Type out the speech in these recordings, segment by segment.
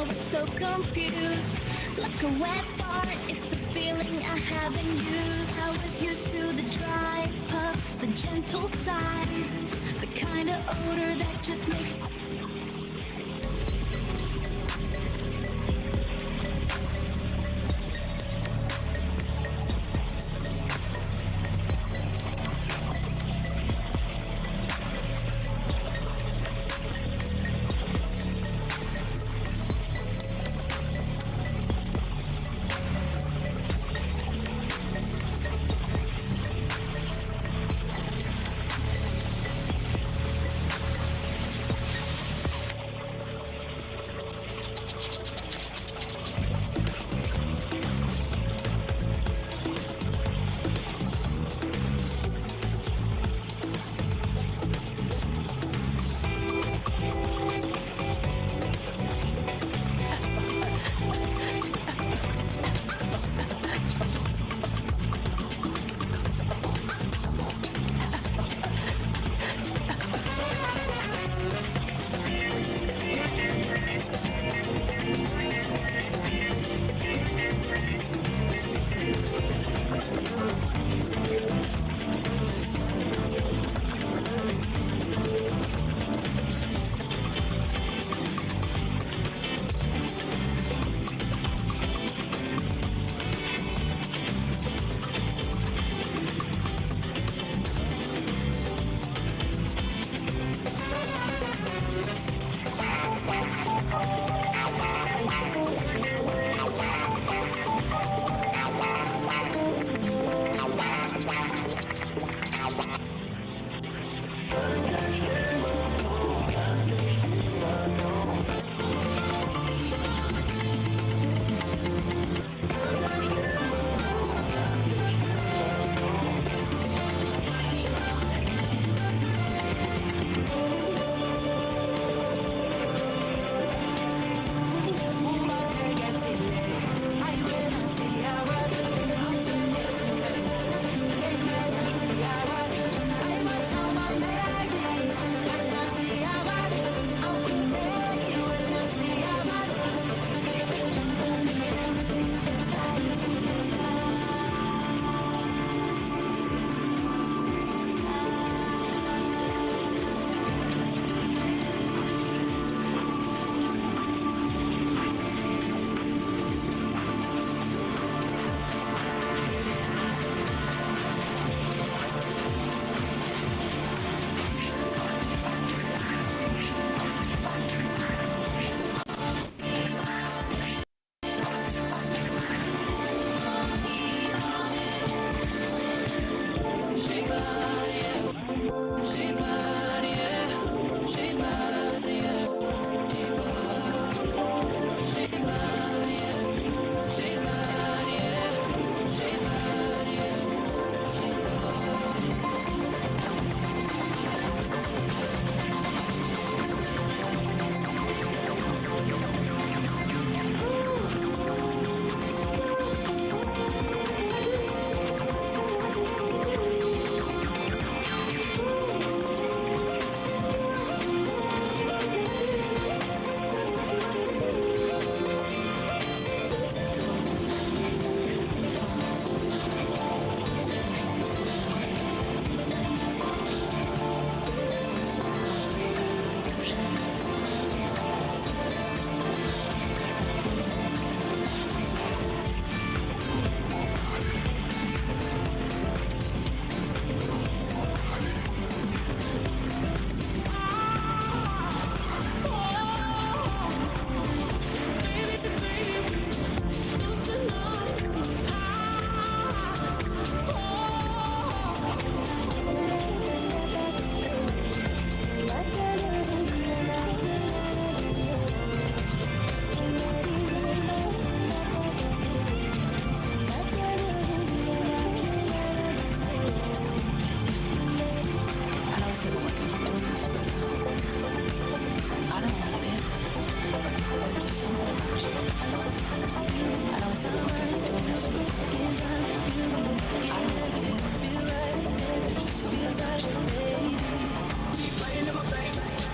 I was so confused. Like a wet fart, it's a feeling I haven't used. I was used to the dry puffs, the gentle sighs, the kind of odor that just makes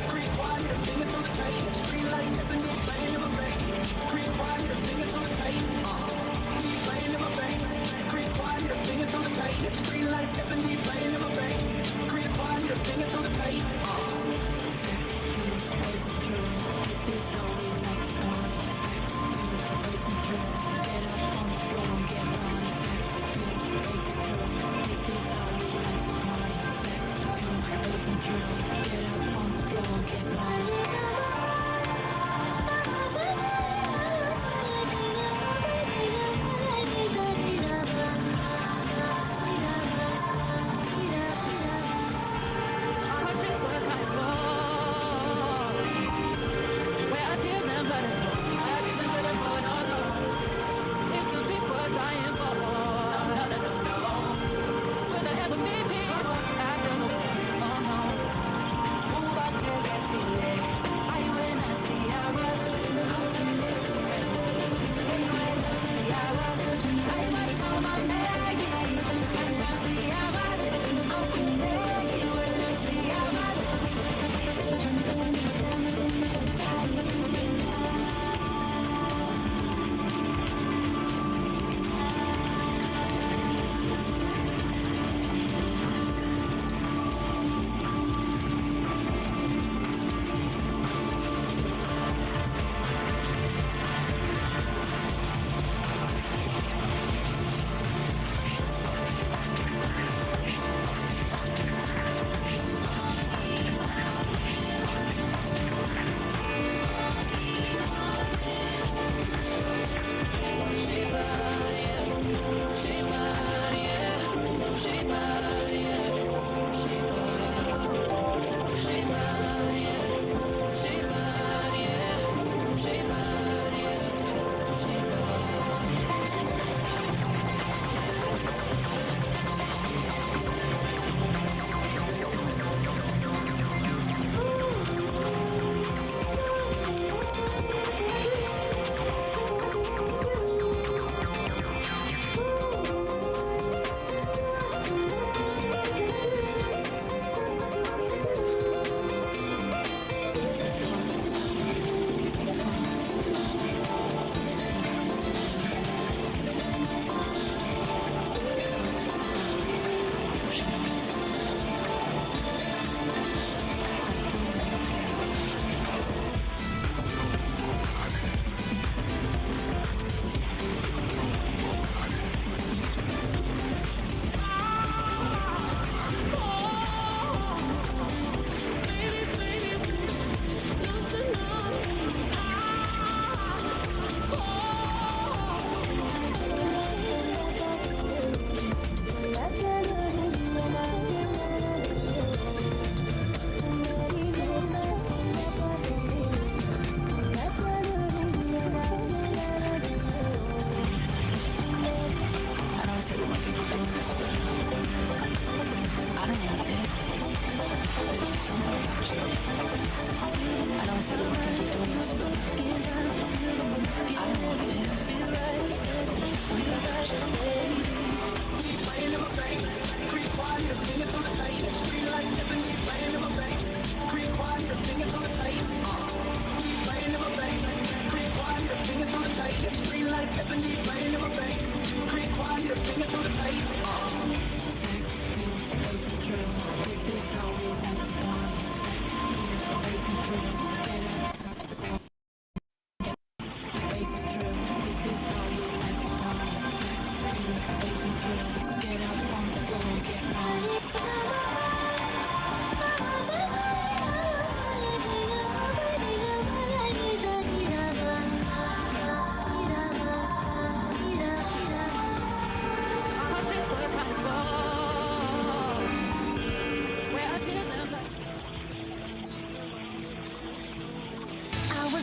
Free quiet, singing through the pain. Free life, everything, pain in my brain.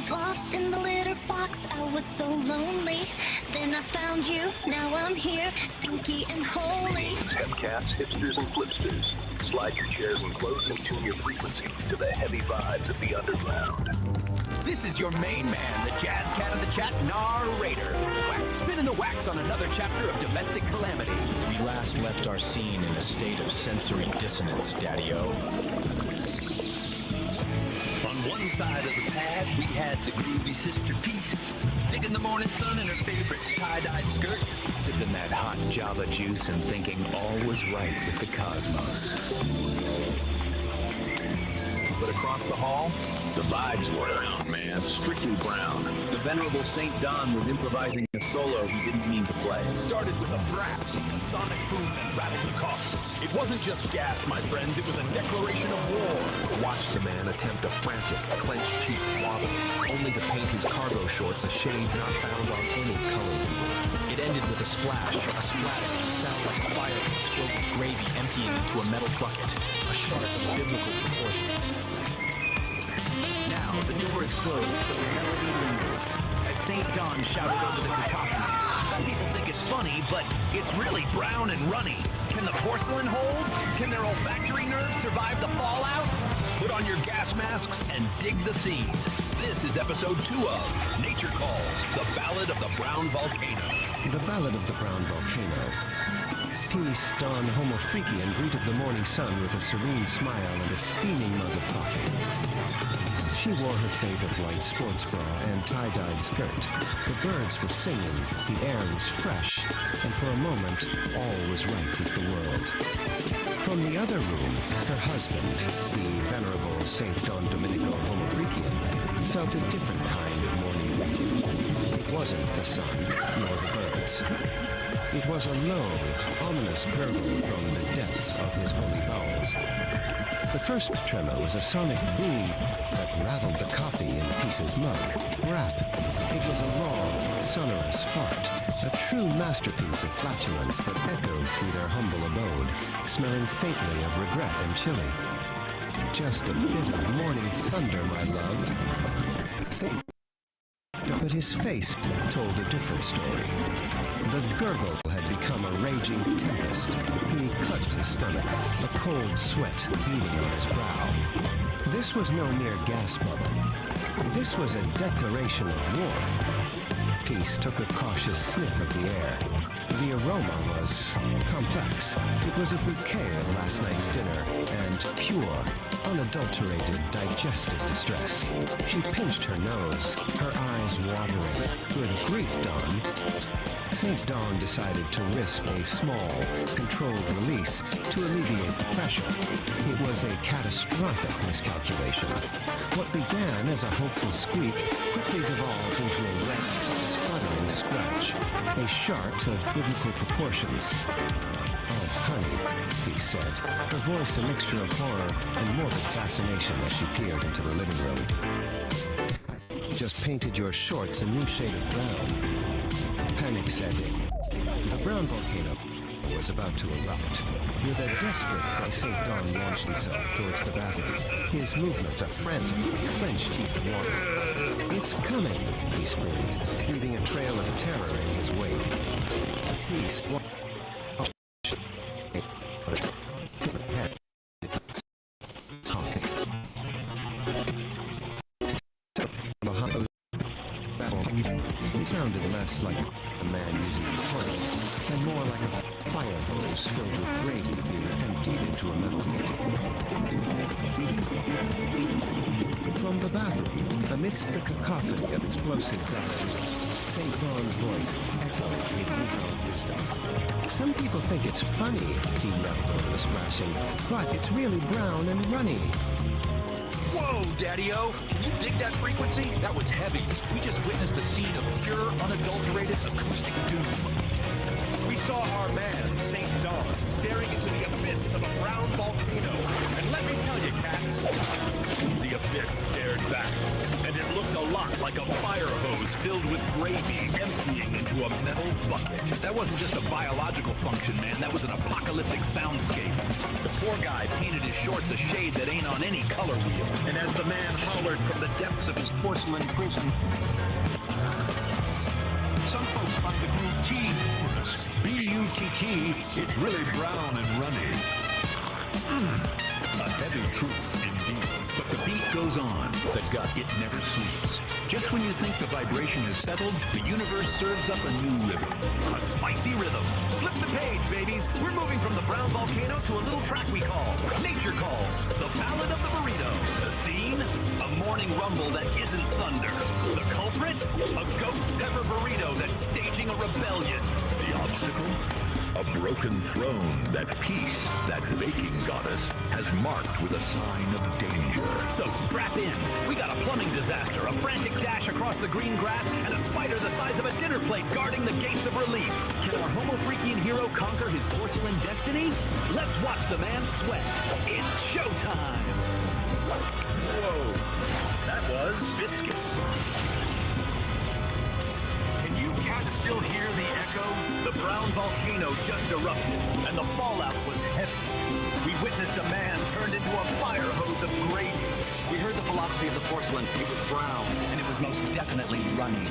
Lost in the litter box, I was so lonely. Then I found you, now I'm here, stinky and holy. Hepcats, hipsters, and flipsters. Slide your chairs in close and tune your frequencies to the heavy vibes of the underground. This is your main man, the jazz cat of the chat, narrator. Wax spinning the wax on another chapter of domestic calamity. We last left our scene in a state of sensory dissonance, Daddy-O. On one side of the pad, we had the groovy sister Peace, digging the morning sun in her favorite tie-dyed skirt, Sipping that hot Java juice and thinking all was right with the cosmos. but across the hall, The vibes were around, man. Strictly brown. The venerable St. Don was improvising a solo he didn't mean to play. Started with a brass, sonic boom and radical cough. It wasn't just gas, my friends, it was a declaration of war. Watch the man attempt a frantic, clenched cheek waddle, only to paint his cargo shorts a shade not found on any color wheel. It ended with a splash, a splatter, and a sound like a fire hose filled with gravy emptying into a metal bucket, a shark of biblical proportions. Now, the door is closed, but the melody lingers. As St. Don shouted over the cacophony. Some people think it's funny, but it's really brown and runny. Can the porcelain hold? Can their olfactory nerves survive the fallout? Put on your gas masks and dig the scene. This is episode 2 of Nature Calls, the Ballad of the Brown Volcano. The Ballad of the Brown Volcano. Peace, Dawn Homofreakian greeted the morning sun with a serene smile and a steaming mug of coffee. She wore her favorite white sports bra and tie-dyed skirt. The birds were singing, the air was fresh, and for a moment, all was right with the world. From the other room, her husband, the venerable St. Don Domenico Homofreakian, felt a different kind of morning greeting. It wasn't the sun, nor the birds. It was a low, ominous gurgle from the depths of his holy bowels. The first tremor was a sonic boom that rattled the coffee in Peace's mug. Rap. It was a long, sonorous fart, a true masterpiece of flatulence that echoed through their humble abode, smelling faintly of regret and chili. Just a bit of morning thunder, my love. But his face told a different story. The gurgle had become a raging tempest. He clutched his stomach, a cold sweat beading on his brow. This was no mere gas bubble. This was a declaration of war. Peace took a cautious sniff of the air. The aroma was complex. It was a bouquet of last night's dinner and pure, unadulterated digestive distress. She pinched her nose, her eyes watering. Good grief, Dawn. St. Dawn decided to risk a small, controlled release to alleviate the pressure. It was a catastrophic miscalculation. What began as a hopeful squeak quickly devolved into a wet, sputtering scratch, a shart of biblical proportions. "Oh, honey," he said, her voice a mixture of horror and morbid fascination as she peered into the living room. "I think you just painted your shorts a new shade of brown." Panic set in. The brown volcano was about to erupt. With a desperate cry, St. Don launched himself towards the bathroom, his movements a frantic, clenched-teethed water. "It's coming," he screamed, leaving a trail of terror in his wake. Peace coffee. It sounded less like a man using the toilet, and more like a fire hose filled with gravy being emptied into a metal bucket. From the bathroom, amidst the cacophony of explosive diarrhea, St. Dawn's voice echoed with newfound wisdom. "Some people think it's funny," he yelled over the splashing, "but it's really brown and runny." Whoa, Daddy-O! Can you dig that frequency? That was heavy. We just witnessed a scene of pure, unadulterated acoustic doom. We saw our man, St. Don, staring into the abyss of a brown volcano. And let me tell you, cats, the abyss stared back, and it looked a lot like a fire hose filled with gravy emptying into a metal bucket. That wasn't just a biological function, man. That was an apocalyptic soundscape. The poor guy painted his shorts a shade that ain't on any color wheel. And as the man hollered from the depths of his porcelain prison, some folks like the groove T chorus. B-U-T-T, it's really brown and runny. A heavy truth indeed. But the beat goes on. The gut, it never sleeps. Just when you think the vibration is settled, the universe serves up a new rhythm. A spicy rhythm. Flip the page, babies. We're moving from the brown volcano to a little track we call Nature Calls, the Ballad of the Burrito. The scene? A morning rumble that isn't thunder. The culprit? A ghost pepper burrito that's staging a rebellion. The obstacle? A broken throne that Peace, that baking goddess, has was marked with a sign of danger. So strap in. We got a plumbing disaster, a frantic dash across the green grass, and a spider the size of a dinner plate guarding the gates of relief. Can our homo-freakian hero conquer his porcelain destiny? Let's watch the man sweat. It's showtime! Whoa, that was viscous. Can you cats still hear the echo? The brown volcano just erupted, and the fallout was heavy. We witnessed a man turned into a fire hose of gravy. We heard the philosophy of the porcelain. It was brown, and it was most definitely runny.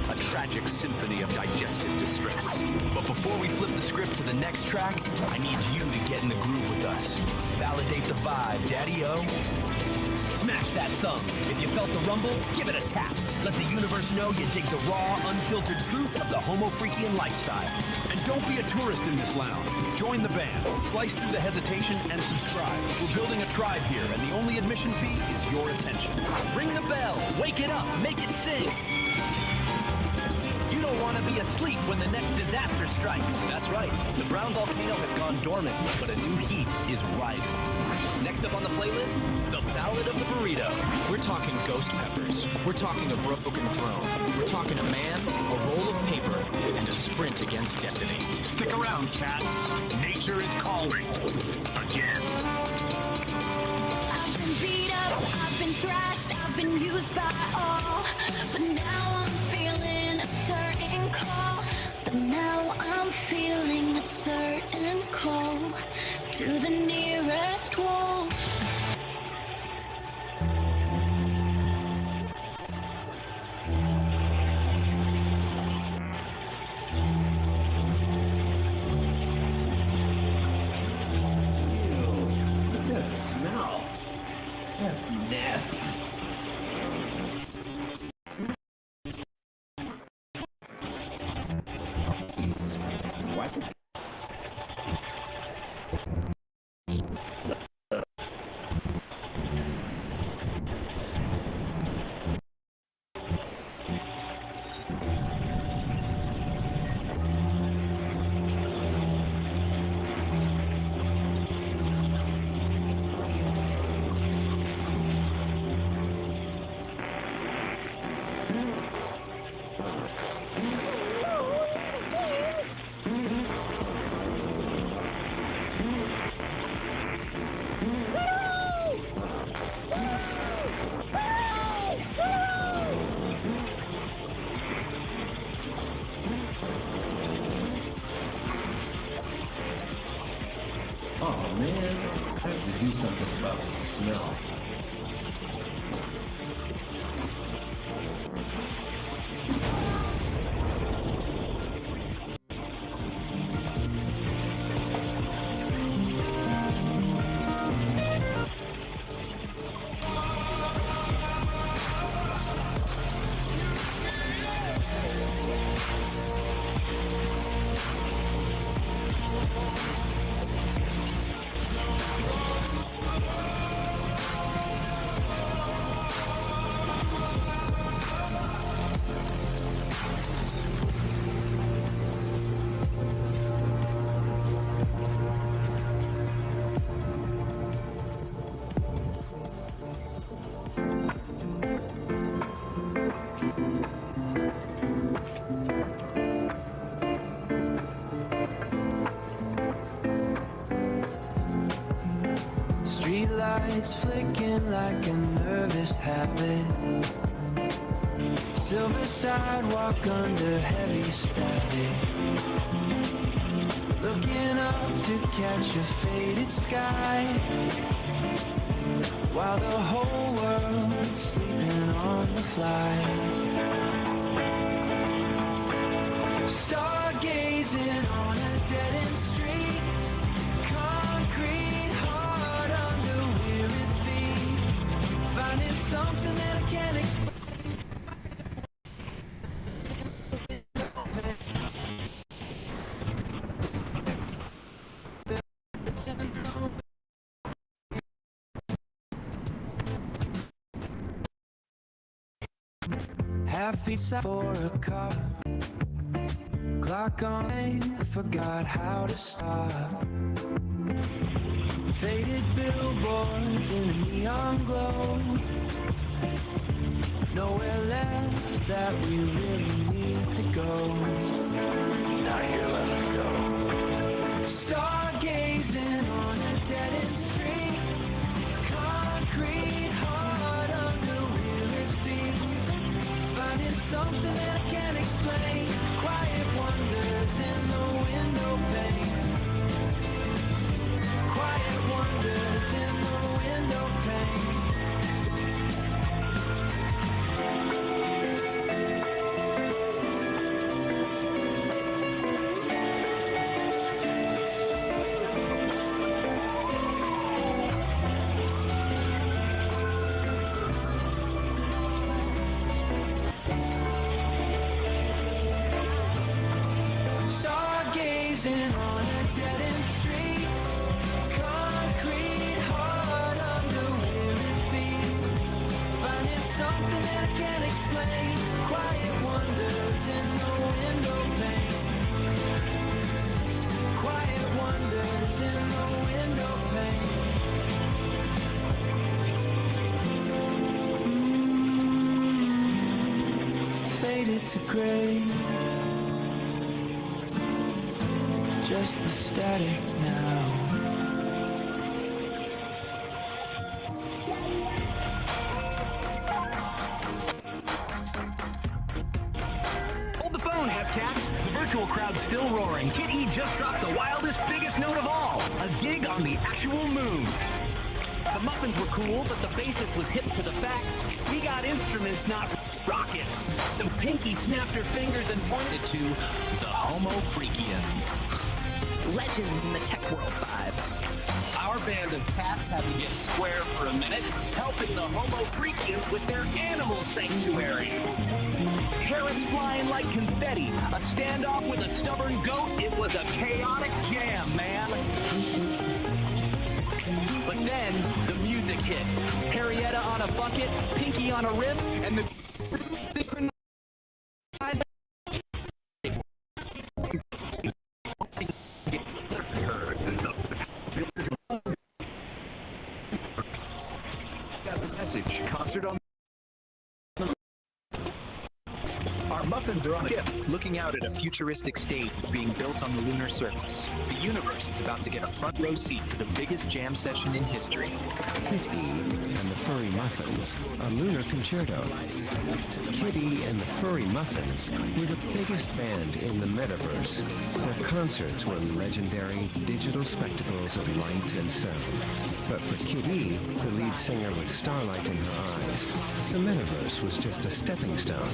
A tragic symphony of digestive distress. But before we flip the script to the next track, I need you to get in the groove with us. Validate the vibe, Daddy-O. Smash that thumb. If you felt the rumble, give it a tap. Let the universe know you dig the raw, unfiltered truth of the homo-freakian lifestyle. And don't be a tourist in this lounge. Join the band, slice through the hesitation, and subscribe. We're building a tribe here, and the only admission fee is your attention. Ring the bell, wake it up, make it sing. You don't want to be asleep when the next disaster strikes. That's right. The brown volcano has gone dormant, but a new heat is rising. Next up on the playlist, the Ballad of the Burrito. We're talking ghost peppers. We're talking a broken throne. We're talking a man, a roll of paper, and a sprint against destiny. Stick around, cats. Nature is calling. Again. I've been beat up, I've been thrashed, I've been used by all. But now I'm feeling a certain call. But now I'm feeling a certain call to the nearest wall. What's that smell? That's nasty. What? Oh man, I have to do something about this smell. Streetlights flicking like a nervous habit. Silver sidewalk under heavy static. Looking up to catch a faded sky, while the whole world's sleeping on the fly. Stargazing on a dead-end street. Concrete hard under weary feet. Finding something that I can't explain. Half feet for a car. Clock on, forgot how to stop. Faded billboards in a neon glow. Nowhere left that we really need to go. Now here, let us go. Stargazing on a dead-end street. Concrete hard under weary feet. Finding something that I can't explain. Quiet wonders in the window pane. Quiet wonders in the window pane. Stargazing on a dead-end street. Concrete hard under weary feet. Finding something that I can't explain. Quiet wonders in the window pane. Quiet wonders in the window pane. Faded to gray. Just the static now. Hold the phone, Hepcats. The virtual crowd's still roaring. Kid E just dropped the wildest, biggest note of all. A gig on the actual moon. The muffins were cool, but the bassist was hip to the facts. We got instruments, not rockets. So Pinky snapped her fingers and pointed to the Homo Freakian. Legends in the tech world vibe. Our band of cats had to get square for a minute, helping the Homo Freakians with their animal sanctuary. Parrots flying like confetti, a standoff with a stubborn goat. It was a chaotic jam, man. But then the music hit. Harrietta on a bucket, Pinky on a riff, and the synchronized. Got the message. Concert on. Our muffins are on a ship, looking out at a futuristic stage being built on the lunar surface. The universe is about to get a front row seat to the biggest jam session in history. Kid E and the Furry Muffins, a lunar concerto. Kid E and the Furry Muffins were the biggest band in the metaverse. Their concerts were legendary digital spectacles of light and sound. But for Kid E, the lead singer with starlight in her eyes, the metaverse was just a stepping stone.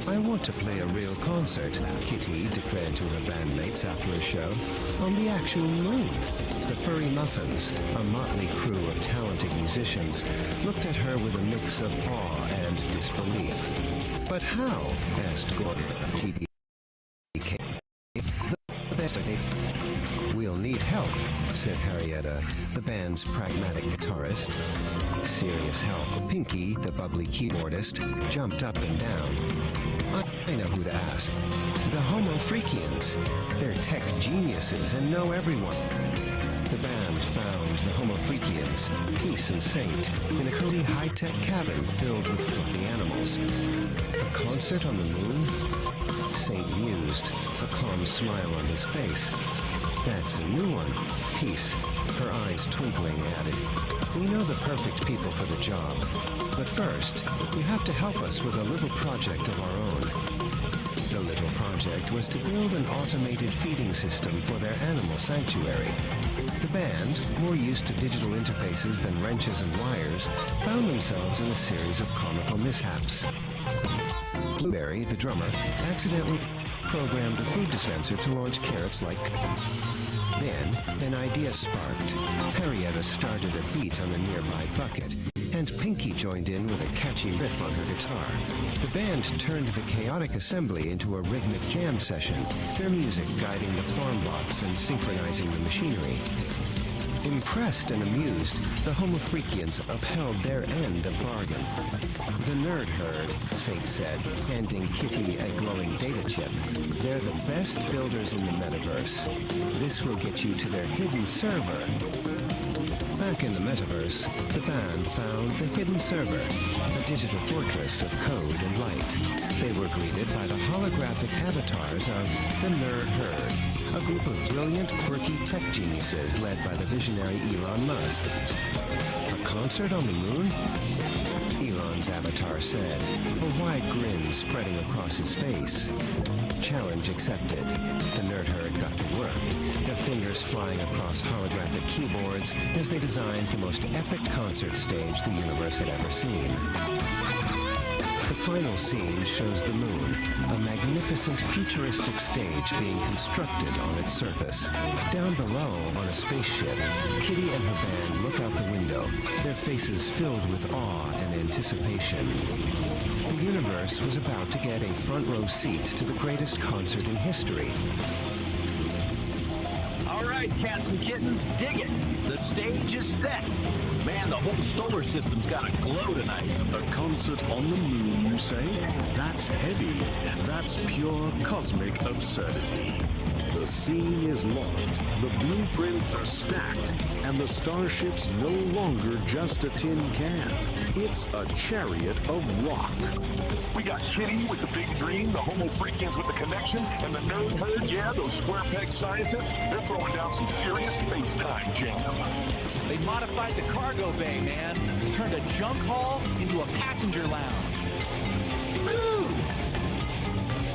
I want to play a real concert, Kitty declared to her bandmates after a show, on the actual moon. The Furry Muffins, a motley crew of talented musicians, looked at her with a mix of awe and disbelief. But how? Asked Gordon. The best of it. We'll need help, said Harrietta, the band's pragmatic guitarist. Serious help. Pinky, the bubbly keyboardist, jumped up and down. I know who to ask. The Homo Freakians. They're tech geniuses and know everyone. The band found the Homo Freakians, Peace and Saint, in a cozy high-tech cabin filled with fluffy animals. A concert on the moon? Saint mused, a calm smile on his face. That's a new one. Peace, her eyes twinkling, added. We know the perfect people for the job. But first, you have to help us with a little project of our own. The little project was to build an automated feeding system for their animal sanctuary. The band, more used to digital interfaces than wrenches and wires, found themselves in a series of comical mishaps. Blueberry, the drummer, accidentally programmed a food dispenser to launch carrots like... Then, an idea sparked. Harrietta started a beat on a nearby bucket, and Pinky joined in with a catchy riff on her guitar. The band turned the chaotic assembly into a rhythmic jam session, their music guiding the farm bots and synchronizing the machinery. Impressed and amused, the Homo Freakians upheld their end of bargain. The nerd herd, Saint said, handing Kitty a glowing data chip. They're the best builders in the metaverse. This will get you to their hidden server. Back in the metaverse, the band found the hidden server, a digital fortress of code and light. They were greeted by the holographic avatars of the Nerd Herd, a group of brilliant, quirky tech geniuses led by the visionary Elon Musk. A concert on the moon? Elon's avatar said, a wide grin spreading across his face. Challenge accepted. The Nerd Herd got to work, their fingers flying across holographic keyboards as they designed the most epic concert stage the universe had ever seen. The final scene shows the moon, a magnificent futuristic stage being constructed on its surface. Down below, on a spaceship, Kitty and her band look out the window, their faces filled with awe and anticipation. The universe was about to get a front-row seat to the greatest concert in history. All right, cats and kittens, dig it. The stage is set. Man, the whole solar system's got a glow tonight. A concert on the moon, you say? That's heavy. That's pure cosmic absurdity. The scene is locked, the blueprints are stacked, and the starship's no longer just a tin can. It's a chariot of rock. We got Kitty with the big dream, the Homo Freakians with the connection, and the Nerd Herd, yeah, those square peg scientists, they're throwing down some serious space-time jam. They modified the cargo bay, man. Turned a junk hall into a passenger lounge. Smooth!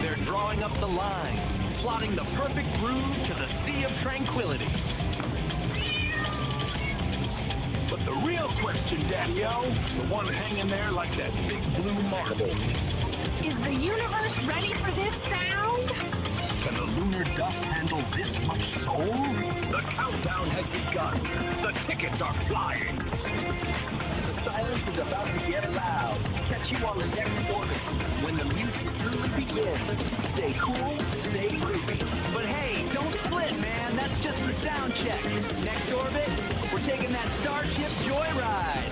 They're drawing up the lines, plotting the perfect groove to the Sea of Tranquility. But the real question, Daddy-O, the one hanging there like that big blue marble. Is the universe ready for this sound? Can the lunar dust handle this much soul? The countdown has begun. The tickets are flying. The silence is about to get loud. Catch you on the next orbit when the music truly begins. Stay cool, stay groovy. But hey, don't split, man. That's just the sound check. Next orbit, we're taking that Starship joyride.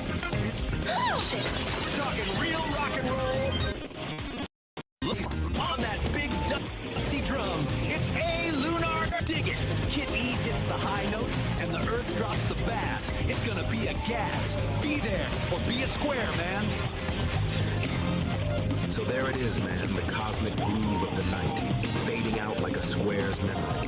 Talking real rock and roll. On that big dusty drum, it's a lunar dig it. Kid E hits the high notes and the Earth drops the bass. It's gonna be a gas. Be there or be a square, man. So there it is, man, the cosmic groove of the night, fading out like a square's memory.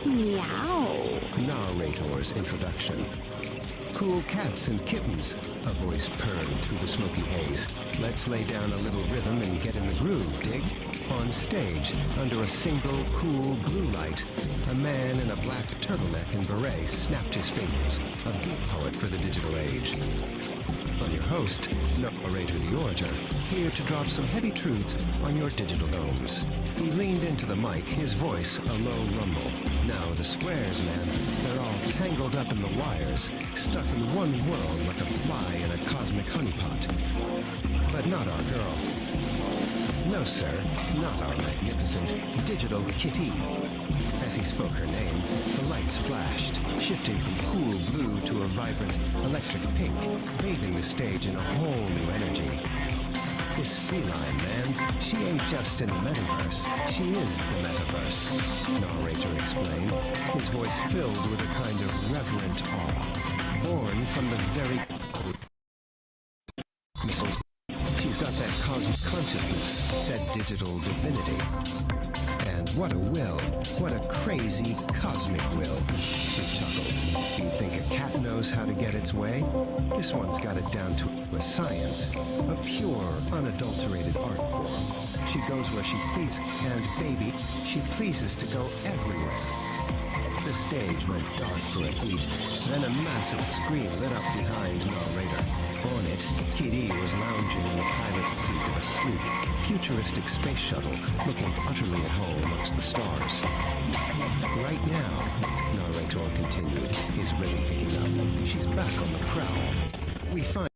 Meow. Narrator's introduction. Cool cats and kittens, a voice purred through the smoky haze. Let's lay down a little rhythm and get in the groove, dig? On stage, under a single cool blue light, a man in a black turtleneck and beret snapped his fingers, a beat poet for the digital age. I'm your host, narrator the orator, here to drop some heavy truths on your digital domes. He leaned into the mic, his voice a low rumble. Now the squares, man, they're all tangled up in the wires, stuck in one world like a fly in a cosmic honeypot. But not our girl. No, sir, not our magnificent digital kitty. As he spoke her name, the lights flashed, shifting from cool blue to a vibrant electric pink, bathing the stage in a whole new energy. This feline, man, she ain't just in the metaverse, she is the metaverse, narrator explained, his voice filled with a kind of reverent awe, born from the very she's got that cosmic consciousness, that digital divinity. And what a will, what a crazy cosmic will, he chuckled. You think a cat knows how to get its way? This one's got it down to a science, a pure, unadulterated art form. She goes where she pleases, and baby, she pleases to go everywhere. The stage went dark for a beat, then a massive screen lit up behind narrator. On it, Kid E was lounging in the pilot's seat of a sleek, futuristic space shuttle, looking utterly at home amongst the stars. Right now, narrator continued, his rhythm picking up, she's back on the prowl. We find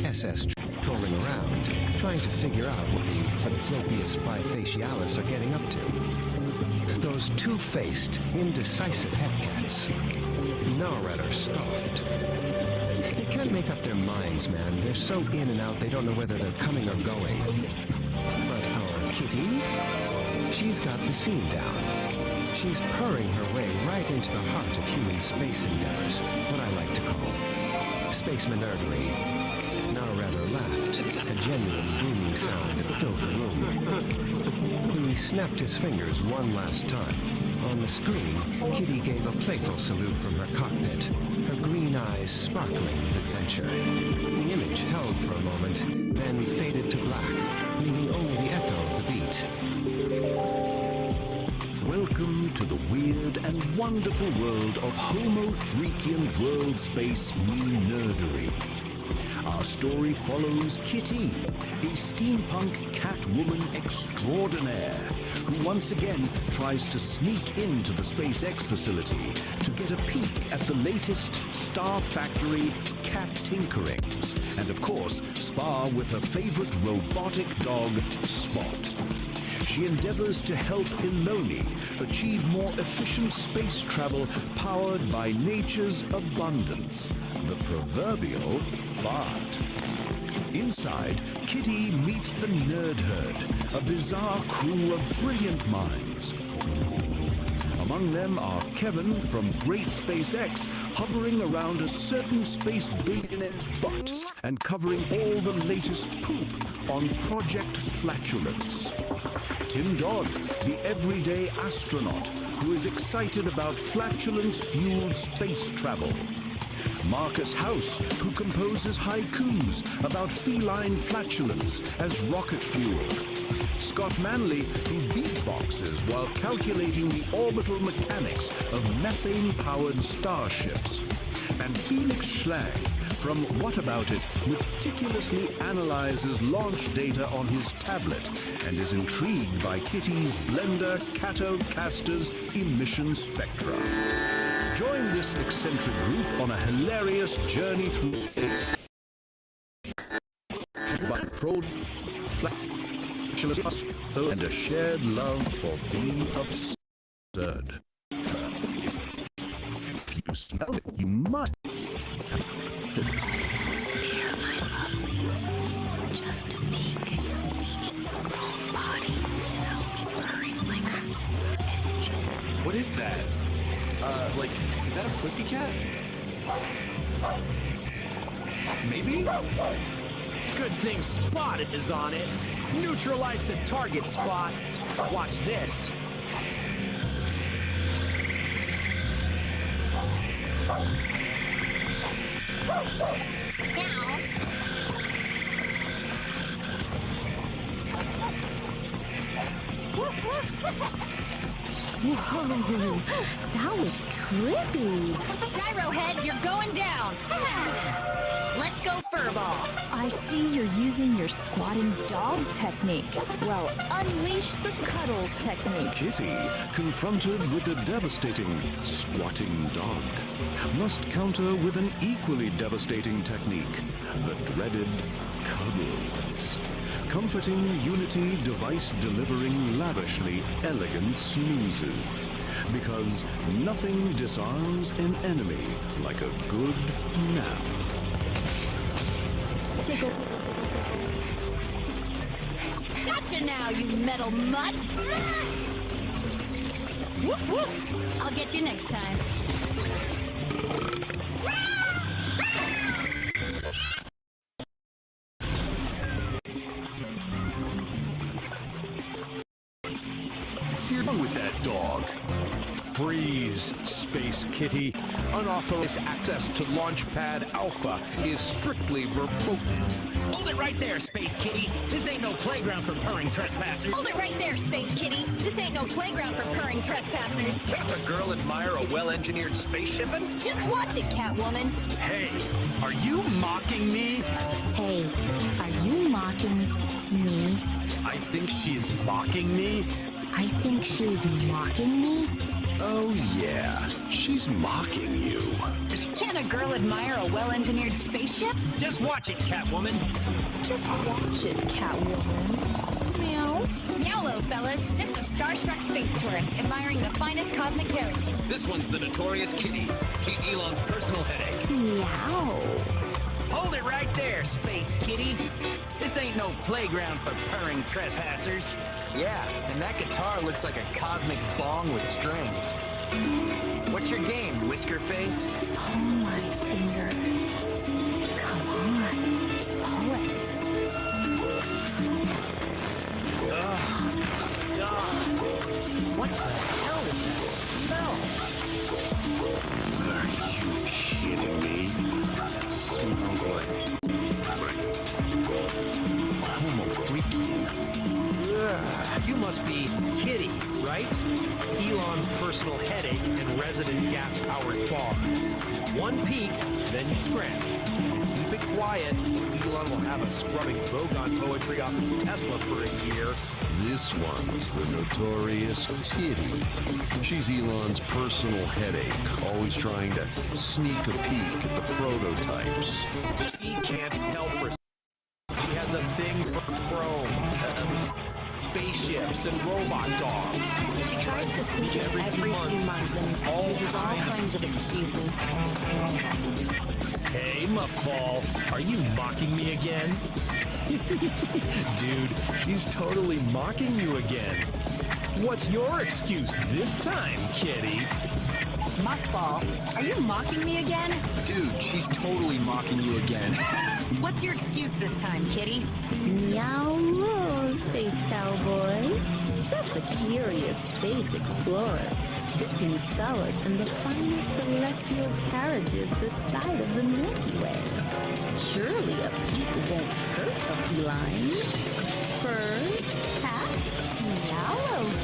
SS trolling around, trying to figure out what the Fliplopius bifacialis are getting up to. Those two-faced, indecisive headcats. Narrator scoffed. They can't make up their minds, man. They're so in and out, they don't know whether they're coming or going. But our kitty? She's got the scene down. She's purring her way right into the heart of human space endeavors, what I like to call space manerdery. Narrator laughed, a genuine booming sound that filled the room. He snapped his fingers one last time. On the screen, Kitty gave a playful salute from her cockpit, her green eyes sparkling with adventure. The image held for a moment, then faded to black, leaving only the echo of the beat. Welcome to the weird and wonderful world of Homo Freakian world space nerdery. Our story follows Kitty, a steampunk catwoman extraordinaire, who once again tries to sneak into the SpaceX facility to get a peek at the latest Star Factory cat tinkerings, and of course, spar with her favorite robotic dog, Spot. She endeavors to help Iloni achieve more efficient space travel powered by nature's abundance, the proverbial fart. Inside, Kitty meets the Nerd Herd, a bizarre crew of brilliant minds. Among them are Kevin from Great SpaceX, hovering around a certain space billionaire's butt and covering all the latest poop on Project Flatulence. Tim Dodd, the everyday astronaut who is excited about flatulence-fueled space travel. Marcus House, who composes haikus about feline flatulence as rocket fuel. Scott Manley, who beatboxes while calculating the orbital mechanics of methane-powered starships. And Felix Schlag, from What About It, meticulously analyzes launch data on his tablet and is intrigued by Kitty's blender Catocasters emission spectra. Join this eccentric group on a hilarious journey through space. By controlled flatulence and a shared love for being absurd. If you smell it, you must. Spare my puppies. Just a peek. Grown bodies, and I'll be purring like a smooth engine. What is that? Is that a pussycat? Maybe? Good thing Spot is on it. Neutralize the target, Spot. Watch this. Whoa, that was trippy. Gyro Head, you're going down. Let's go furball. I see you're using your squatting dog technique. Well, unleash the cuddles technique. Kitty, confronted with a devastating squatting dog, must counter with an equally devastating technique, the dreaded cuddles. Comforting Unity device delivering lavishly elegant snoozes. Because nothing disarms an enemy like a good nap. Tickle, tickle, tickle, tickle. Gotcha now, you metal mutt. Woof woof. I'll get you next time. What's wrong with that dog? Freeze, Space Kitty. Unauthorized access to Launchpad Alpha is strictly verboten. Hold it right there, Space Kitty. This ain't no playground for purring trespassers. Hold it right there, Space Kitty. This ain't no playground for purring trespassers. Can't a girl admire a well-engineered spaceshipin'? Just watch it, Catwoman. Hey, are you mocking me? Hey, are you mocking me? I think she's mocking me. I think she's mocking me? Oh yeah, she's mocking you. Can't a girl admire a well-engineered spaceship? Just watch it, Catwoman. Just watch it, Catwoman. Meow. Yowlo, fellas. Just a starstruck space tourist admiring the finest cosmic carriages. This one's the notorious Kitty. She's Elon's personal headache. Meow. Hold it right there, Space Kitty. This ain't no playground for purring trespassers. Yeah, and that guitar looks like a cosmic bong with strings. What's your game, Whisker Face? Pull my finger. Come on. Pull it. Ugh, God. What the hell is that smell? Are you kidding me? Smells like homo freaky. You must be Kitty, right? Elon's personal headache and resident gas-powered bar. One peek, then you scram. Keep it quiet, or Elon will have us scrubbing Vogon poetry off his Tesla for a year. This one's the notorious Kitty. She's Elon's personal headache, always trying to sneak a peek at the prototypes. She can't help herself. She has a thing for chrome, spaceships, and robot dogs. She tries to sneak it every few months and uses all kinds of excuses. Hey, Muffball, are you mocking me again? Dude, she's totally mocking you again. What's your excuse this time, Kitty? Muffball, are you mocking me again? Dude, she's totally mocking you again. What's your excuse this time, Kitty? Meow moo, space cowboys. Just a curious space explorer, sipping solace in the finest celestial carriages this side of the Milky Way. Surely a peep won't hurt a feline. Fur, cat, meow,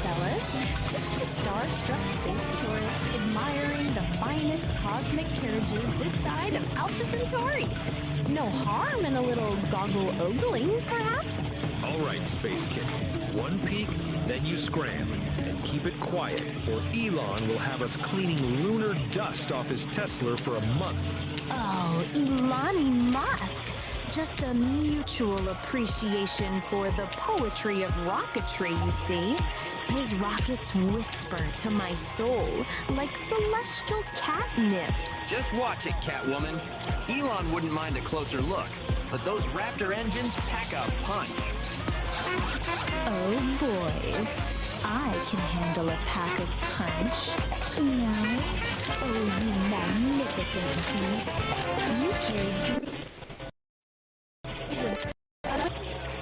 fellas. Just a starstruck space tourist admiring the finest cosmic carriages this side of Alpha Centauri. No harm in a little goggle-ogling, perhaps? All right, Space Kitty. One peek, then you scram. And keep it quiet, or Elon will have us cleaning lunar dust off his Tesla for a month. Oh, Elon Musk. Just a mutual appreciation for the poetry of rocketry, you see. His rockets whisper to my soul like celestial catnip. Just watch it, Catwoman. Elon wouldn't mind a closer look, but those Raptor engines pack a punch. Oh, boys. I can handle a pack of punch. Meow. Oh, you magnificent beast. You carry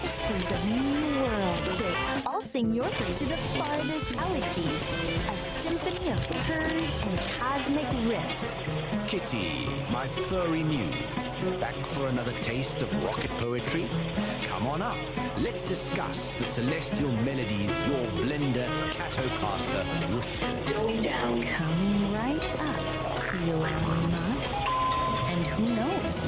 whispers of new worlds. So I'll sing your way to the farthest galaxies. A symphony of purrs and cosmic riffs. Kitty, my furry muse, back for another taste of rocket poetry? Come on up, let's discuss the celestial melodies your blender Catocaster whispered. Going down. Coming right up, Elon Musk. And who knows?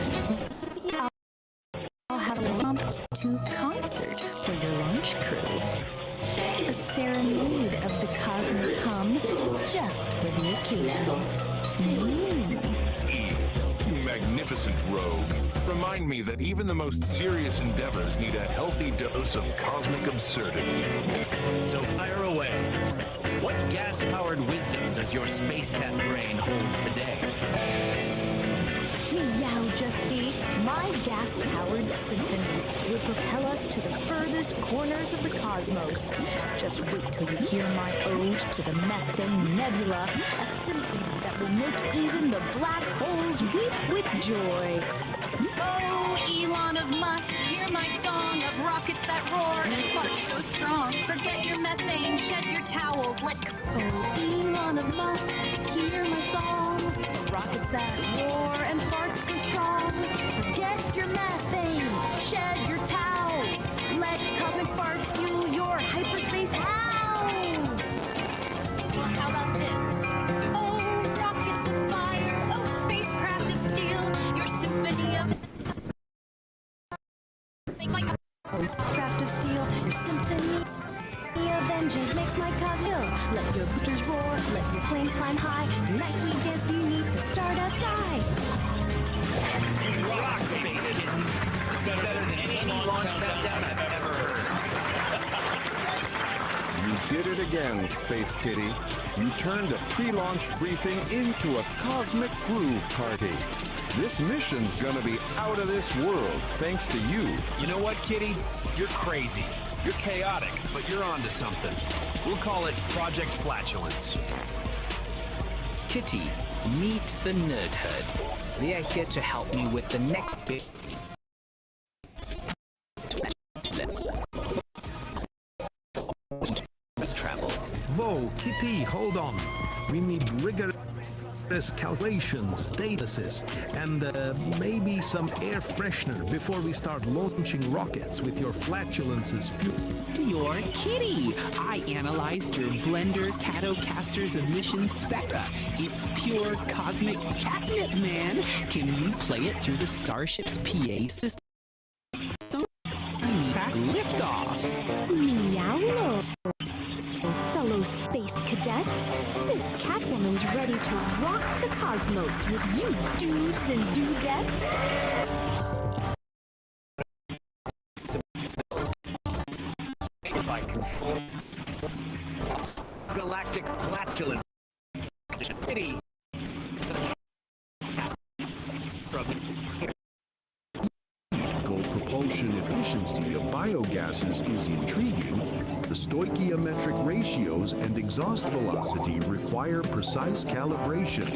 I'll have a impromptu concert for your launch crew. A serenade of the cosmic hum just for the occasion. You magnificent rogue. Remind me that even the most serious endeavors need a healthy dose of cosmic absurdity. So fire away. What gas-powered wisdom does your space cat brain hold today? Meow, Justy. My gas-powered symphonies will propel us to the furthest corners of the cosmos. Just wait till you hear my ode to the Methane Nebula, a symphony that will make even the black holes weep with joy. Oh, Elon of Musk, hear my song of rockets that roar and farts go strong. Forget your methane, shed your towels, let go. Oh, Elon of Musk, hear my song of rockets that roar and farts go strong. Forget your methane, shed your towels, let cosmic farts fuel your hyperspace house. How about this? Oh, rockets of fire, oh, spacecraft of steel, your symphony of... Craft of steel, your symphony of vengeance makes my cosmic hill. Let your boosters roar, let your flames climb high. Tonight we dance beneath the stardust sky. You rock, Space Kitten. This is better than any launch countdown I've ever heard. did it again, Space Kitty. You turned a pre-launch briefing into a cosmic groove party. This mission's gonna be out of this world, thanks to you. You know what, Kitty? You're crazy. You're chaotic, but you're onto something. We'll call it Project Flatulence. Kitty, meet the Nerd Herd. They are here to help me with the next bit. Let's travel. Whoa, Kitty, hold on. We need rigorous calculations, datasis, and maybe some air freshener before we start launching rockets with your flatulences fuel. You're Kitty. I analyzed your blender Catocasters emission spectra. It's pure cosmic catnip, man. Can you play it through the Starship PA system? Liftoff. Meow. Fellow space cadets, this Catwoman's ready to rock the cosmos with you dudes and dudettes. By control. Galactic Flatulence. Kitty. Propulsion efficiency of biogases is intriguing, the stoichiometric ratios and exhaust velocity require precise calibration.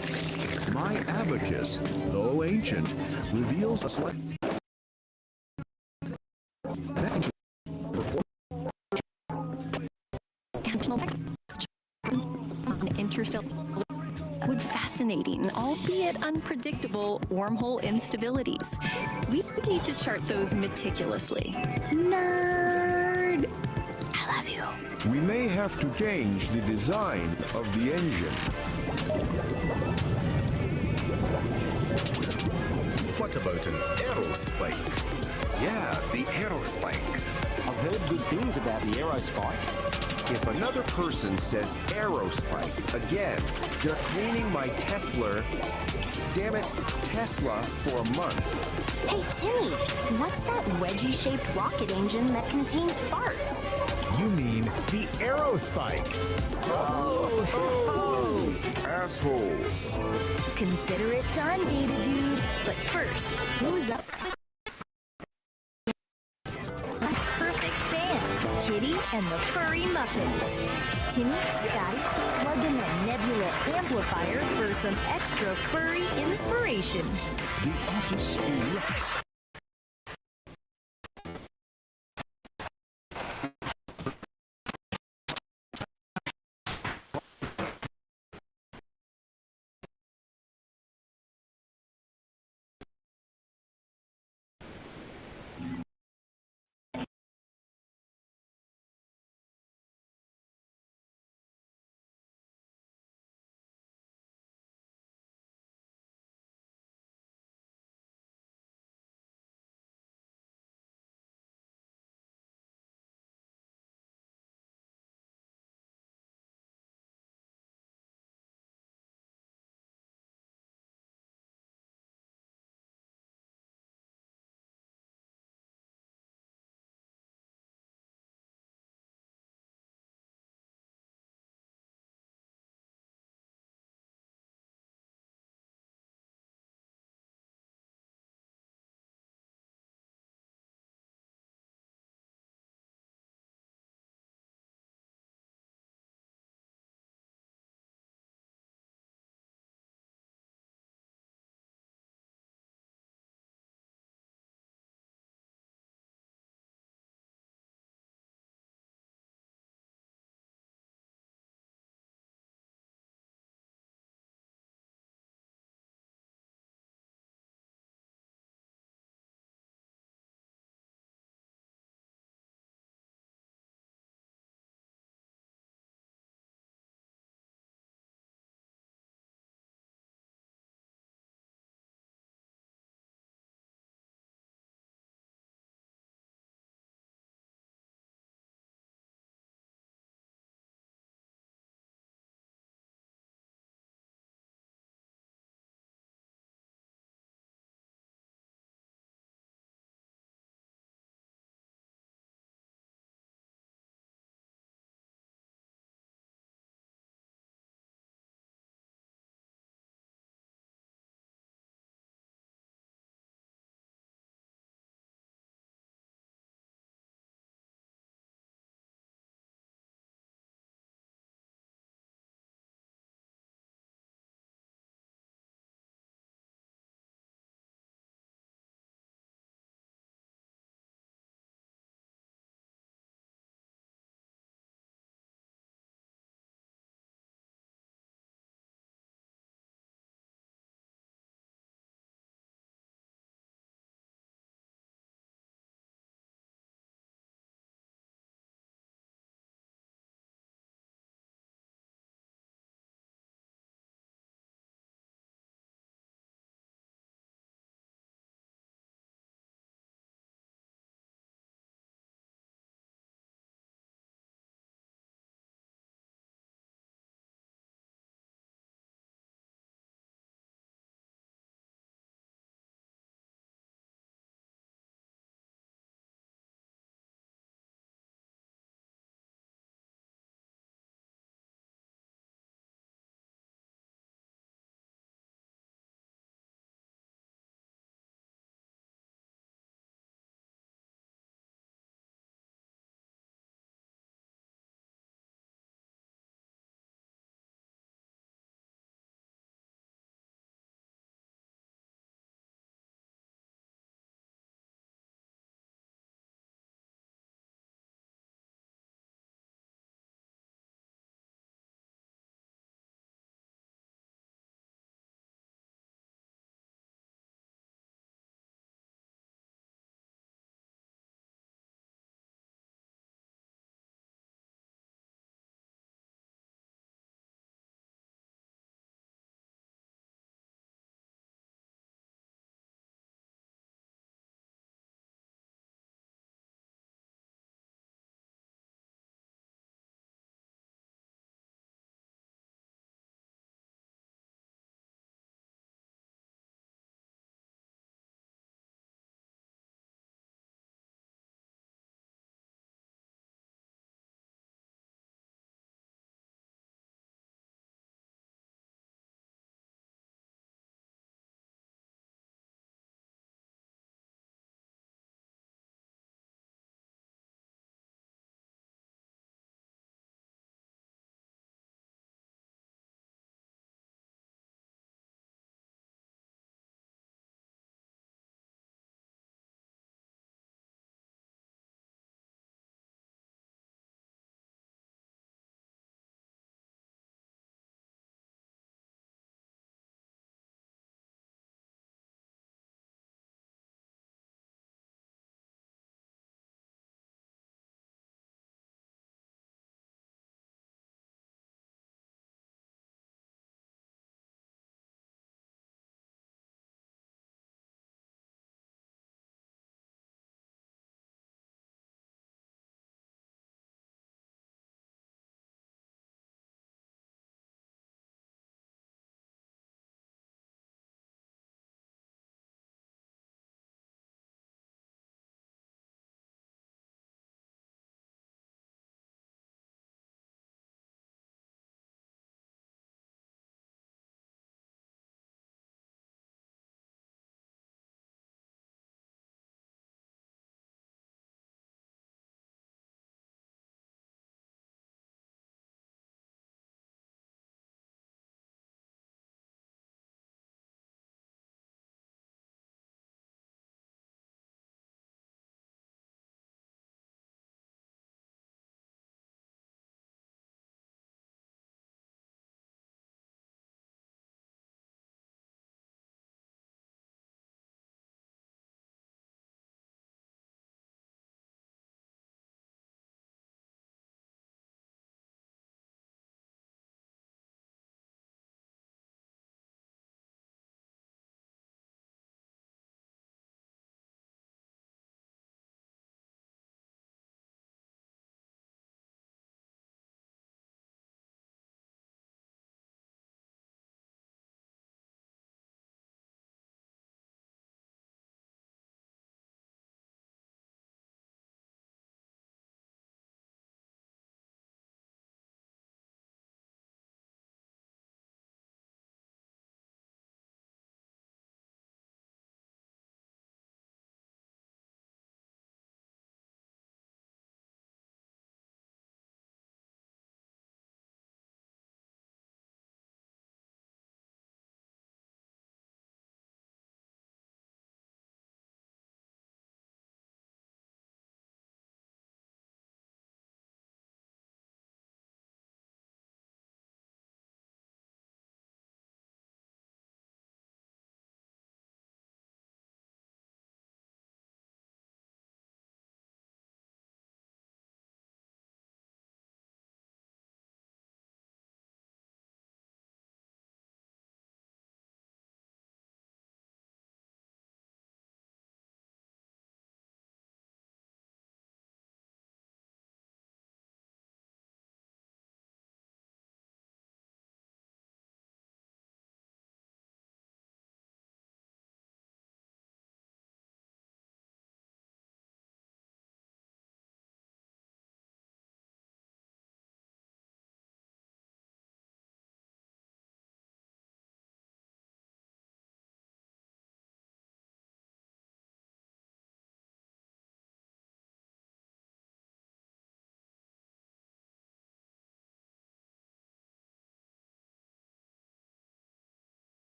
My abacus, though ancient, reveals a slight interstellar would fascinating, albeit unpredictable, wormhole instabilities. We need to chart those meticulously. Nerd! I love you. We may have to change the design of the engine. What about an aerospike? Yeah, the aerospike. I've heard good things about the aerospike. If another person says aerospike again, they're cleaning my Tesla, damn it, Tesla for a month. Hey, Timmy, what's that wedgie-shaped rocket engine that contains farts? You mean the aerospike. Oh. Assholes. Consider it done, Data Dude. But first, who's up? My perfect band, Kitty and the Furry Muppets. Timmy, Scotty, plug in the Nebula amplifier for some extra furry inspiration. The office erupts.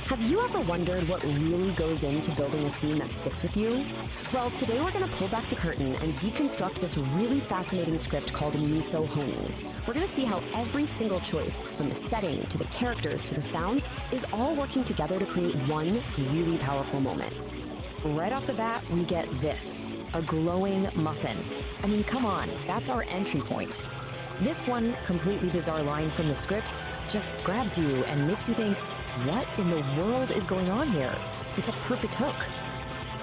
Have you ever wondered what really goes into building a scene that sticks with you? Well, today we're going to pull back the curtain and deconstruct this really fascinating script called Miso Honi. We're going to see how every single choice, from the setting to the characters to the sounds, is all working together to create one really powerful moment. Right off the bat, we get this, a glowing muffin. I mean, come on, that's our entry point. This one completely bizarre line from the script just grabs you and makes you think, what in the world is going on here? It's a perfect hook.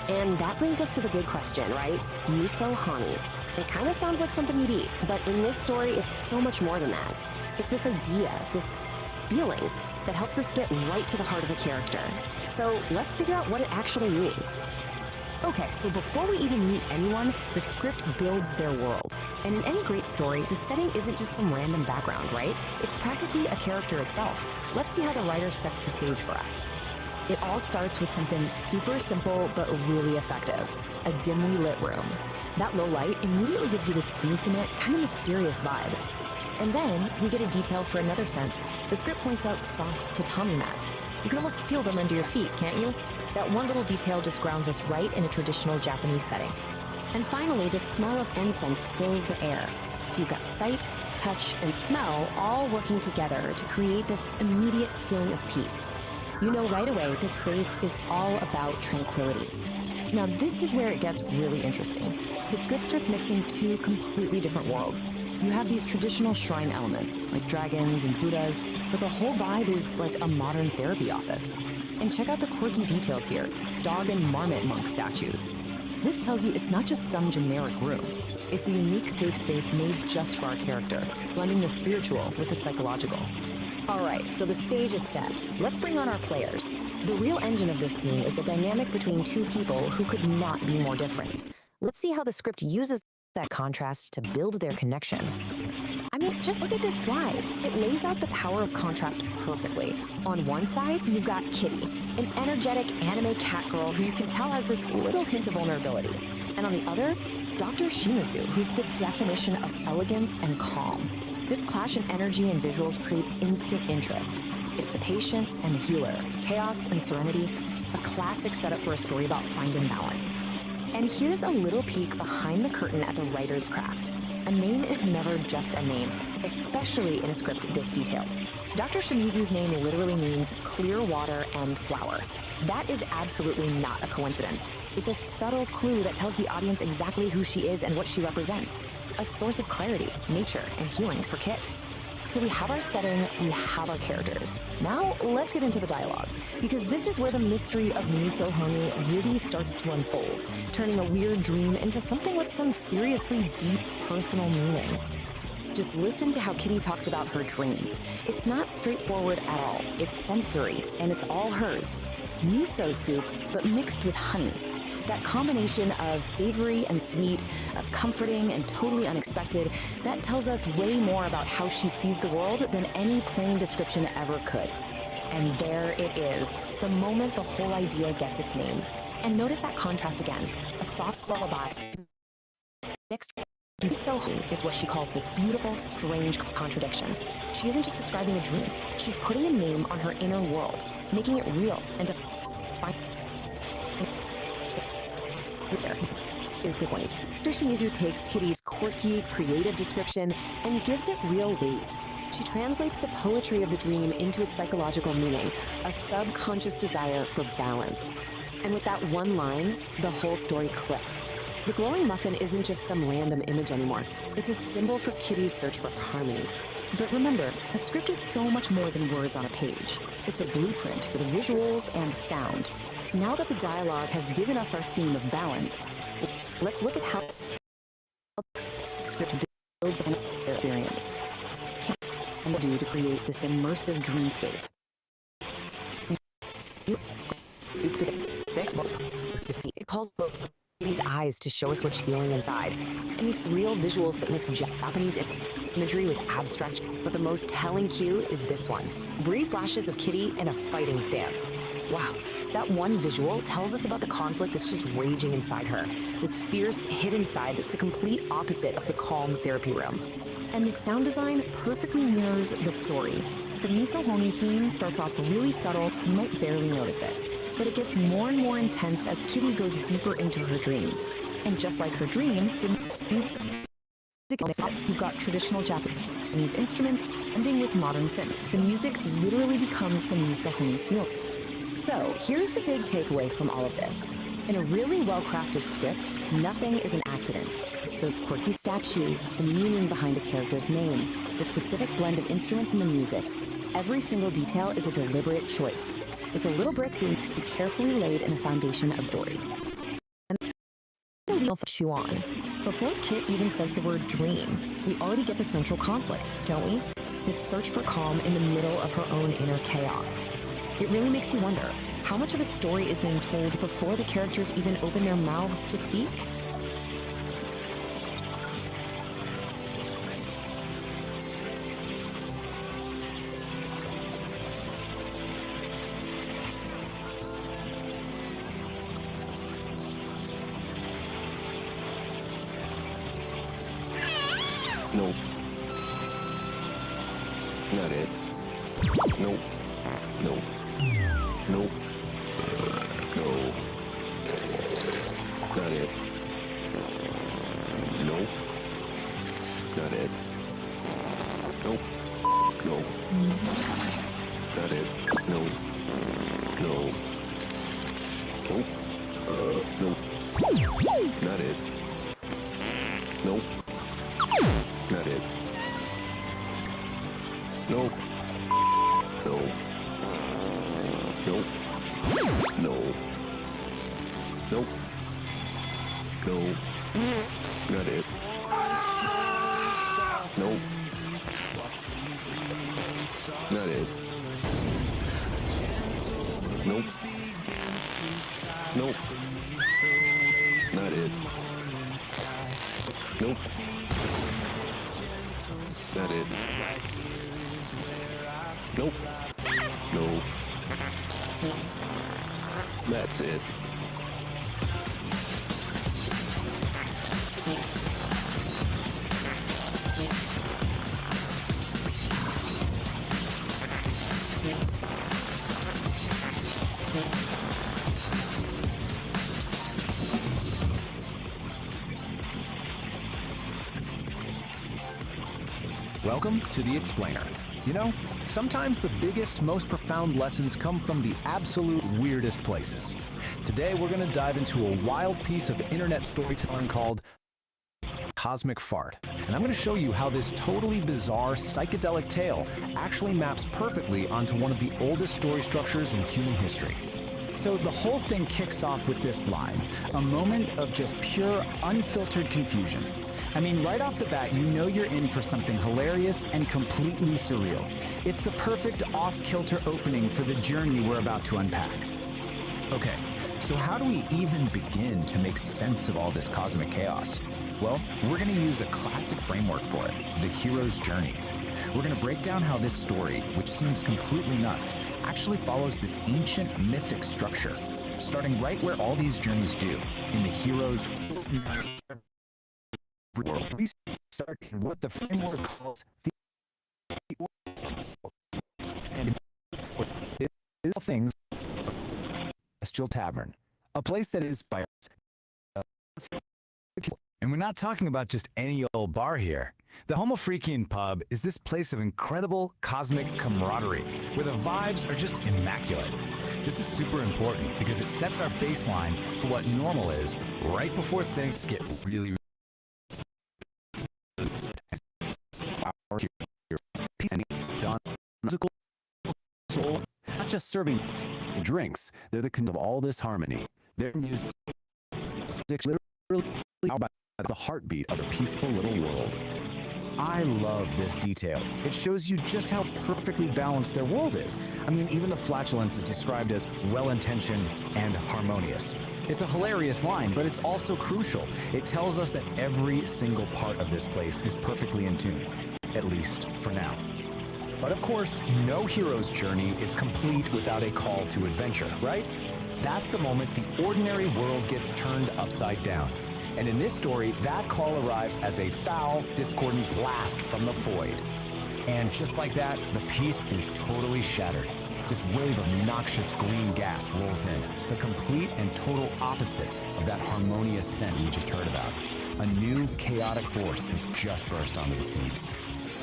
And that brings us to the big question, right? Miso Honi. It kind of sounds like something you'd eat, but in this story, it's so much more than that. It's this idea, this feeling that helps us get right to the heart of a character. So let's figure out what it actually means. Okay, so before we even meet anyone, the script builds their world. And in any great story, the setting isn't just some random background, right? It's practically a character itself. Let's see how the writer sets the stage for us. It all starts with something super simple but really effective, a dimly lit room. That low light immediately gives you this intimate, kind of mysterious vibe. And then we get a detail for another sense. The script points out soft tatami mats. You can almost feel them under your feet, can't you? That one little detail just grounds us right in a traditional Japanese setting. And finally, the smell of incense fills the air. So you've got sight, touch, and smell all working together to create this immediate feeling of peace. You know right away this space is all about tranquility. Now this is where it gets really interesting. The script starts mixing two completely different worlds. You have these traditional shrine elements, like dragons and Buddhas, but the whole vibe is like a modern therapy office. And check out the quirky details here, dog and marmot monk statues. This tells you it's not just some generic room. It's a unique safe space made just for our character, blending the spiritual with the psychological. All right, so the stage is set. Let's bring on our players. The real engine of this scene is the dynamic between two people who could not be more different. Let's see how the script uses that contrast to build their connection. I mean, just look at this slide. It lays out the power of contrast perfectly. On one side, you've got Kitty, an energetic anime cat girl who you can tell has this little hint of vulnerability. And on the other, Dr. Shimizu, who's the definition of elegance and calm. This clash in energy and visuals creates instant interest. It's the patient and the healer, chaos and serenity, a classic setup for a story about finding balance. And here's a little peek behind the curtain at the writer's craft. A name is never just a name, especially in a script this detailed. Dr. Shimizu's name literally means clear water and flower. That is absolutely not a coincidence. It's a subtle clue that tells the audience exactly who she is and what she represents. A source of clarity, nature, and healing for Kit. So we have our setting, we have our characters. Now let's get into the dialogue, because this is where the mystery of Miso Honi really starts to unfold, turning a weird dream into something with some seriously deep personal meaning. Just listen to how Kitty talks about her dream. It's not straightforward at all. It's sensory, and it's all hers. Miso soup, but mixed with honey. That combination of savory and sweet, of comforting and totally unexpected, that tells us way more about how she sees the world than any plain description ever could. And there it is, the moment the whole idea gets its name. And notice that contrast again, a soft lullaby mixed with Miso is what she calls this beautiful, strange contradiction. She isn't just describing a dream, she's putting a name on her inner world, making it real and defining. There is the point. Shimizu takes Kitty's quirky, creative description and gives it real weight. She translates the poetry of the dream into its psychological meaning, a subconscious desire for balance. And with that one line, the whole story clicks. The glowing muffin isn't just some random image anymore. It's a symbol for Kitty's search for harmony. But remember, a script is so much more than words on a page. It's a blueprint for the visuals and sound. Now that the dialogue has given us our theme of balance, let's look at how the script builds the experience. What can we do to create this immersive dreamscape? It calls the eyes to show us what's feeling inside, and these surreal visuals that mix Japanese imagery with abstract. But the most telling cue is this one: brief flashes of Kitty in a fighting stance. Wow, that one visual tells us about the conflict that's just raging inside her, this fierce hidden side that's the complete opposite of the calm therapy room. And the sound design perfectly mirrors the story. The Miso Honi theme starts off really subtle, you might barely notice it. But it gets more and more intense as Kitty goes deeper into her dream. And just like her dream, the music you've got traditional Japanese instruments ending with modern synth. The music literally becomes the Miso Honi feel. So here's the big takeaway from all of this. In a really well-crafted script, nothing is an accident. Those quirky statues, the meaning behind a character's name, the specific blend of instruments in the music, every single detail is a deliberate choice. It's a little brick being carefully laid in a foundation of story. And we'll chew on. Before Kit even says the word dream, we already get the central conflict, don't we? This search for calm in the middle of her own inner chaos. It really makes you wonder, how much of a story is being told before the characters even open their mouths to speak? Nope. Not it. Nope. Nope. Nope. No. Not it. Nope. Not it. Nope. No. Not it. No. No. Nope. Nope. Not it. Nope. Not it. Nope. No. Nope. No. Nope. No. Not it. Nope. Not it. Nope. Nope. Not it. Nope. Not it. Nope. No. That's it. Welcome to The Explainer. You know, sometimes the biggest, most profound lessons come from the absolute weirdest places. Today, we're going to dive into a wild piece of internet storytelling called Cosmic Fart. And I'm going to show you how this totally bizarre psychedelic tale actually maps perfectly onto one of the oldest story structures in human history. So the whole thing kicks off with this line, a moment of just pure, unfiltered confusion. I mean, right off the bat, you know you're in for something hilarious and completely surreal. It's the perfect off-kilter opening for the journey we're about to unpack. Okay, so how do we even begin to make sense of all this cosmic chaos? Well, we're going to use a classic framework for it, the hero's journey. We're going to break down how this story, which seems completely nuts, actually follows this ancient mythic structure, starting right where all these journeys do, in the hero's world. We start in what the framework calls the and it is things Celestial Tavern, a place that is by and we're not talking about just any old bar here. The Homofreakian Pub is this place of incredible cosmic camaraderie, where the vibes are just immaculate. This is super important because it sets our baseline for what normal is right before things get really musical soul, not just serving drinks, they're the of all this harmony. Their music literally about the heartbeat of a peaceful little world. I love this detail. It shows you just how perfectly balanced their world is. I mean, even the flatulence is described as well-intentioned and harmonious. It's a hilarious line, but it's also crucial. It tells us that every single part of this place is perfectly in tune, at least for now. But of course, no hero's journey is complete without a call to adventure, right? That's the moment the ordinary world gets turned upside down. And in this story, that call arrives as a foul, discordant blast from the void. And just like that, the peace is totally shattered. This wave of noxious green gas rolls in, the complete and total opposite of that harmonious scent we just heard about. A new, chaotic force has just burst onto the scene.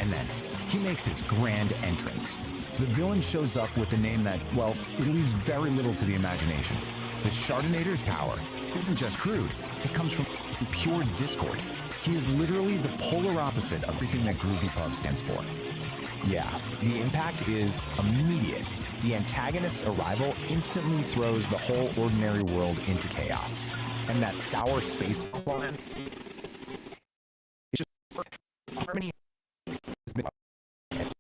And then, he makes his grand entrance. The villain shows up with a name that, well, it leaves very little to the imagination. The Chardonnator's power isn't just crude, it comes from pure discord. He is literally the polar opposite of everything that Groovy Pub stands for. Yeah, the impact is immediate. The antagonist's arrival instantly throws the whole ordinary world into chaos. And that sour space plan is just harmony.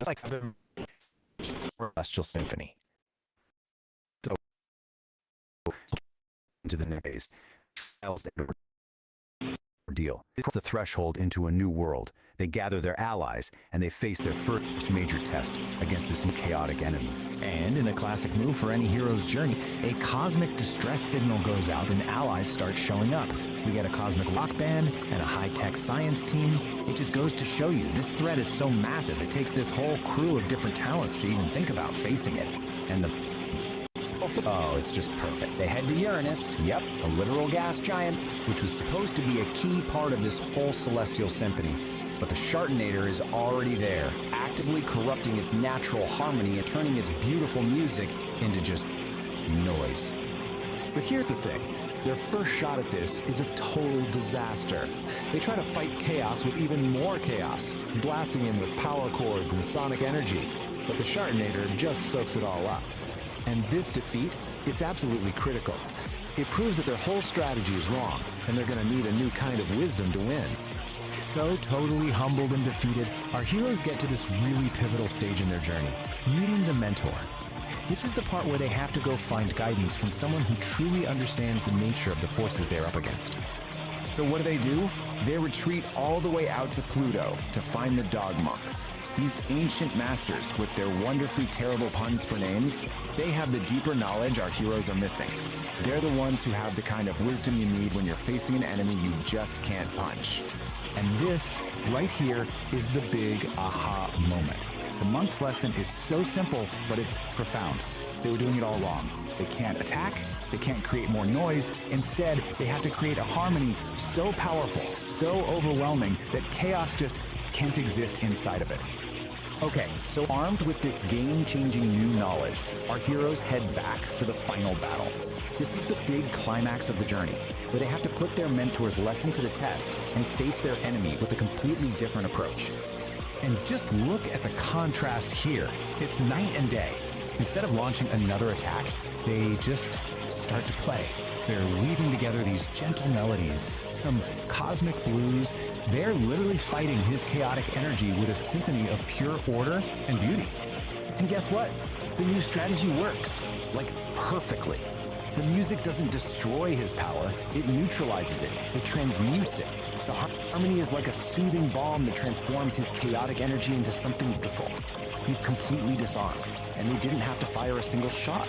It's like the Celestial Symphony. So, into the next phase, trials that ordeal. It's the threshold into a new world. They gather their allies, and they face their first major test against this new chaotic enemy. And in a classic move for any hero's journey, a cosmic distress signal goes out and allies start showing up. We get a cosmic rock band and a high-tech science team. It just goes to show you, this threat is so massive, it takes this whole crew of different talents to even think about facing it. And oh, it's just perfect. They head to Uranus, yep, a literal gas giant, which was supposed to be a key part of this whole celestial symphony. But the Chardonnator is already there, actively corrupting its natural harmony and turning its beautiful music into just noise. But here's the thing. Their first shot at this is a total disaster. They try to fight chaos with even more chaos, blasting in with power chords and sonic energy. But the Chardonnator just soaks it all up. And this defeat, it's absolutely critical. It proves that their whole strategy is wrong, and they're going to need a new kind of wisdom to win. So, totally humbled and defeated, our heroes get to this really pivotal stage in their journey, meeting the mentor. This is the part where they have to go find guidance from someone who truly understands the nature of the forces they're up against. So what do? They retreat all the way out to Pluto to find the dog monks. These ancient masters, with their wonderfully terrible puns for names, they have the deeper knowledge our heroes are missing. They're the ones who have the kind of wisdom you need when you're facing an enemy you just can't punch. And this, right here, is the big aha moment. The monk's lesson is so simple, but it's profound. They were doing it all wrong. They can't attack, they can't create more noise. Instead, they have to create a harmony so powerful, so overwhelming, that chaos just can't exist inside of it. Okay, so armed with this game-changing new knowledge, our heroes head back for the final battle. This is the big climax of the journey, where they have to put their mentor's lesson to the test and face their enemy with a completely different approach. And just look at the contrast here. It's night and day. Instead of launching another attack, they just start to play. They're weaving together these gentle melodies, some cosmic blues. They're literally fighting his chaotic energy with a symphony of pure order and beauty. And guess what? The new strategy works, like perfectly. The music doesn't destroy his power, it neutralizes it, it transmutes it. The harmony is like a soothing balm that transforms his chaotic energy into something beautiful. He's completely disarmed, and they didn't have to fire a single shot.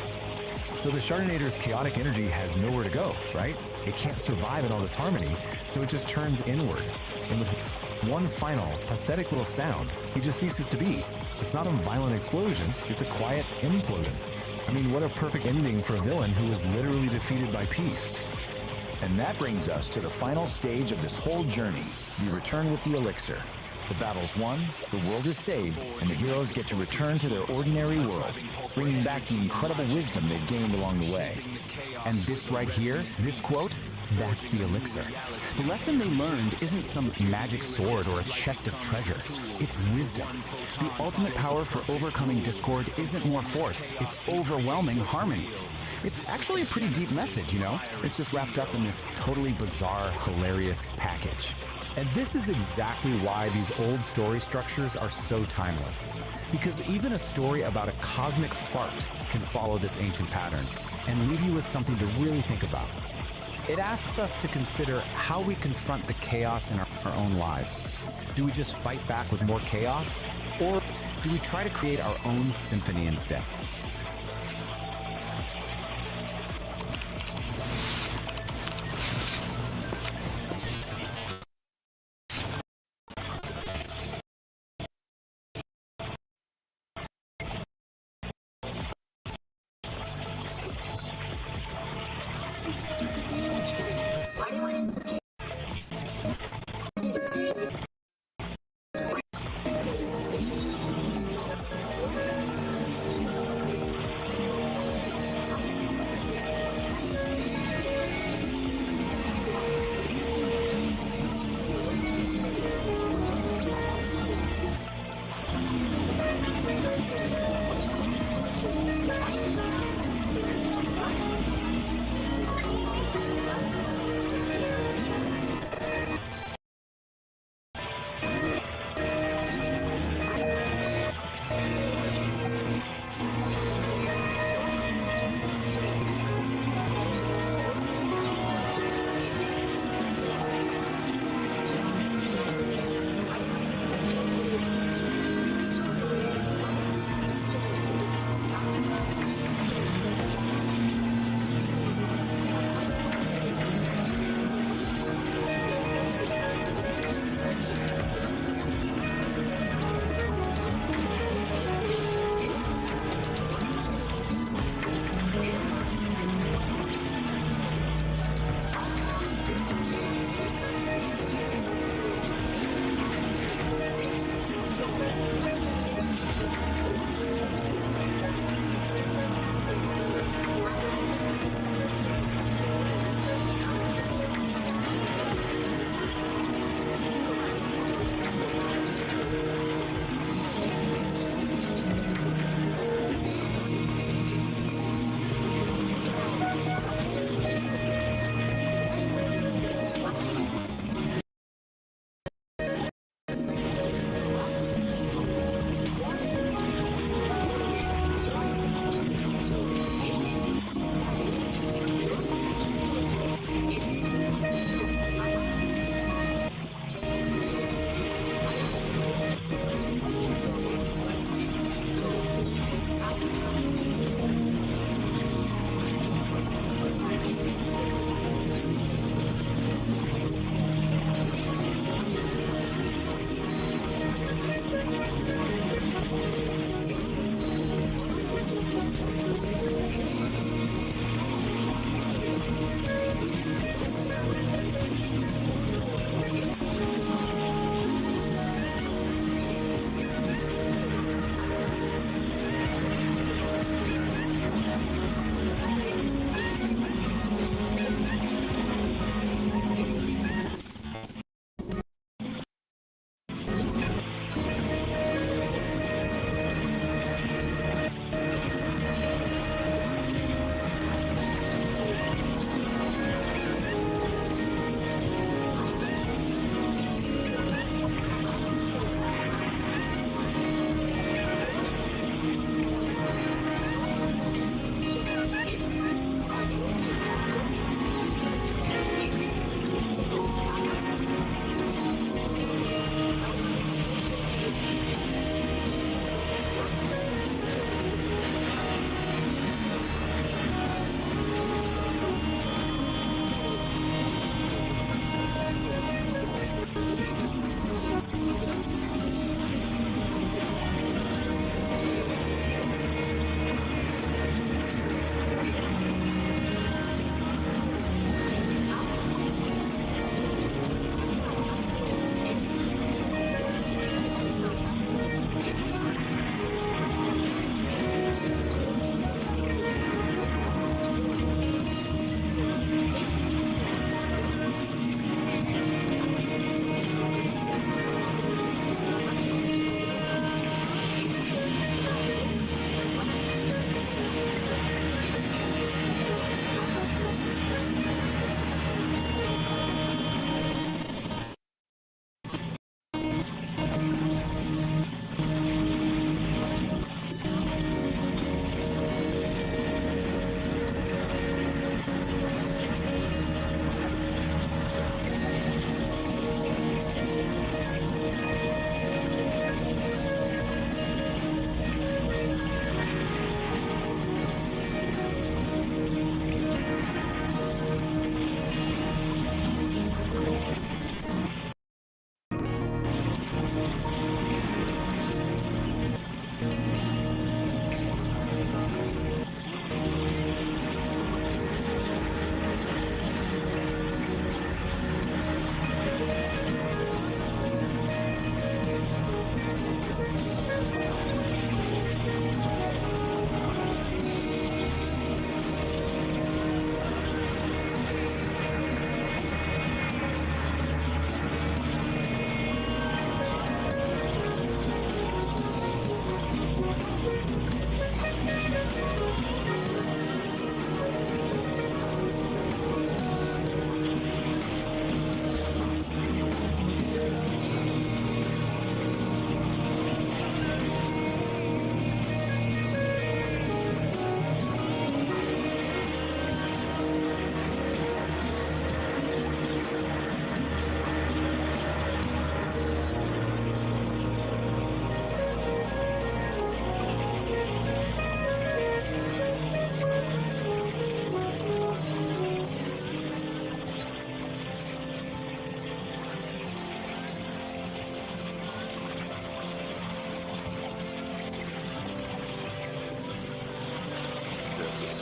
So the Shardinator's chaotic energy has nowhere to go, right? It can't survive in all this harmony, so it just turns inward. And with one final, pathetic little sound, he just ceases to be. It's not a violent explosion, it's a quiet implosion. I mean, what a perfect ending for a villain who was literally defeated by peace. And that brings us to the final stage of this whole journey. We return with the elixir. The battle's won, the world is saved, and the heroes get to return to their ordinary world, bringing back the incredible wisdom they've gained along the way. And this right here, this quote, that's the elixir. The lesson they learned isn't some magic sword or a chest of treasure. It's wisdom. The ultimate power for overcoming discord isn't more force, it's overwhelming harmony. It's actually a pretty deep message, you know? It's just wrapped up in this totally bizarre, hilarious package. And this is exactly why these old story structures are so timeless. Because even a story about a cosmic fart can follow this ancient pattern and leave you with something to really think about. It asks us to consider how we confront the chaos in our own lives. Do we just fight back with more chaos? Or do we try to create our own symphony instead?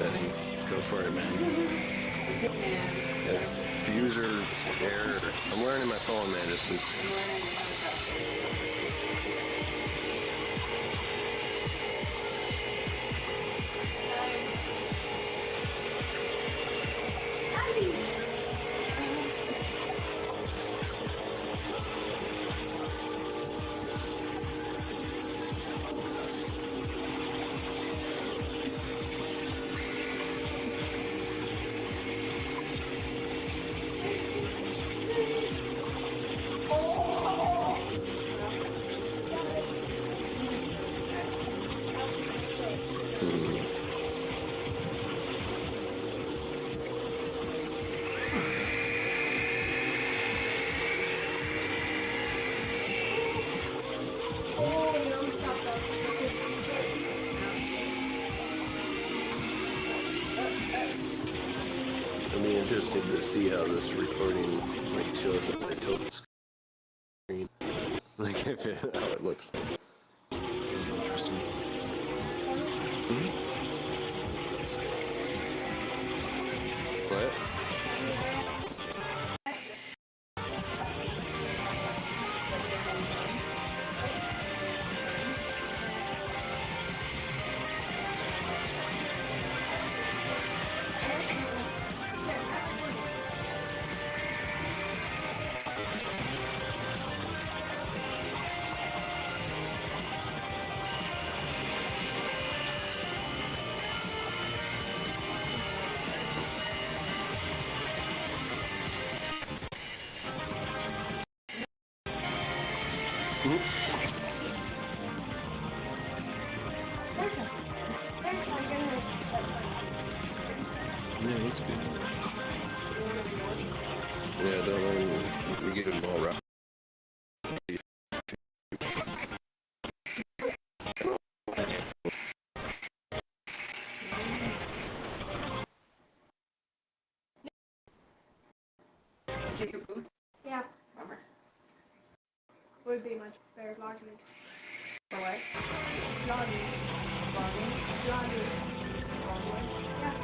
setting. Go for it, man. It's diffuser air. I'm wearing my phone, man. Just interested to see how this recording like shows up my total screen, like if it, how it looks. Interesting. What? Yeah, that's good. Yeah, don't let me get them all right. Take your boot? Yeah. Bummer. Would be much better logically. For what? Logging. Logging. Yeah.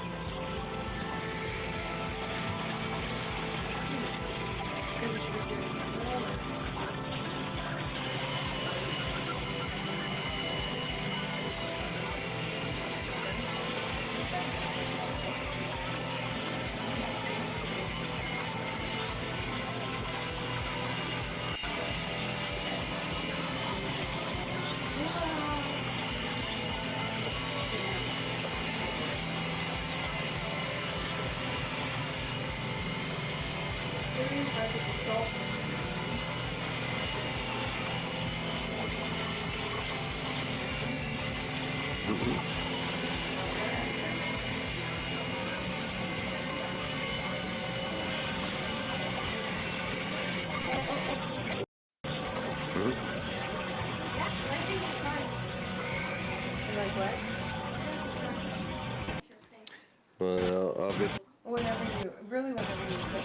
Well, I'll be. Whenever you, really whenever you get there.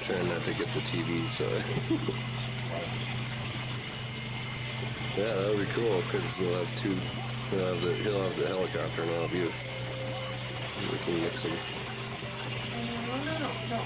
Trying not to get the TV, so. Yeah, that would be cool because we'll have two. He'll have the helicopter and I'll have you. We can mix them. No.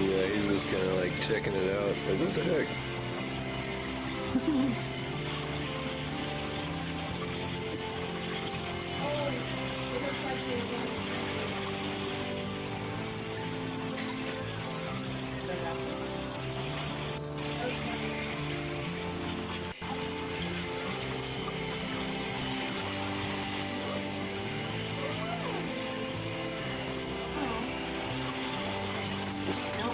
Yeah, he's just kind of like checking it out. Like, what the heck? So.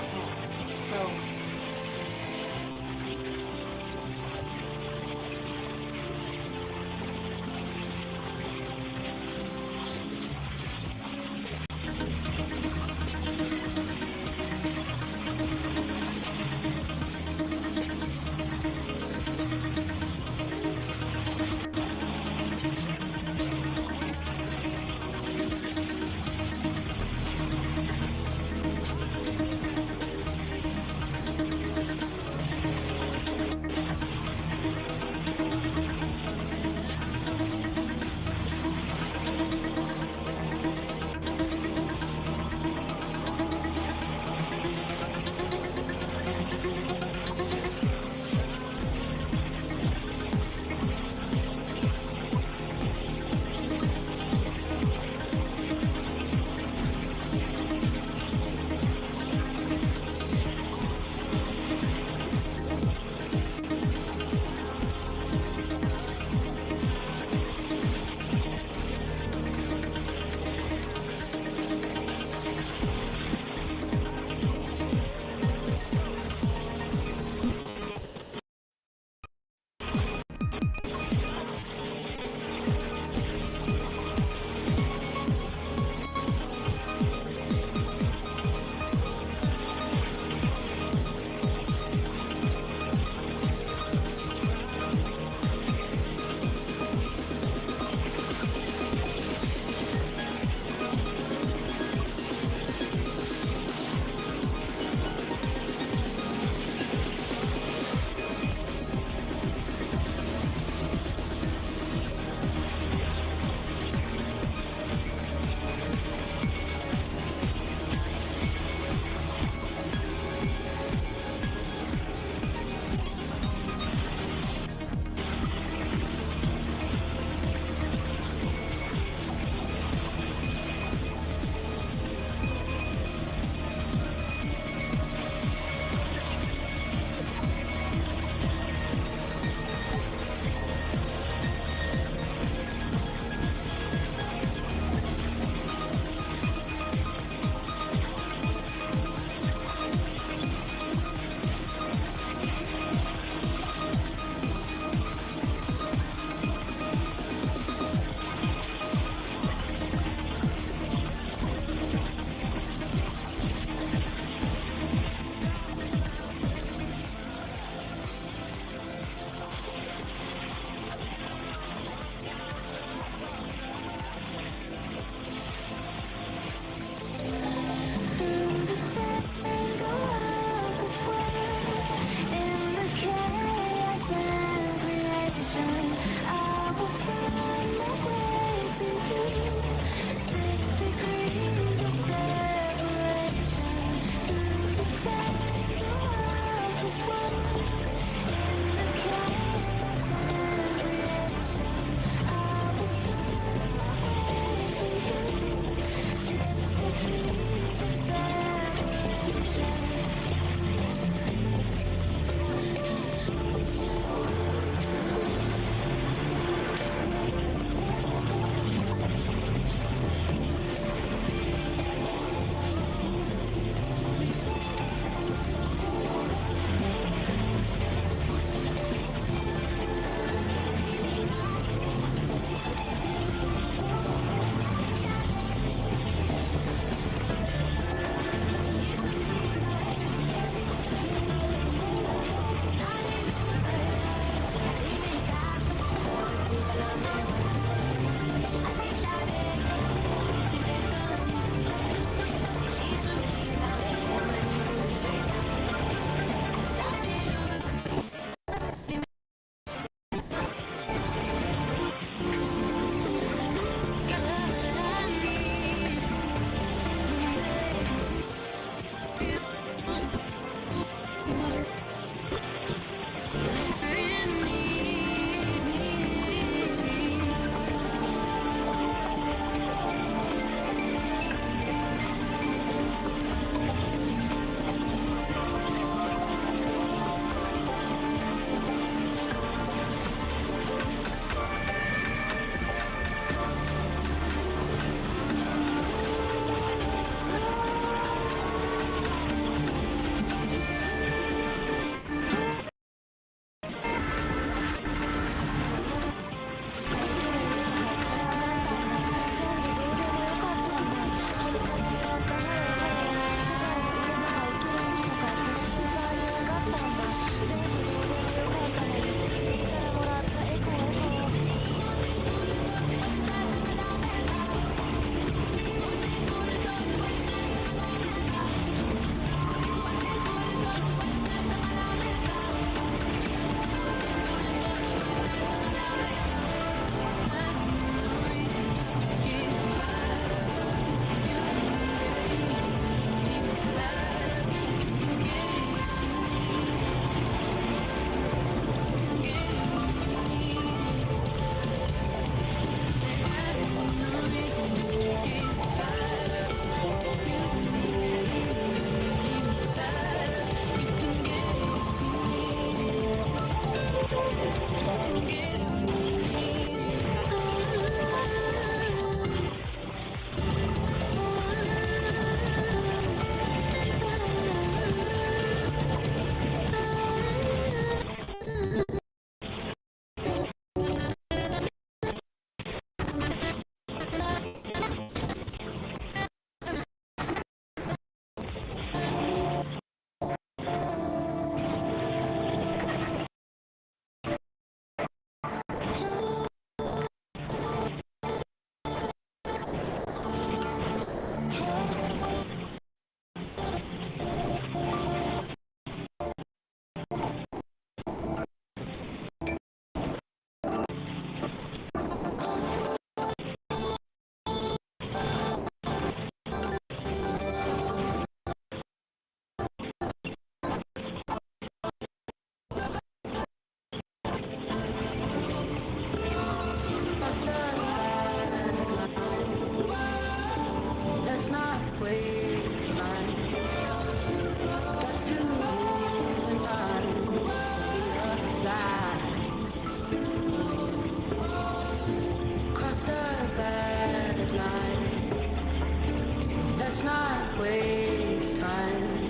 Let's not waste time.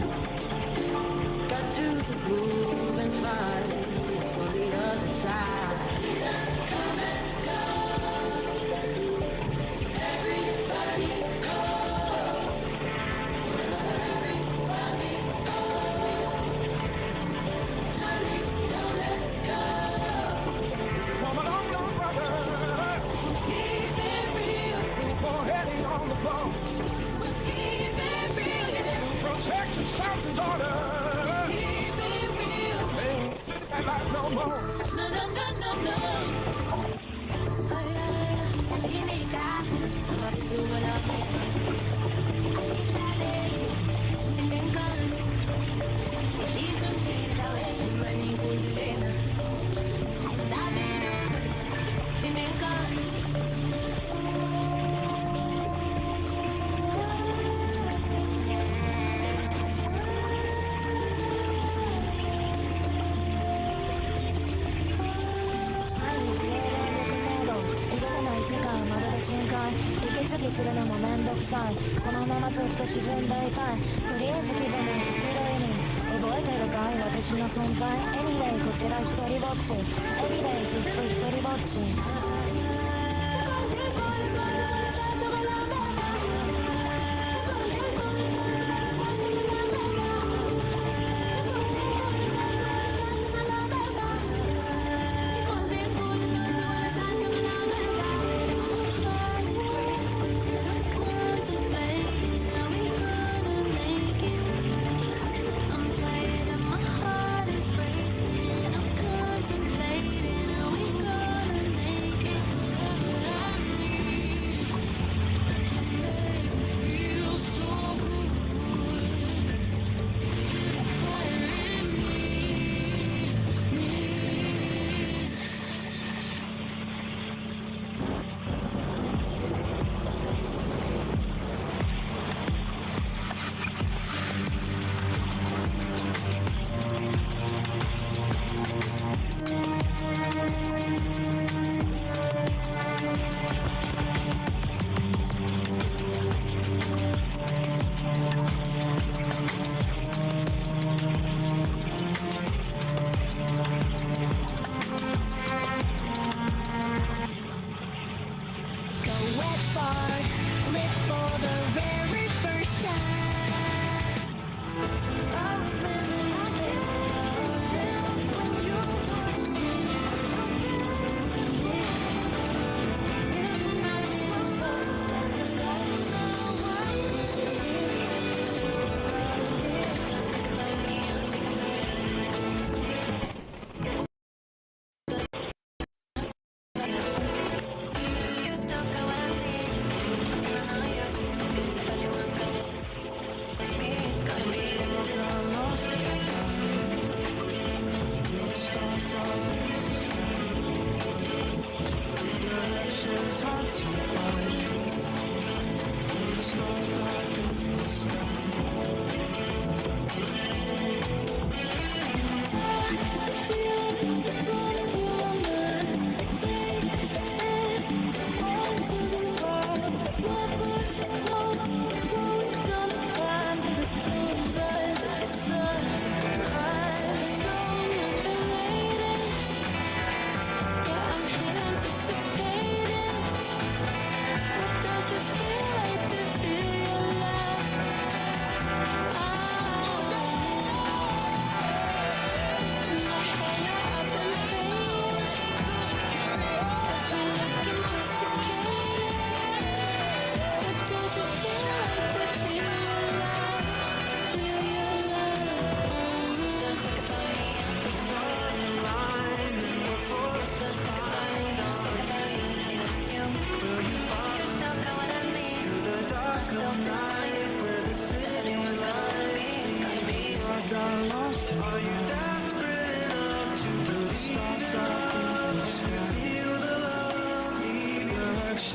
Got to move and find what's on the other side. Time to come and go. Everybody go. Everybody go. Time, don't let go. Woman, don't brother. Keep it real. People heading on the floor. Keep it real. Protect your sons and daughters. Keep it real. That life no more. No, no, no, no, no.瞬間息継ぎするのもめんどくさいこのままずっと沈んでいたいとりあえず気分に広いに覚えてるかい私の存在 Anyway こちら一人ぼっち Everyday ずっと一人ぼっち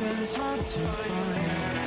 It's hard to find.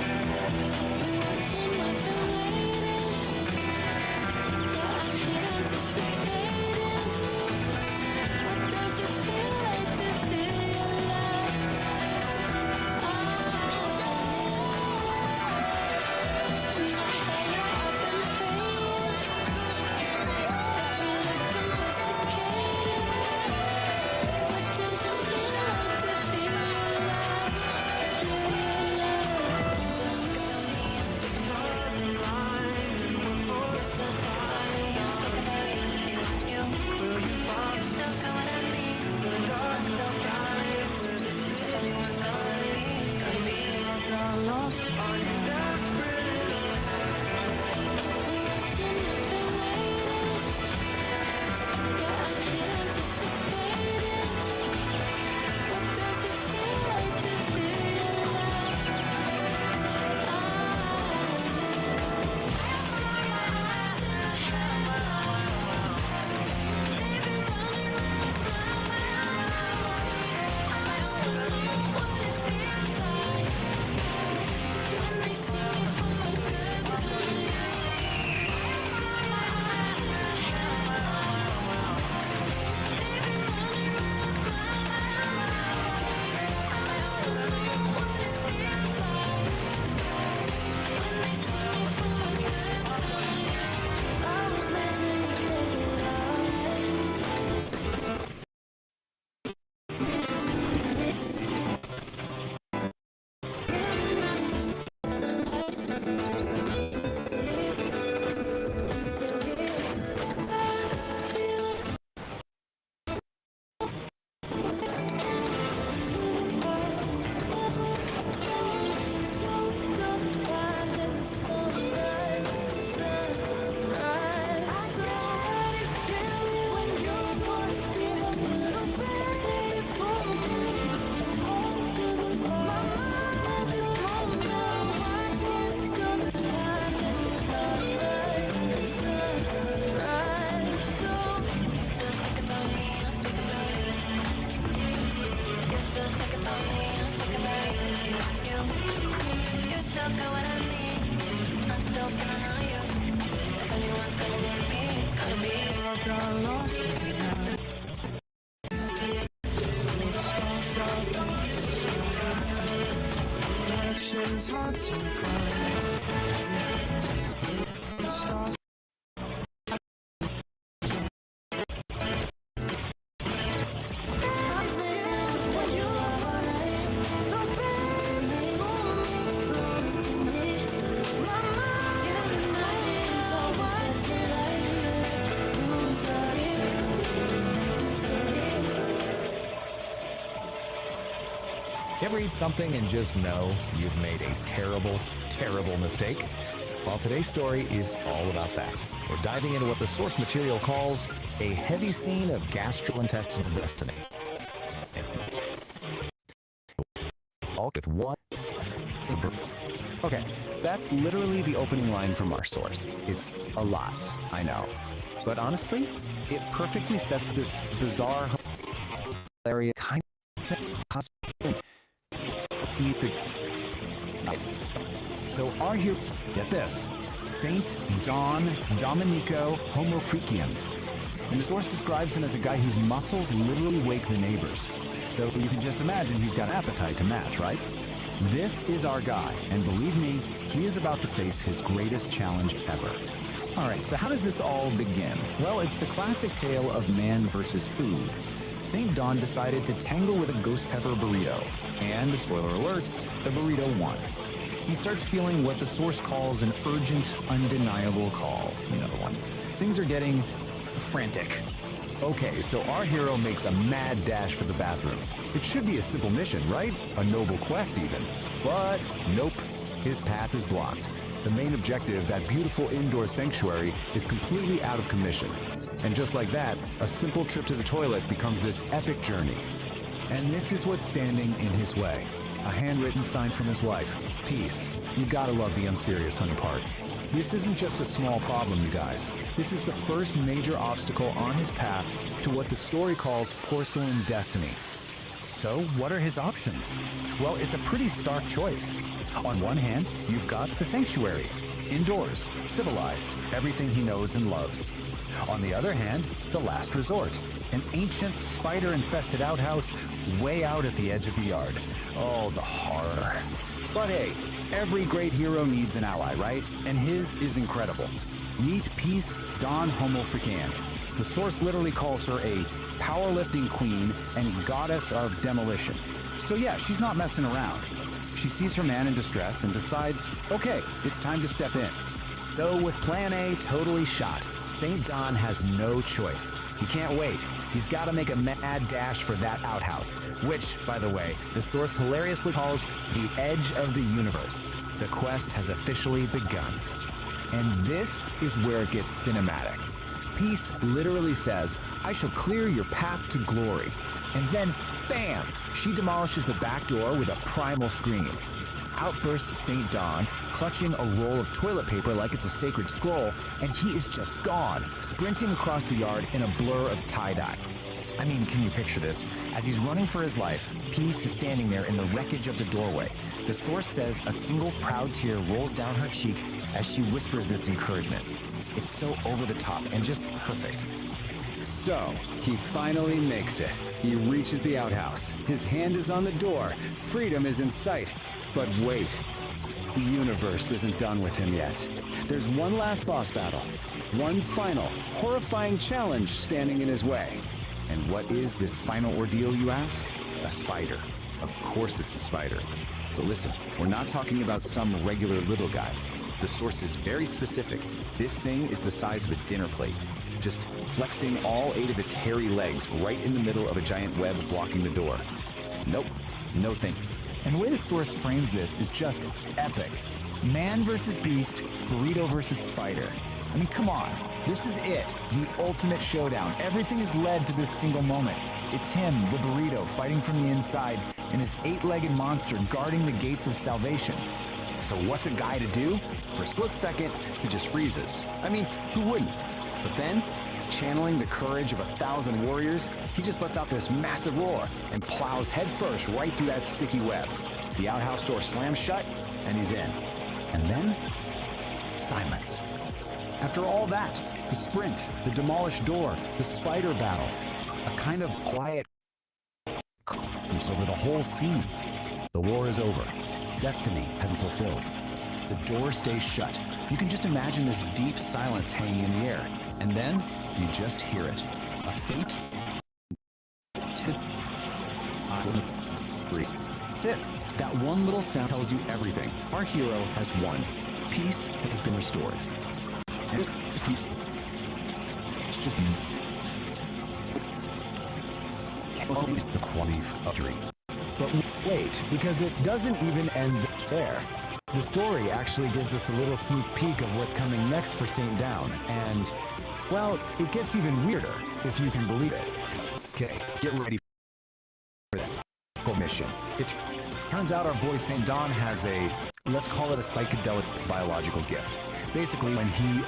got lost in the night. Directions hard to find. Stars. Ever eat something and just know you've made a terrible, terrible mistake? Well, today's story is all about that. We're diving into what the source material calls a heavy scene of gastrointestinal destiny. All with one. Okay, that's literally the opening line from our source. It's a lot, I know. But honestly, it perfectly sets this bizarre area kind of. Let's meet the. So our heroes, get this, Saint Don Domenico Homofrician. And the source describes him as a guy whose muscles literally wake the neighbors. So you can just imagine he's got an appetite to match, right? This is our guy, and believe me, he is about to face his greatest challenge ever. All right, so how does this all begin? Well, it's the classic tale of man versus food. St. Don decided to tangle with a ghost pepper burrito, and, spoiler alerts, the burrito won. He starts feeling what the source calls an urgent, undeniable call. Another one. Things are getting frantic. Okay, so our hero makes a mad dash for the bathroom. It should be a simple mission, right? A noble quest even. But nope, his path is blocked. The main objective, that beautiful indoor sanctuary, is completely out of commission. And just like that, a simple trip to the toilet becomes this epic journey. And this is what's standing in his way. A handwritten sign from his wife. Peace. You gotta love the unserious honey part. This isn't just a small problem, you guys. This is the first major obstacle on his path to what the story calls porcelain destiny. So, what are his options? Well, it's a pretty stark choice. On one hand, you've got the sanctuary. Indoors, civilized, everything he knows and loves. On the other hand, the last resort. An ancient, spider-infested outhouse way out at the edge of the yard. Oh, the horror. But hey, every great hero needs an ally, right? And his is incredible. Meet Peace Don Homofrician. The source literally calls her a powerlifting queen and goddess of demolition. So yeah, she's not messing around. She sees her man in distress and decides, okay, it's time to step in. So with plan A totally shot, St. Don has no choice. He can't wait. He's got to make a mad dash for that outhouse, which, by the way, the source hilariously calls the edge of the universe. The quest has officially begun. And this is where it gets cinematic. Peace literally says, I shall clear your path to glory. And then, bam, she demolishes the back door with a primal scream. Out bursts St. Don, clutching a roll of toilet paper like it's a sacred scroll, and he is just gone, sprinting across the yard in a blur of tie-dye. I mean, can you picture this? As he's running for his life, Peace is standing there in the wreckage of the doorway. The source says a single proud tear rolls down her cheek as she whispers this encouragement. It's so over the top and just perfect. So, he finally makes it. He reaches the outhouse. His hand is on the door. Freedom is in sight. But wait, the universe isn't done with him yet. There's one last boss battle. One final, horrifying challenge standing in his way. And what is this final ordeal, you ask? A spider. Of course it's a spider. But listen, we're not talking about some regular little guy. The source is very specific. This thing is the size of a dinner plate, just flexing all 8 of its hairy legs right in the middle of a giant web blocking the door. Nope, no thank you. And the way the source frames this is just epic. Man versus beast, burrito versus spider. I mean, come on. This is it, the ultimate showdown. Everything is led to this single moment. It's him, the burrito, fighting from the inside, and his 8-legged monster guarding the gates of salvation. So what's a guy to do? For a split second, he just freezes. I mean, who wouldn't? But then, channeling the courage of 1,000 warriors, he just lets out this massive roar and plows headfirst right through that sticky web. The outhouse door slams shut, and he's in. And then, silence. After all that, the sprint, the demolished door, the spider battle, a kind of quiet comes over the whole scene. The war is over. Destiny has been fulfilled. The door stays shut. You can just imagine this deep silence hanging in the air. And then you just hear it. A faint that one little sound tells you everything. Our hero has won. Peace has been restored. It's just the quality of victory. But wait, because it doesn't even end there. The story actually gives us a little sneak peek of what's coming next for St. Dawn, and, well, it gets even weirder, if you can believe it. Okay, get ready for this mission. It turns out our boy St. Dawn has a, let's call it a psychedelic biological gift. Basically, when he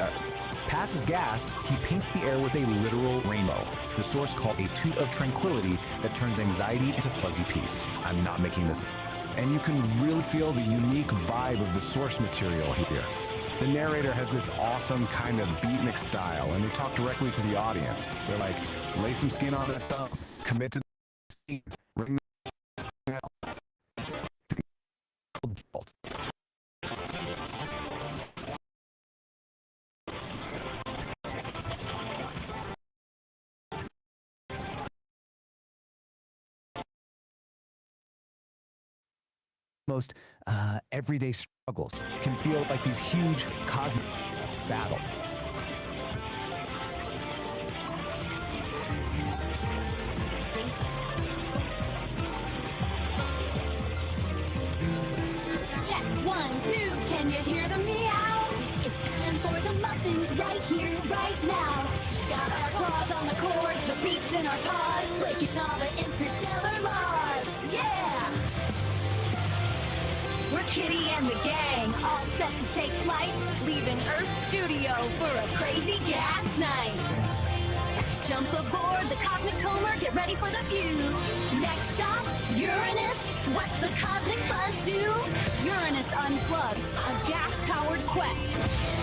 passes gas, he paints the air with a literal rainbow, the source called a toot of tranquility that turns anxiety into fuzzy peace. I'm not making this up. And you can really feel the unique vibe of the source material here. The narrator has this awesome kind of beatnik style, and they talk directly to the audience. They're like, lay some skin on that thumb, commit to the scene, ring the bell. Most everyday struggles can feel like these huge cosmic battle. Check, 1, 2, can you hear the meow? It's time for the muffins right here, right now. Got our claws on the cords, the beats in our paws, breaking all the interstellar laws. Yeah! We're Kitty and the gang, all set to take flight, leaving Earth's studio for a crazy gas night. Jump aboard the Cosmic Comer, get ready for the view. Next stop, Uranus. What's the cosmic buzz do? Uranus Unplugged, a gas-powered quest.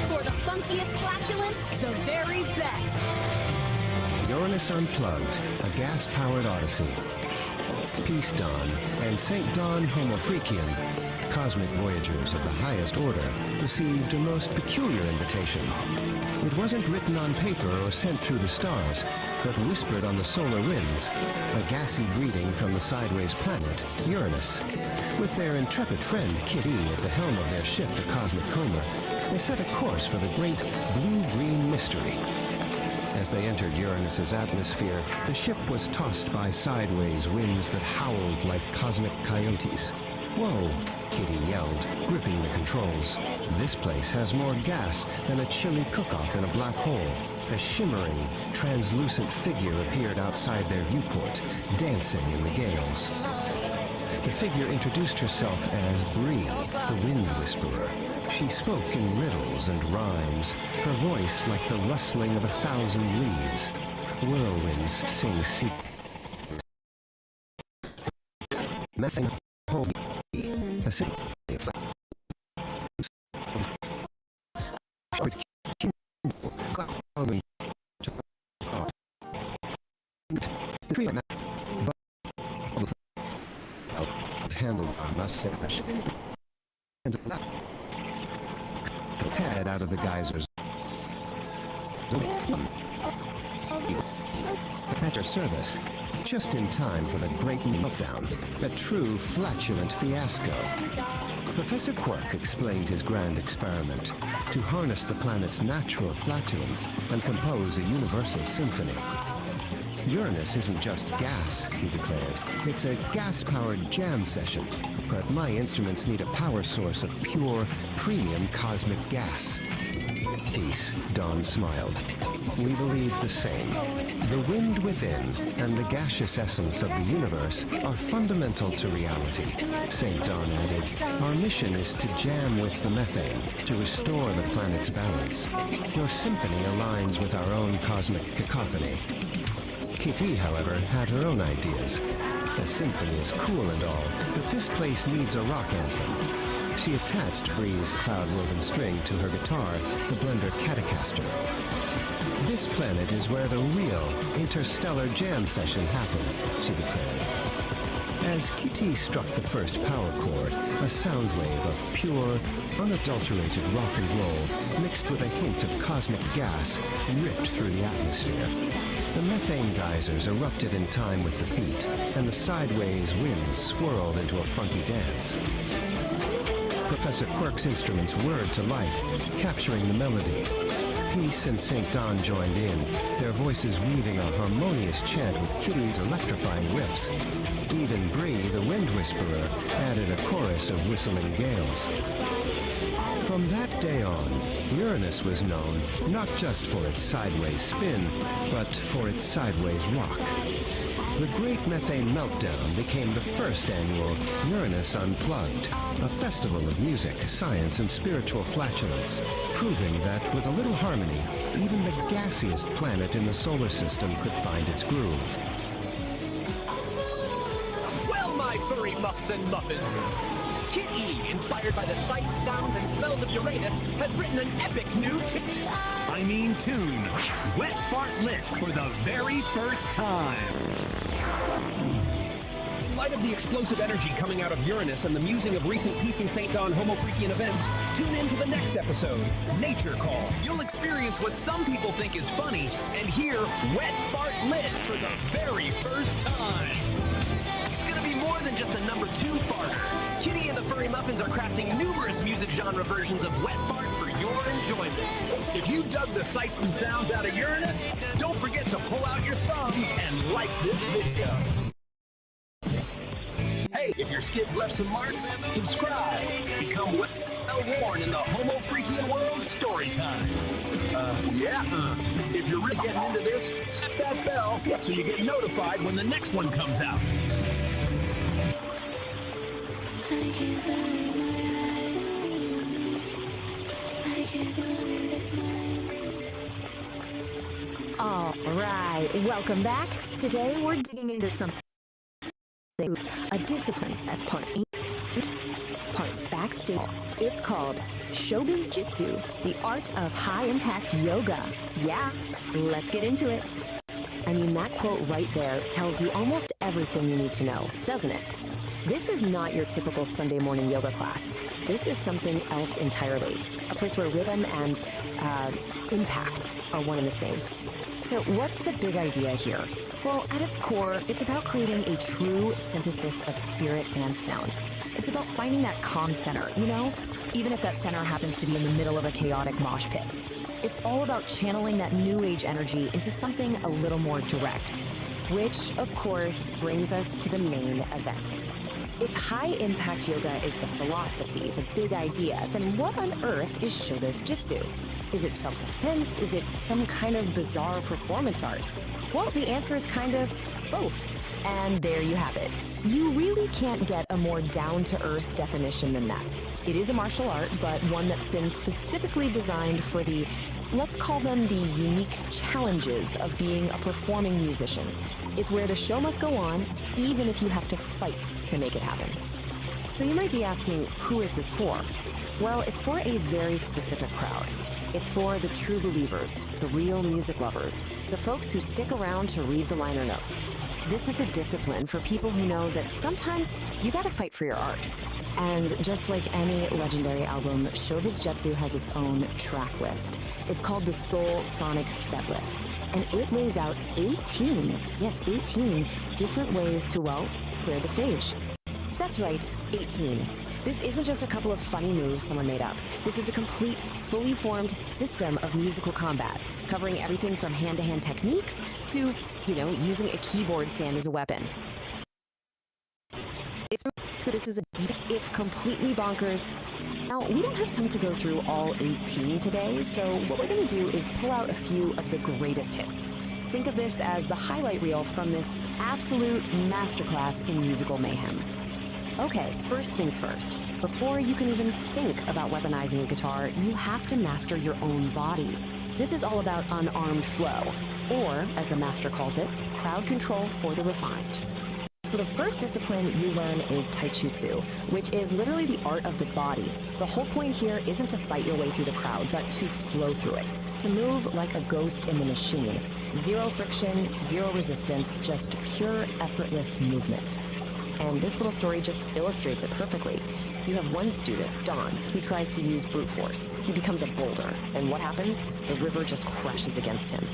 For the funkiest flatulence, the very best. Uranus Unplugged, a gas-powered odyssey. Peace Dawn and St. Dawn Homofreakian, cosmic voyagers of the highest order, received a most peculiar invitation. It wasn't written on paper or sent through the stars, but whispered on the solar winds, a gassy greeting from the sideways planet, Uranus. With their intrepid friend Kitty at the helm of their ship, the Cosmic Comer, they set a course for the great blue-green mystery. As they entered Uranus's atmosphere, the ship was tossed by sideways winds that howled like cosmic coyotes. Whoa, Kitty yelled, gripping the controls. This place has more gas than a chili cook-off in a black hole. A shimmering, translucent figure appeared outside their viewport, dancing in the gales. The figure introduced herself as Bree, the Wind Whisperer. She spoke in riddles and rhymes, her voice like the rustling of 1,000 leaves. Whirlwinds sing secrets. Methane hold a city of handled a mustache and a tad out of the geysers. At your service, just in time for the great meltdown, a true flatulent fiasco. Professor Quirk explained his grand experiment to harness the planet's natural flatulence and compose a universal symphony. Uranus isn't just gas, he declared. It's a gas-powered jam session, but my instruments need a power source of pure, premium cosmic gas. Peace, Dawn smiled. We believe the same. The wind within and the gaseous essence of the universe are fundamental to reality. St. Dawn added, our mission is to jam with the methane, to restore the planet's balance. Your symphony aligns with our own cosmic cacophony. Kitty, however, had her own ideas. A symphony is cool and all, but this place needs a rock anthem. She attached Bree's cloud-woven string to her guitar, the Blender Catocaster. This planet is where the real interstellar jam session happens, she declared. As Kitty struck the first power chord, a sound wave of pure, unadulterated rock and roll, mixed with a hint of cosmic gas, ripped through the atmosphere. The methane geysers erupted in time with the beat, and the sideways wind swirled into a funky dance. Professor Quirk's instruments whirred to life, capturing the melody. Peace and St. Don joined in, their voices weaving a harmonious chant with Kitty's electrifying riffs. Even Bree, the Wind Whisperer, added a chorus of whistling gales. From that day on, Uranus was known not just for its sideways spin, but for its sideways rock. The Great Methane Meltdown became the first annual Uranus Unplugged, a festival of music, science, and spiritual flatulence, proving that with a little harmony, even the gassiest planet in the solar system could find its groove. Well, my furry muffs and muffins! Kit E, inspired by the sights, sounds, and smells of Uranus, has written an epic new tune. Wet Fart Lit for the very first time. In light of the explosive energy coming out of Uranus and the musing of recent Peace and St. Don homo-freakian events, tune in to the next episode, Nature Call. You'll experience what some people think is funny and hear Wet Fart Lit for the very first time. It's gonna be more than just a number 2 farter. Kitty and the Furry Muffins are crafting numerous music genre versions of Wet Fart for your enjoyment. If you dug the sights and sounds out of Uranus, don't forget to pull out your thumb and like this video. Hey, if your skids left some marks, subscribe. Become well-worn in the homo-freakian world story time. If you're really getting into this, hit that bell so you get notified when the next one comes out. I can't believe my eyes. I can't believe it's mine. All right, welcome back. Today we're digging into something, a discipline that's part ancient, part backstage. It's called Showbiz Jitsu, the art of high-impact yoga. Yeah, let's get into it. I mean, that quote right there tells you almost everything you need to know, doesn't it? This is not your typical Sunday morning yoga class. This is something else entirely. A place where rhythm and impact are one and the same. So what's the big idea here? Well, at its core, it's about creating a true synthesis of spirit and sound. It's about finding that calm center, you know? Even if that center happens to be in the middle of a chaotic mosh pit. It's all about channeling that new age energy into something a little more direct. Which, of course, brings us to the main event. If high-impact yoga is the philosophy, the big idea, then what on earth is Showbiz Jitsu? Is it self-defense? Is it some kind of bizarre performance art? Well, the answer is kind of both. And there you have it. You really can't get a more down-to-earth definition than that. It is a martial art, but one that's been specifically designed for the, let's call them the unique challenges of being a performing musician. It's where the show must go on, even if you have to fight to make it happen. So you might be asking, who is this for? Well, it's for a very specific crowd. It's for the true believers, the real music lovers, the folks who stick around to read the liner notes. This is a discipline for people who know that sometimes you gotta fight for your art. And just like any legendary album, Showbiz Jitsu has its own track list. It's called the Soul Sonic Set List, and it lays out 18 different ways to, well, clear the stage. That's right, 18. This isn't just a couple of funny moves someone made up. This is a complete, fully formed system of musical combat, covering everything from hand-to-hand techniques to, you know, using a keyboard stand as a weapon. So this is a deep, if completely bonkers. Now, we don't have time to go through all 18 today, so what we're going to do is pull out a few of the greatest hits. Think of this as the highlight reel from this absolute masterclass in musical mayhem. Okay, first things first. Before you can even think about weaponizing a guitar, you have to master your own body. This is all about unarmed flow, or, as the master calls it, crowd control for the refined. So the first discipline you learn is taijutsu, which is literally the art of the body. The whole point here isn't to fight your way through the crowd, but to flow through it, to move like a ghost in the machine. Zero friction, zero resistance, just pure effortless movement. And this little story just illustrates it perfectly. You have one student, Don, who tries to use brute force. He becomes a boulder, and what happens? The river just crashes against him.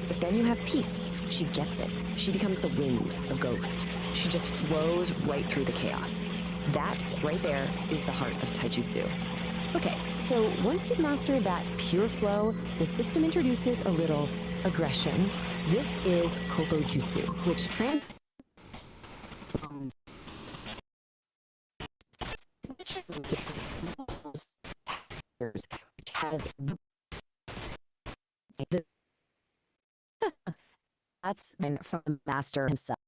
But then you have Peace. She gets it. She becomes the wind, a ghost. She just flows right through the chaos. That, right there, is the heart of taijutsu. Okay, so once you've mastered that pure flow, the system introduces a little aggression. This is Koppojutsu, which has that's from the master himself.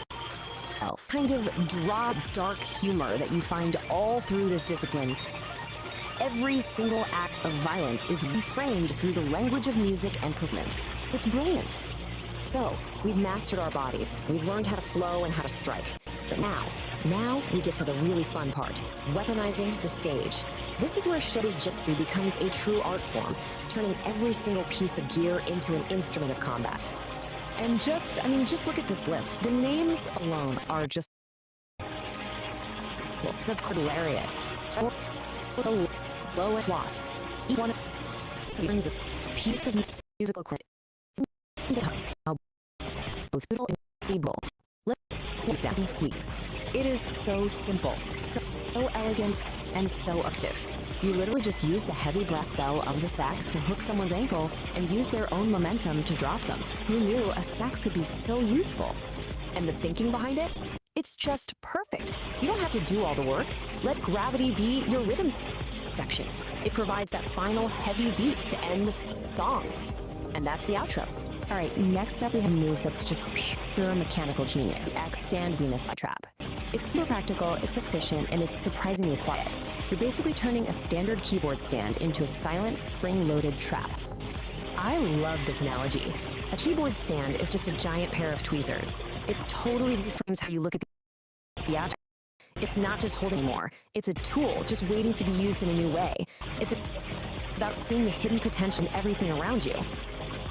Kind of dry, dark humor that you find all through this discipline. Every single act of violence is reframed through the language of music and performance. It's brilliant. So, we've mastered our bodies. We've learned how to flow and how to strike. But now we get to the really fun part, weaponizing the stage. This is where Shoto's Jitsu becomes a true art form, turning every single piece of gear into an instrument of combat. And just look at this list. The names alone are just... The Cordillariat. So low and floss. Each one brings a piece of musical equipment. Both beautiful and able. Let's down and sleep. It is so simple, so elegant, and so active. You literally just use the heavy brass bell of the sax to hook someone's ankle and use their own momentum to drop them. Who knew a sax could be so useful? And the thinking behind it? It's just perfect. You don't have to do all the work. Let gravity be your rhythm section. It provides that final heavy beat to end the song. And that's the outro. All right, next up we have a move that's just pure mechanical genius, the X-Stand Venus Trap. It's super practical, it's efficient, and it's surprisingly quiet. You're basically turning a standard keyboard stand into a silent, spring-loaded trap. I love this analogy. A keyboard stand is just a giant pair of tweezers. It totally reframes how you look at the object. It's not just holding anymore. It's a tool, just waiting to be used in a new way. It's about seeing the hidden potential in everything around you.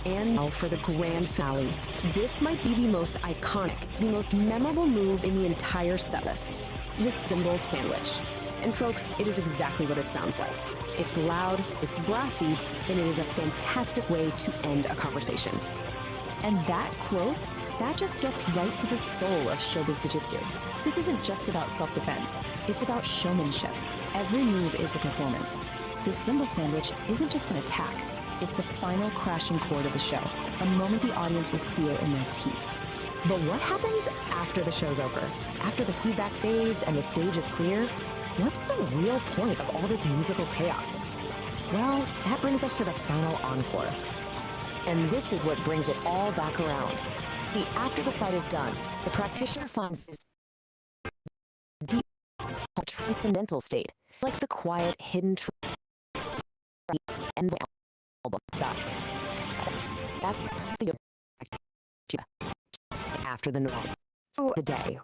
And now for the grand finale. This might be the most iconic, the most memorable move in the entire set list. The cymbal sandwich. And folks, it is exactly what it sounds like. It's loud, it's brassy, and it is a fantastic way to end a conversation. And that quote, that just gets right to the soul of showbiz jiu-jitsu. This isn't just about self-defense, it's about showmanship. Every move is a performance. This cymbal sandwich isn't just an attack, it's the final crashing chord of the show, a moment the audience will feel in their teeth. But what happens after the show's over? After the feedback fades and the stage is clear? What's the real point of all this musical chaos? Well, that brings us to the final encore. And this is what brings it all back around. See, after the fight is done, the practitioner finds this deep, transcendental state, like the quiet, hidden and the album. That's the after the norm. So the day.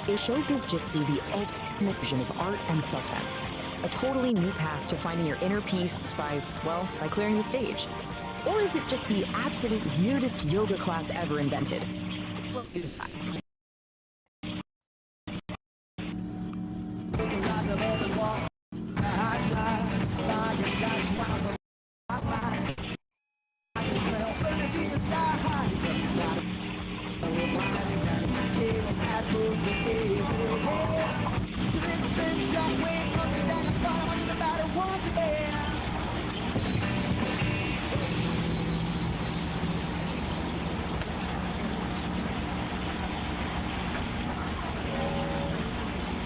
Is showbiz jitsu the ultimate vision of art and self-defense? A totally new path to finding your inner peace by clearing the stage? Or is it just the absolute weirdest yoga class ever invented? Well, you decide.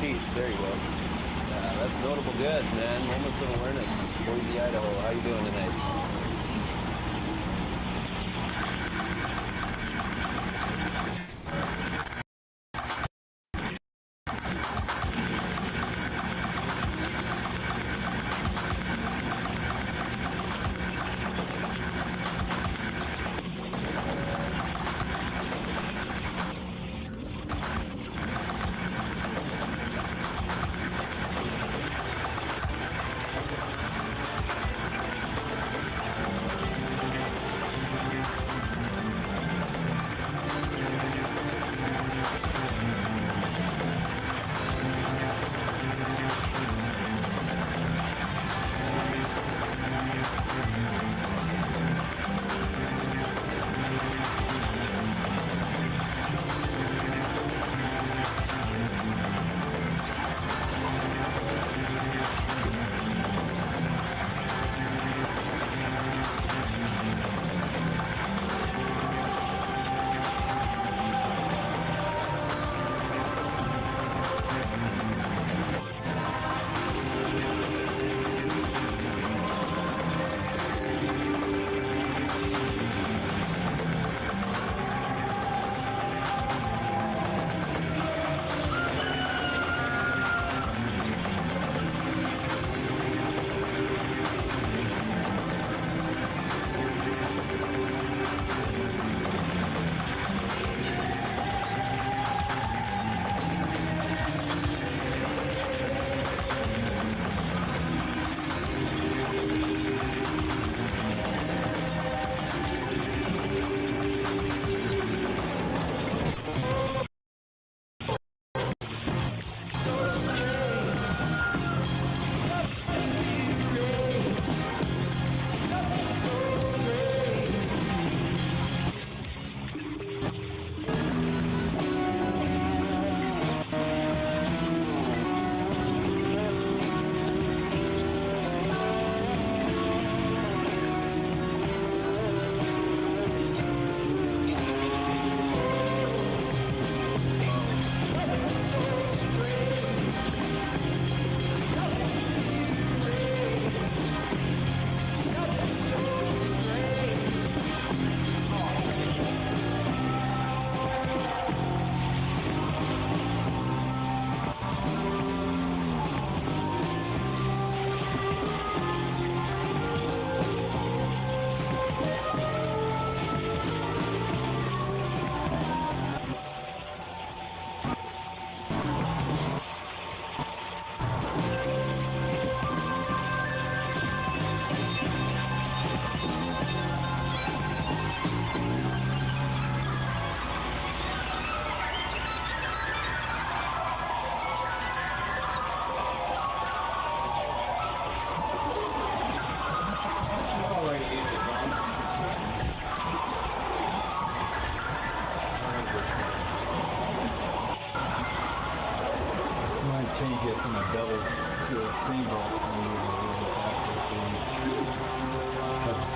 Peace, there you go. That's notable goods, man. Moments of awareness. Boise, Idaho. How you doing tonight?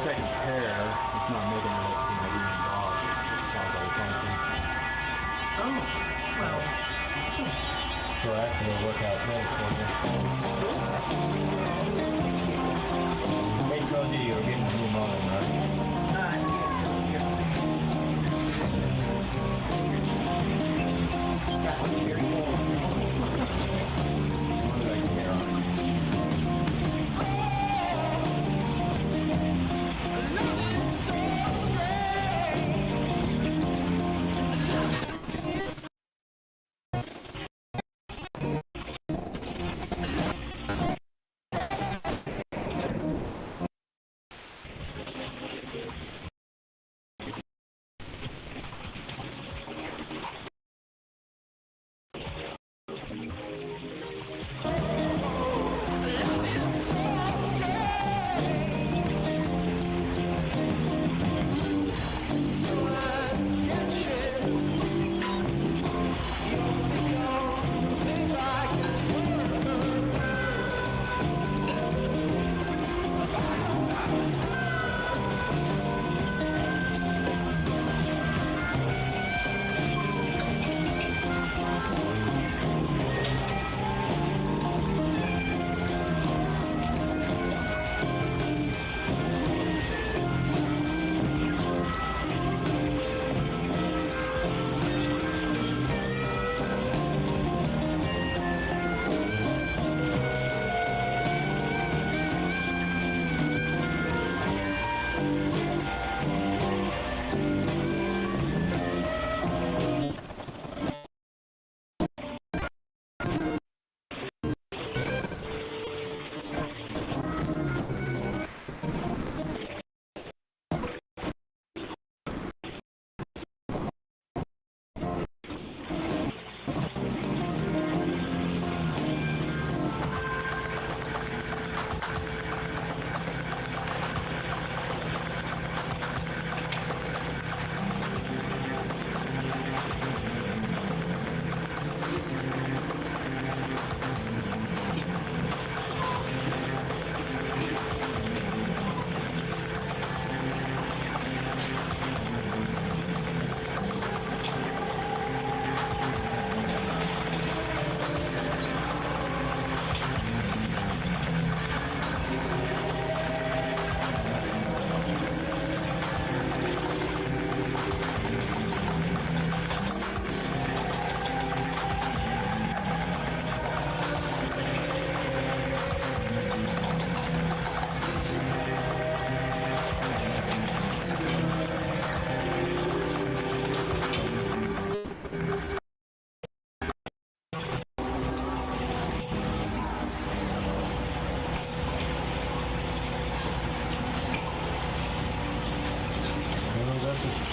second pair, it's not making it, being involved. Sounds like something. Oh, well. So actually it'll work out great for you. Hey Cody, you're getting a new model, right? Yes. That one's very cool.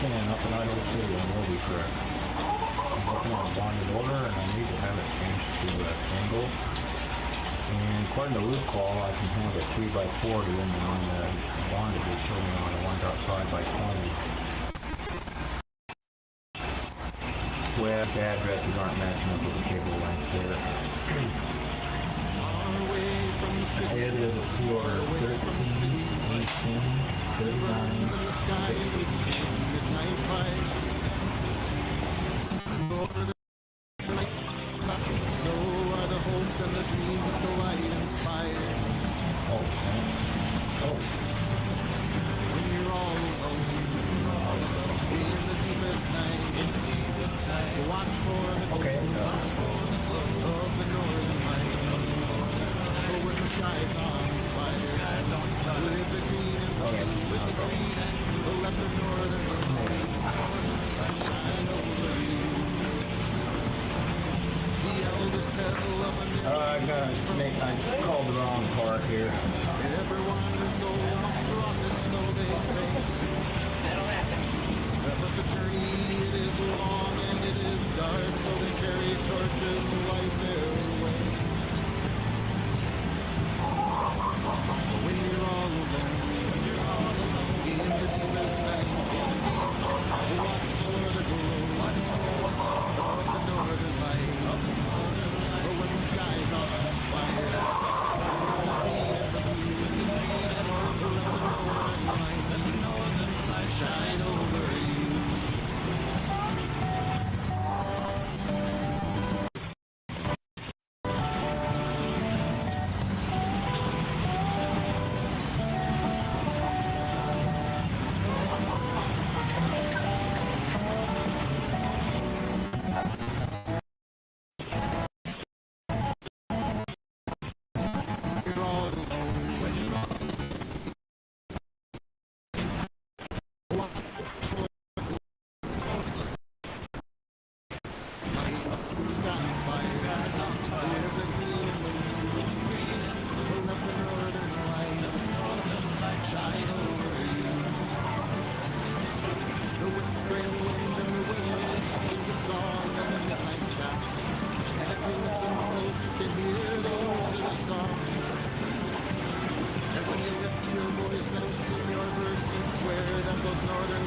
Up in Idaho City on Moby Correct. I'm working on a bonded order and I need to have it changed to a single. And according to root call, I can have a 3x40 and on the bonded they show me on a 1.5x20. Where the addresses aren't matching up with the cable length there. It is a C order 13, 18, 39, 60. So are the hopes and the dreams that the light inspire. When you're all alone, in the deepest night, to watch for the glow of the northern light. But when the sky's on fire, with the green and the blue, let the northern light shine over you. The elders tell of a I called the wrong part here. everyone whose soul must cross it, so they say. But the journey, it is long and it is dark, so they carry torches to light their way. When you're all alone, in the deepest night, you watch for the glow of the northern light. But when the sky's on fire, the green and the blue,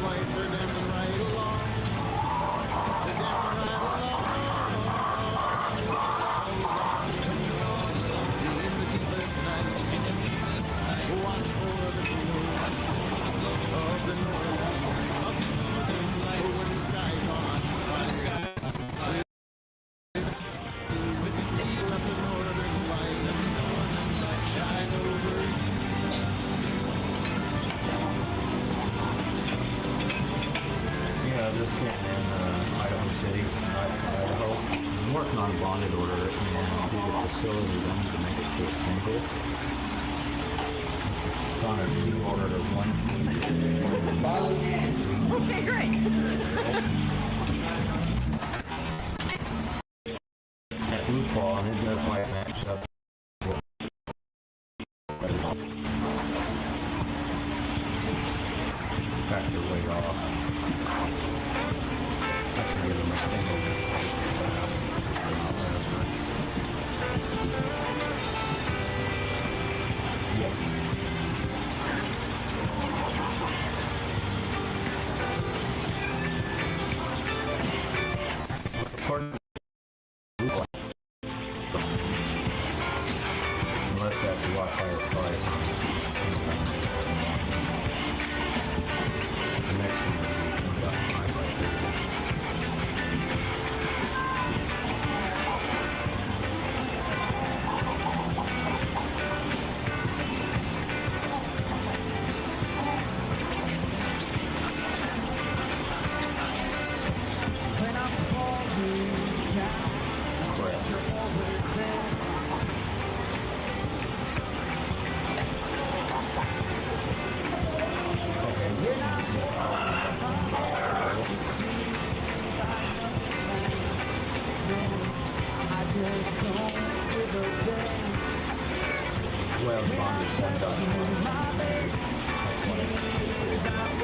lights are dancing right along. They're dancing right along. In the deepest night, watch for the glow of the northern light. When the sky's on fire, let the northern light shine over you. Yeah, just came in Idaho City, Idaho. I'm working on a bonded order and do the facility then to make it to a single. It's on a C order of 1. Okay, great. That blue claw, and it does like match up. Factor way off. I can give him a single. Yes. According to unless that's a lot higher price. The next one would be about 5 by 30. When I'm falling down, you're always there. When I'm it seems like nothing matters. I just don't give a damn. Well, bonded Seems I'm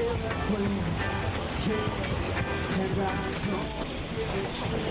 eloquent, yeah, and I don't give a shit.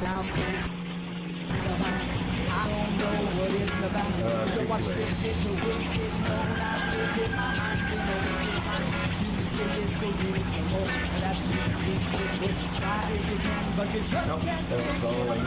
Now I'm That's all I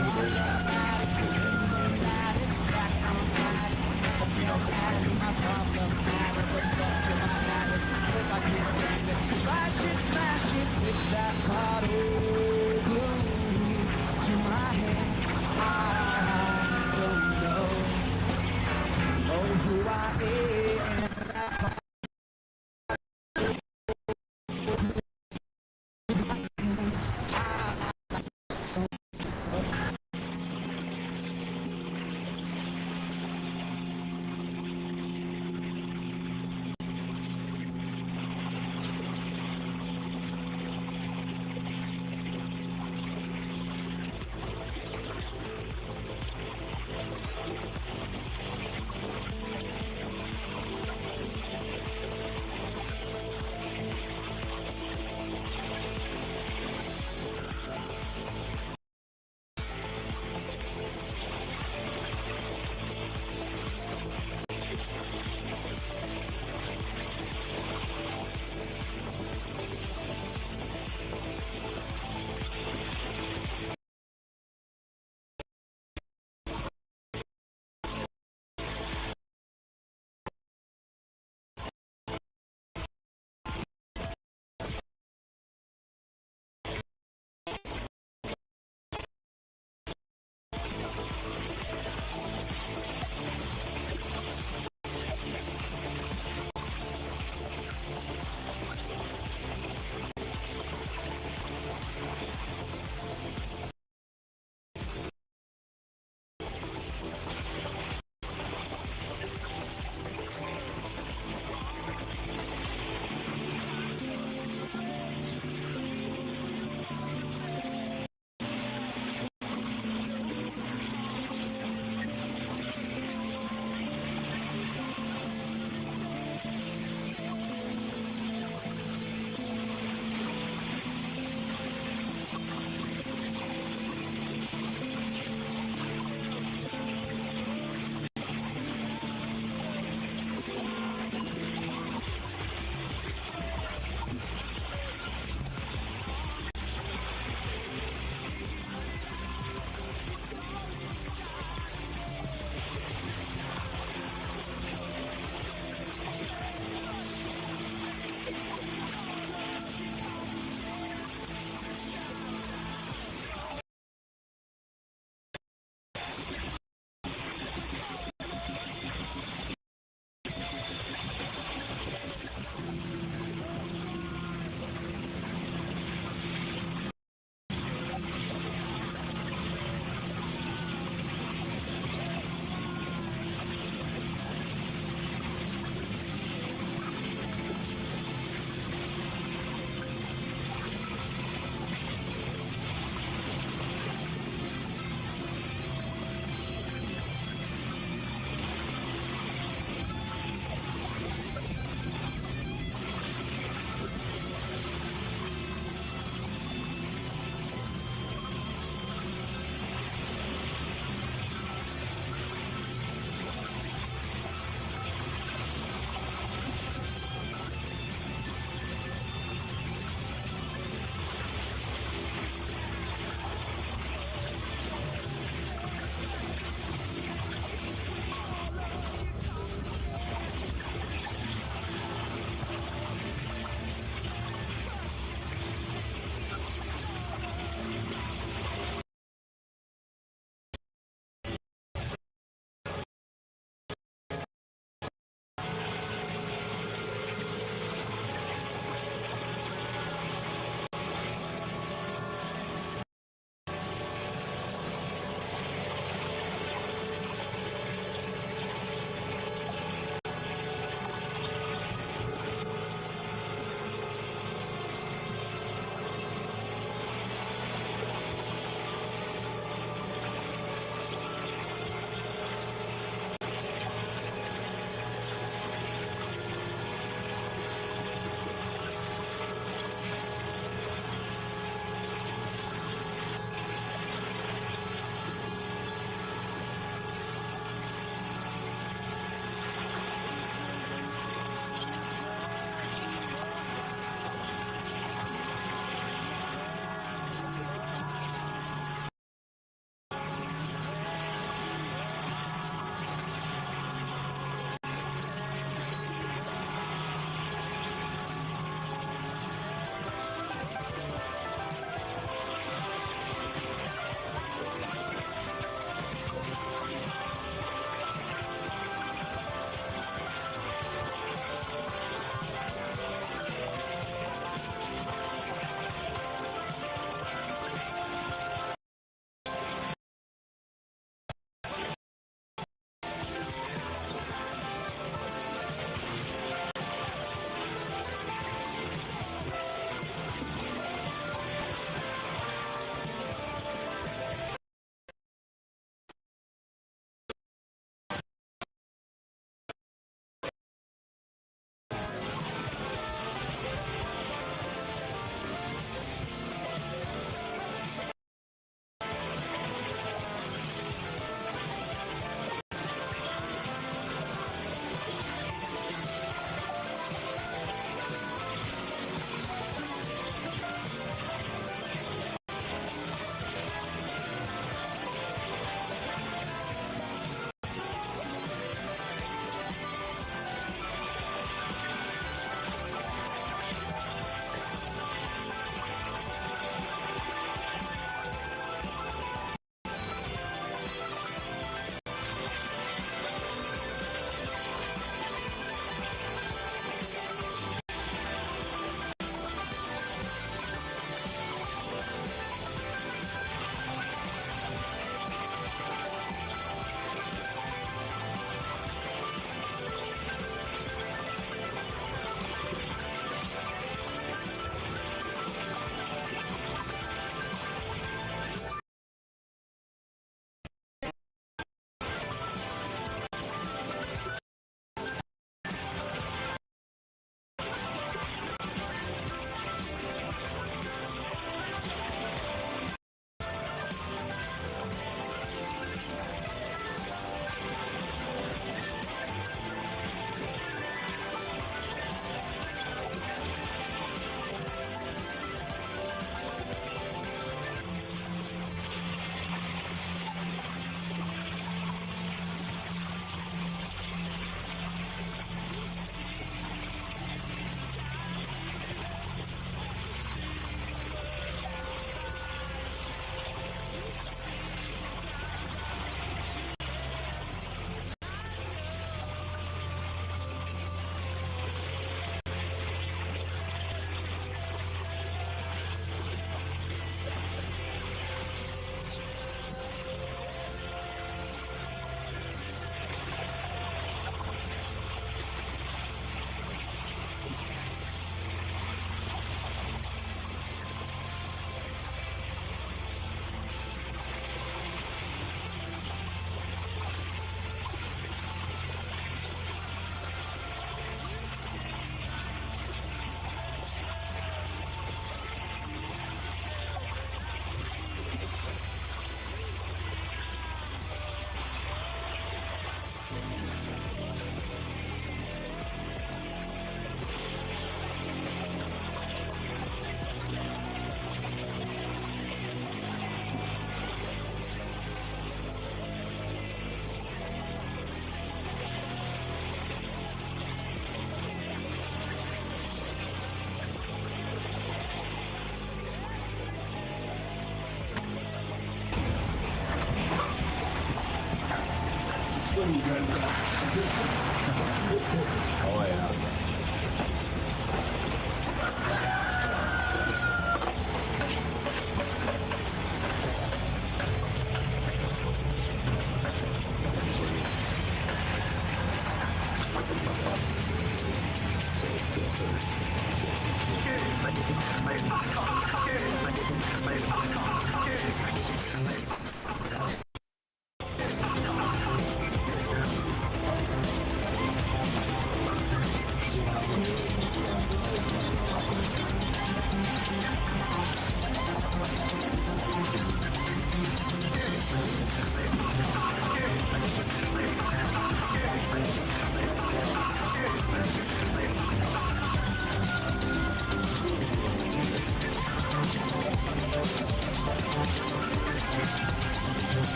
Oh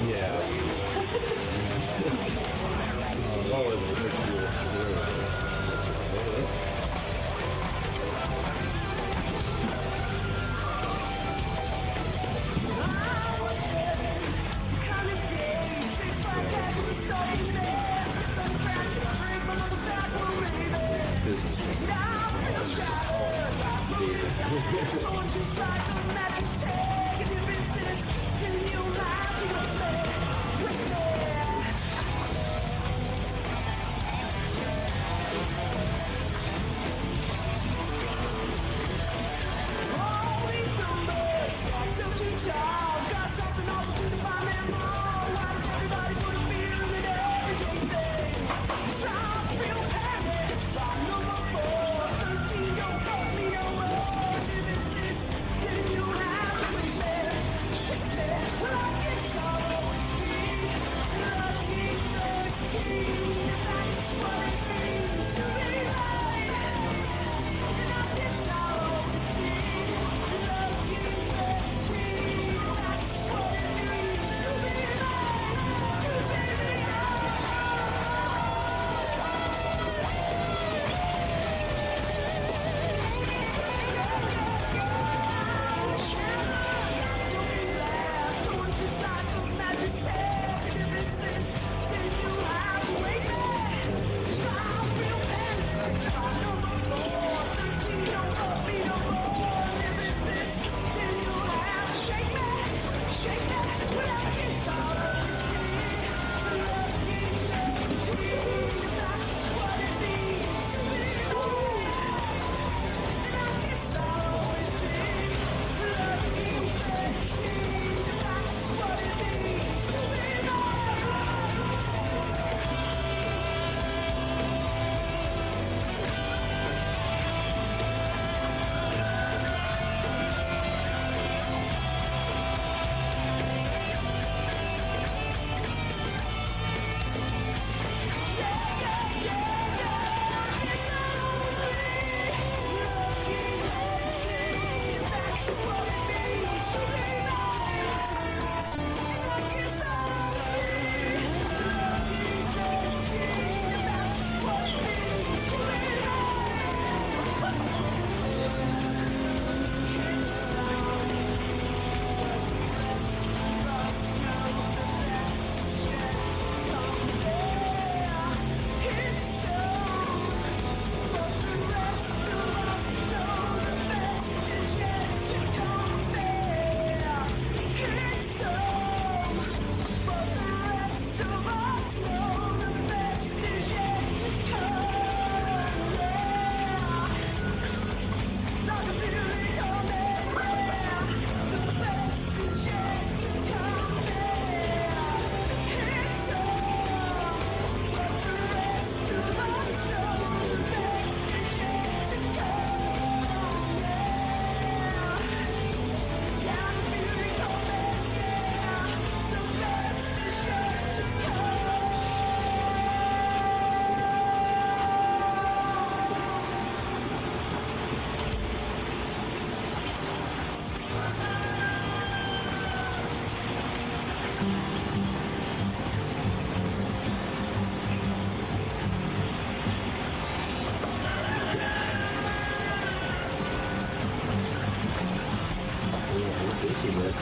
yeah.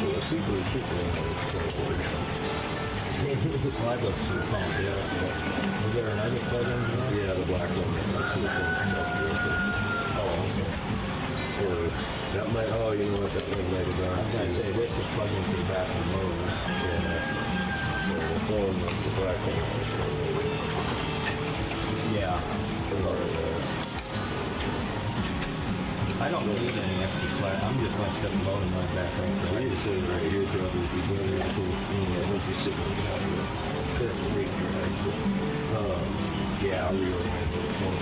The seafood soup well, I go to the phone, yeah. Was there another plug-in? Yeah, the black one. That's the phone itself. Oh, okay. Or that might, oh, you know what, that might have gone. I was going to say, this is plugged into the back of the motor. Yeah. So the phone was the black one. Yeah. I don't need any extra slack. I'm just going to set the motor right back up. I need to sit it right here probably. Yeah, I think you're sitting on top of the current rate here, actually. Yeah, I'll reorganize the phone.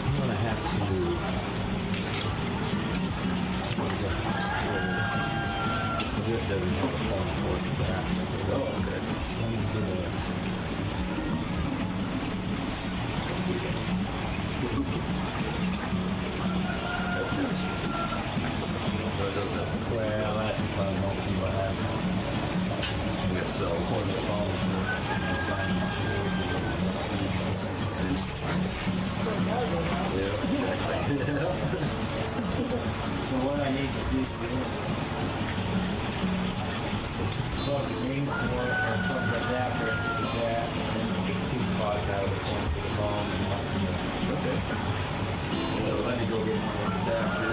I'm going to have to this doesn't have a phone port for that. Oh, okay. Let me get well, that's probably won't be what happens. It sells. Or the phone. Yeah, exactly. So what I need to do plug the main cord or plug the adapter into that, and then get 2 spots out of the phone for the phone. Okay. So let me go get my adapter.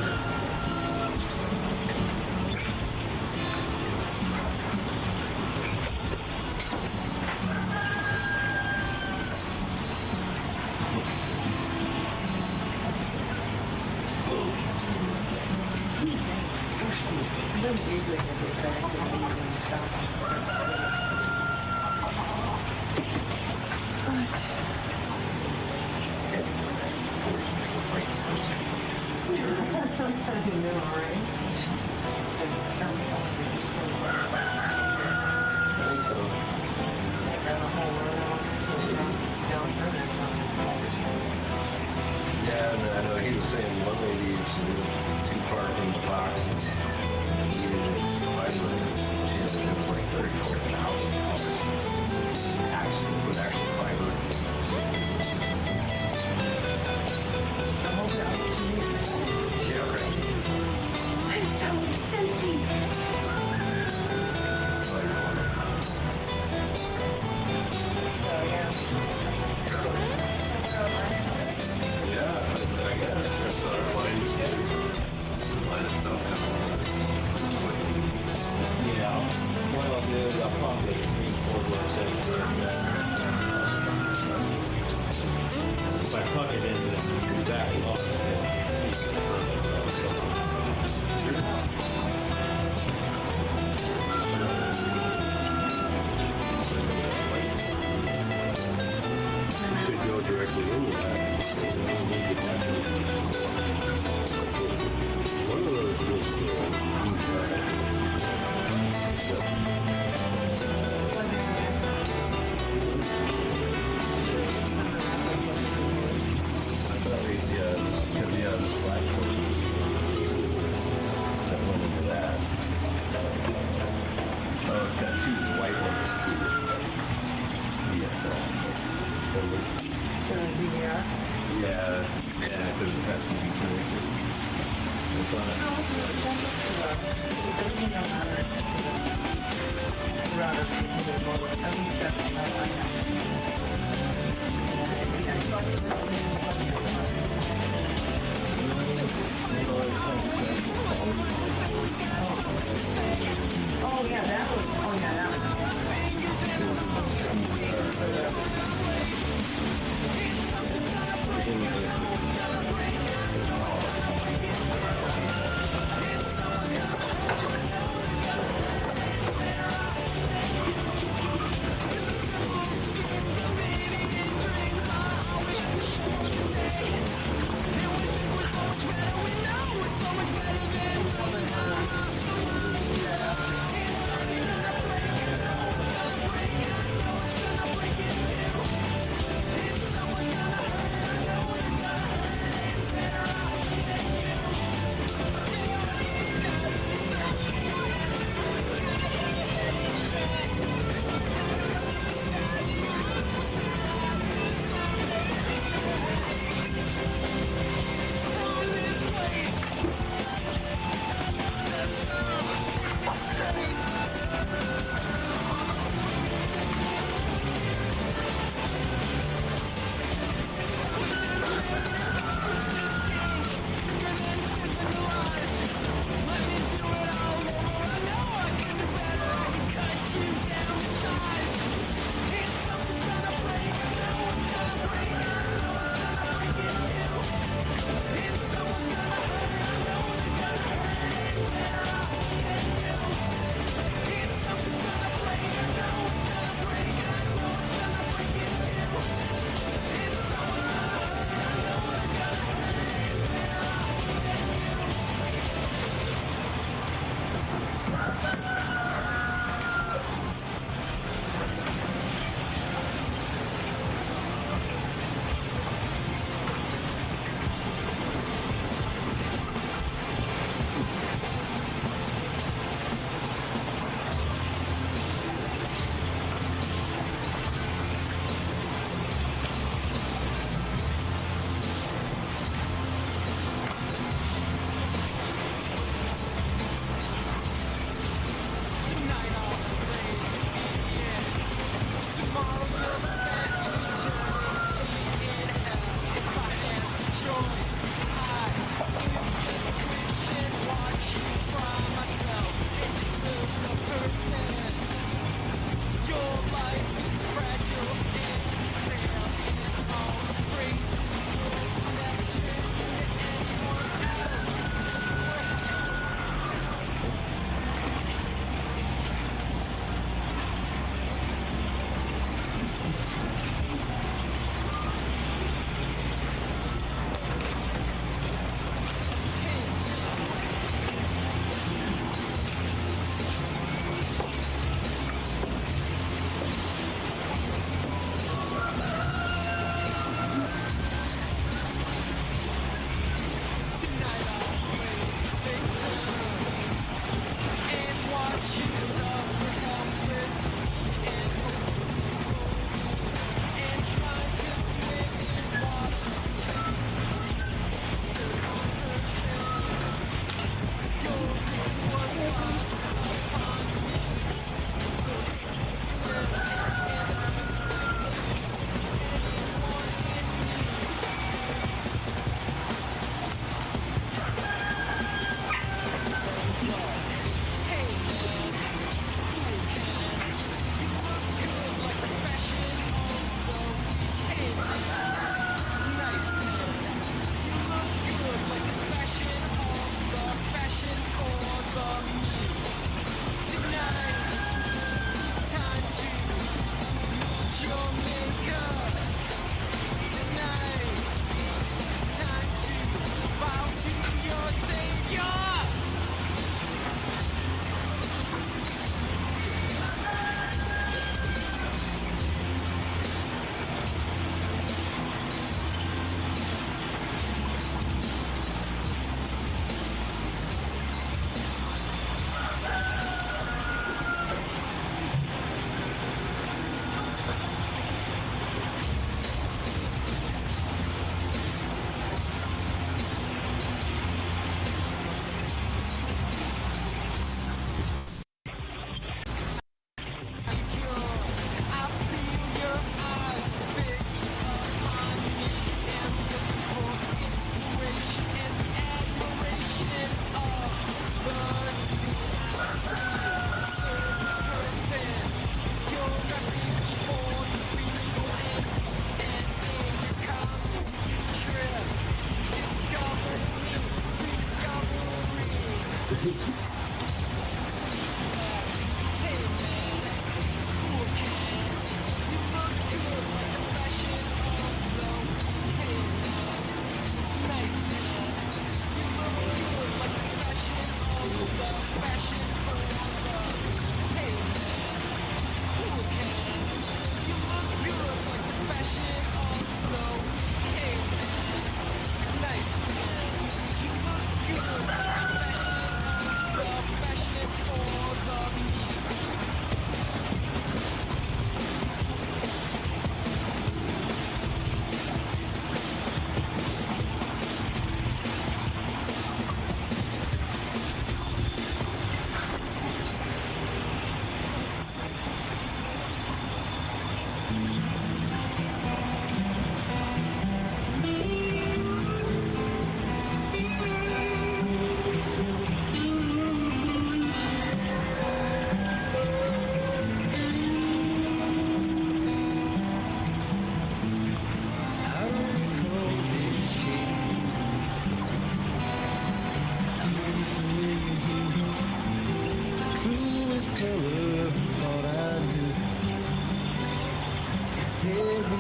Usually if it's connected, you can stop and start spinning. I know, right? Yeah, and I know he was saying one lady used to live too far from the box and fiber. She had to live like $34,000 actually with actual fiber. Yeah, right. I'm so sensy. Yeah, I guess there's other lines. Line of stuff Yeah, what I'll do is I'll probably record what it says here. If I plug it into the back lock, should go directly into that. One of those was this black one that went into that. Oh, it's got 2 white ones. Yes. Yeah, because it has to be connected. At least that's what I have. Oh yeah, that was. Oh yeah, that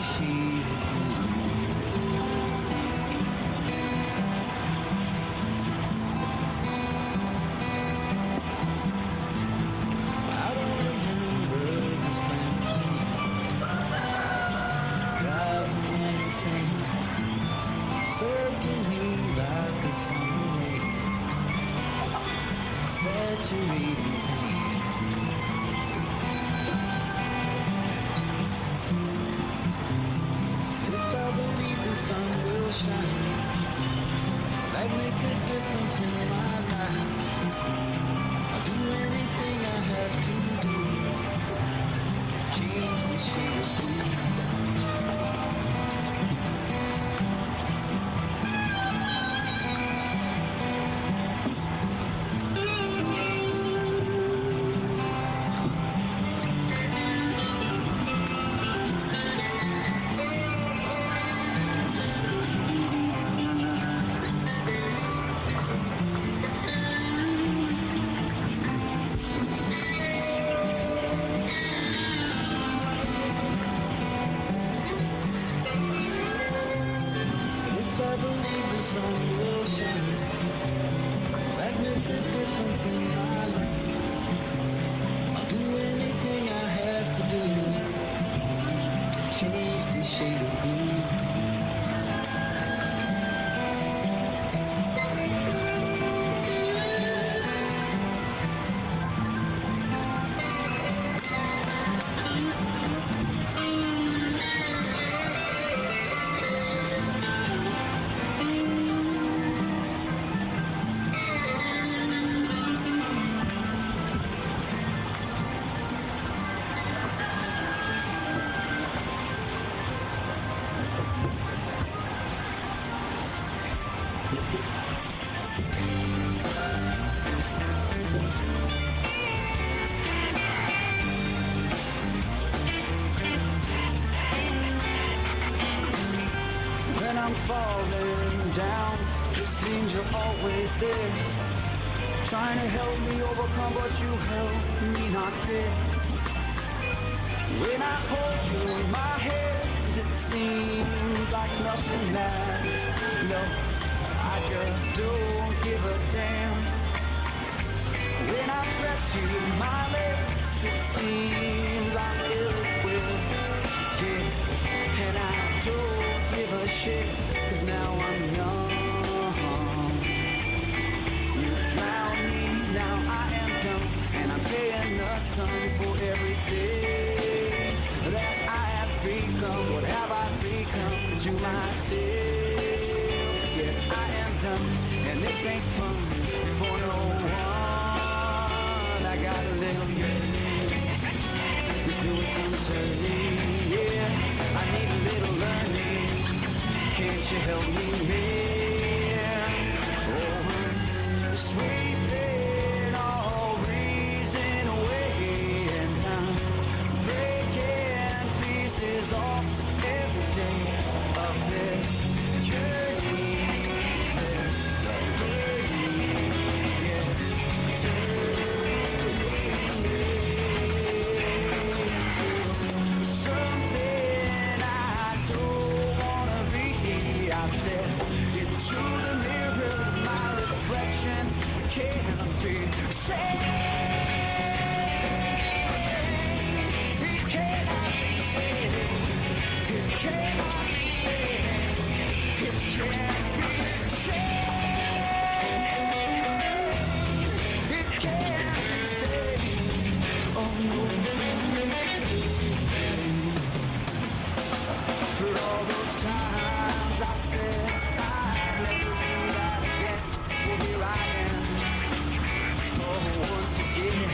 shade of I don't remember this brand drives me insane, circling like a summer rain, saturating pain. If I believe the sun will shine, that make a difference in my life. I'll do anything I have to do to change the shade of blue. If I believe the sun will shine, that make a difference in my life. I'll do anything I have to do to change the shade of blue. When I'm falling down, it seems you're always there, trying to help me overcome, but you help me not care. When I hold you in my hand, it seems like nothing matters. No, I just don't give a damn. When I press you in my lips, it seems I'm ill-equipped. Yeah, and I don't give a shit, 'cause now I'm young. You drown me, now I am done, and I'm paying the sun for everything that I have become. What have I become to myself? Yes, I am done, and this ain't fun for no one. I gotta live, it's doing some turning, yeah. I need a little learning. Can't you help me here? Oh, sweeping all reason away in time, breaking pieces off every day of this journey. This journey, yes, something I don't wanna be. I step into the mirror, my reflection can't be saved. It cannot be saved. It cannot be saved. It can't be saved. It can't be saved. Oh no. For all those times I said I'd never do that again, well here I am, oh once again.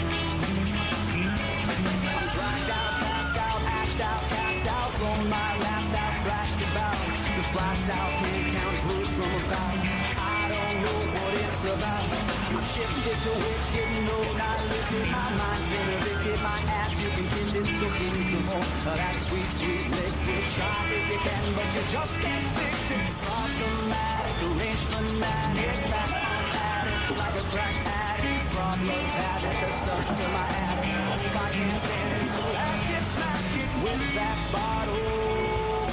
I'm dragged out, passed out, ashed out, cast out, blown my last out, flashed about. The flash out, can't count blues from about. I don't know what it's about. I'm shifted to wicked, no, not lifted. My mind's been evicted, my ass you can kiss it, so give me some more of that sweet, sweet liquid. Try if you can, but you just can't fix it. Problematic, deranged fanatic, back on addict, like a crack addict. Problems habit, the stuff to my attic. I can't stand it, so lash it, smash it with that bottle.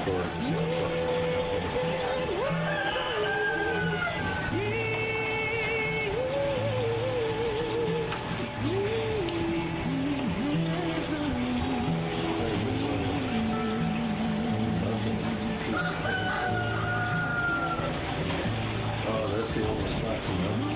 Oh, that's the oldest spot, you know?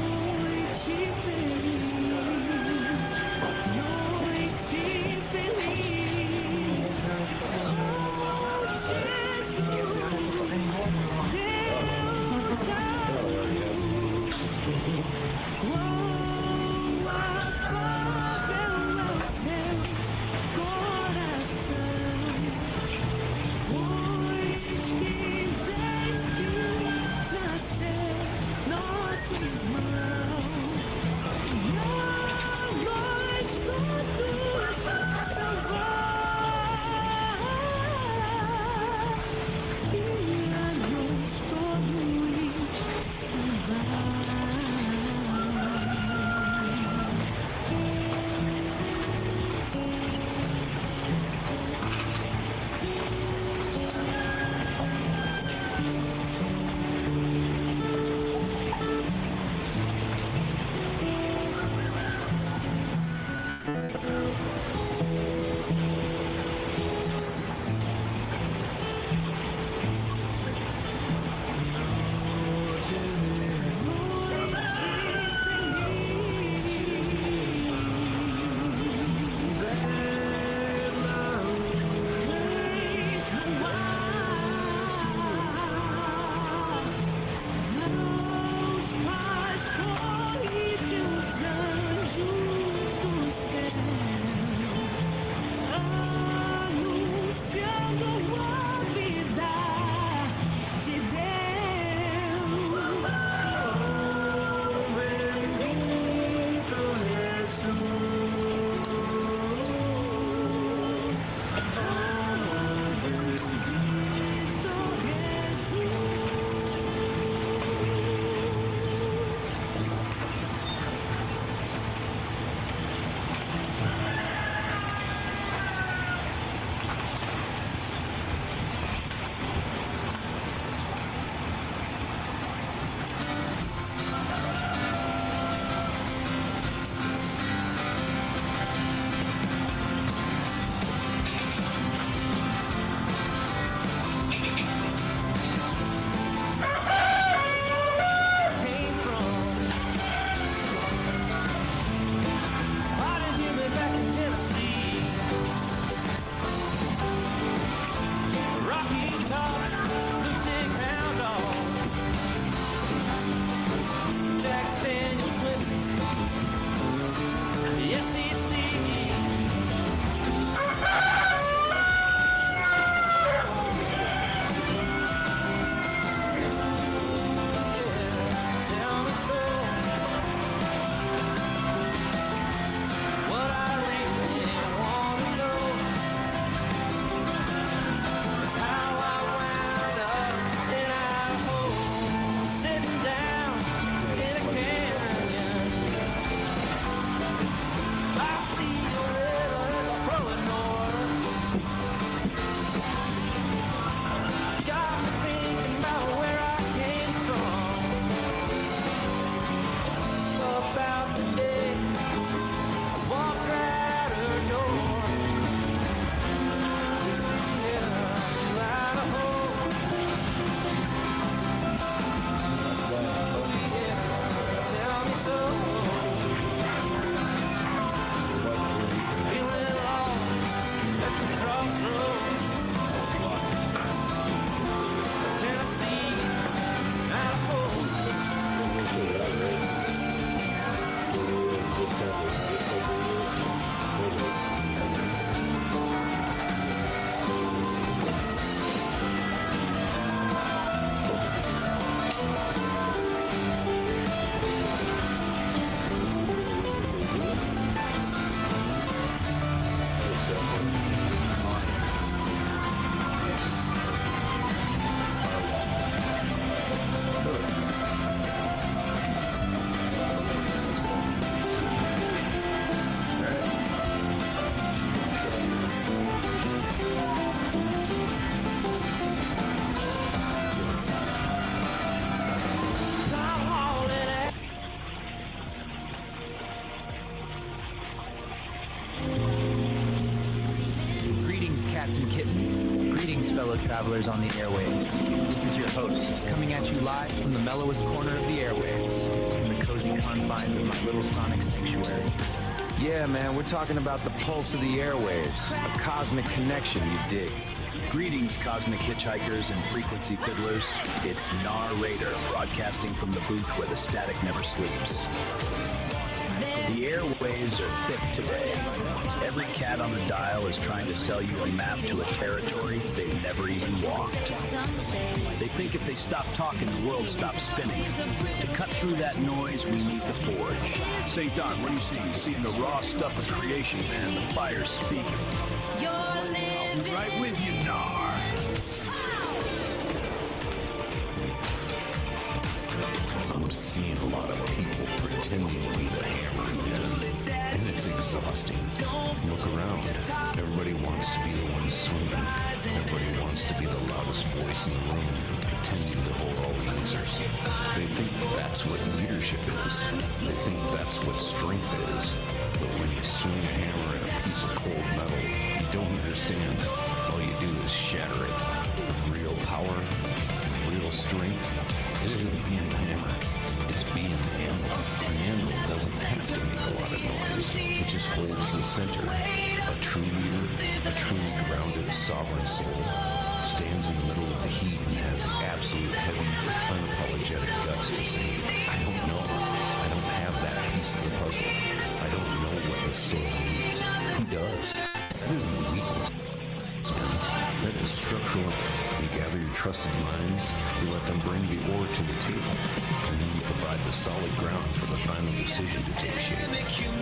cats and kittens. Greetings, fellow travelers on the airwaves. This is your host, coming at you live from the mellowest corner of the airwaves, from the cozy confines of my little sonic sanctuary. Yeah, man, we're talking about the pulse of the airwaves, a cosmic connection, you dig. Greetings, cosmic hitchhikers and frequency fiddlers. It's Narrator, broadcasting from the booth where the static never sleeps. The airwaves are thick today. Every cat on the dial is trying to sell you a map to a territory they've never even walked. They think if they stop talking, the world stops spinning. To cut through that noise, we need the forge. St. Don, what do you see? You seeing the raw stuff of creation, man. The fire's speaking. I'll be right with you, Nar. I'm seeing a lot of people pretending to be the hammer, man. And it's exhausting. Look around. Everybody wants to be the one swinging. Everybody wants to be the loudest voice in the room, pretending to hold all the answers. They think that's what leadership is. They think that's what strength is. But when you swing a hammer at a piece of cold metal, you don't understand. All you do is shatter it. Real power, real strength, it isn't being the hammer. It's being the anvil. An anvil doesn't have to make a lot of noise. It just holds the center. A true leader, a truly grounded, sovereign soul, stands in the middle of the heat and has the absolute heavy, unapologetic guts to say, I don't know. I don't have that piece of the puzzle. I don't know what the soul needs. He does. That isn't weakness, man. That is structural. You gather your trusted minds, you let them bring the ore to the table, and then you provide the solid ground for the final decision to take shape.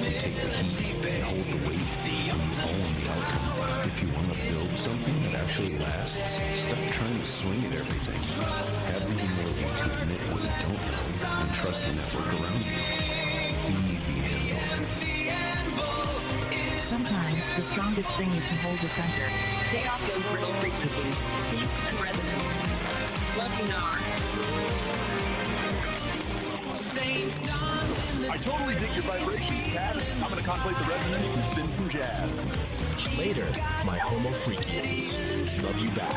You take the heat, you hold the weight, and you own the outcome. If you want to build something that actually lasts, stop trying to swing at everything. Have the humility to admit what you don't know, and trust the network around you. Be the anvil. Sometimes the strongest thing is to hold the center. Stay off those brittle frequencies. Peace and resonance. Love you, Nar. I totally dig your vibrations, cats. I'm gonna contemplate the resonance and spin some jazz. Later, my homo freakians. Love you back.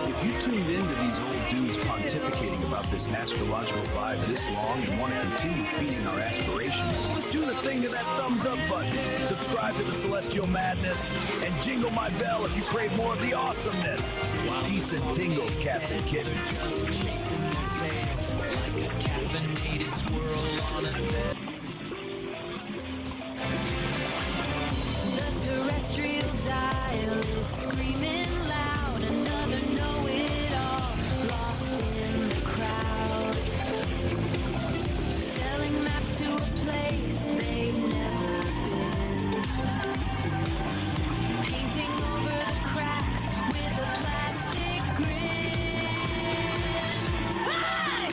If you tuned into these old dudes pontificating about this astrological vibe this long and want to continue feeding our aspirations, do the thing to that thumbs up button, subscribe to the Celestial Madness, and jingle my bell if you crave more of the awesomeness. Peace and tingles, cats and kittens. The terrestrial dial is screaming loud, another know-it-all lost in the crowd, selling maps to a place they've never been, painting over the cracks with a plastic grin. Hey!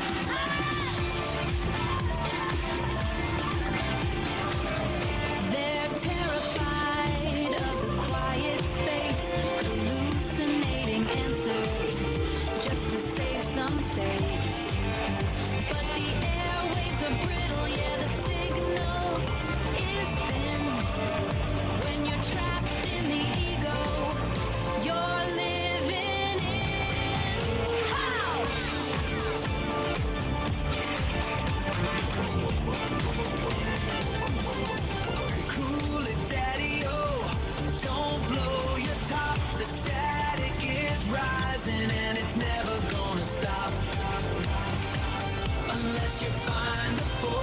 They're terrified of the quiet space, hallucinating answers just to save some face. But the airwaves are brittle, yeah, the signal is thin. When you're trapped in the ego, you're living in how? Cool it, daddy-o. Don't blow your top. The static is rising and it's never gonna stop. Unless you find the force.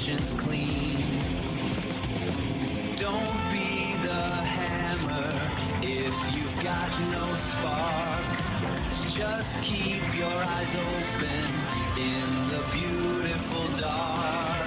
conscience clean. Don't be the hammer if you've got no spark. Just keep your eyes open in the beautiful dark.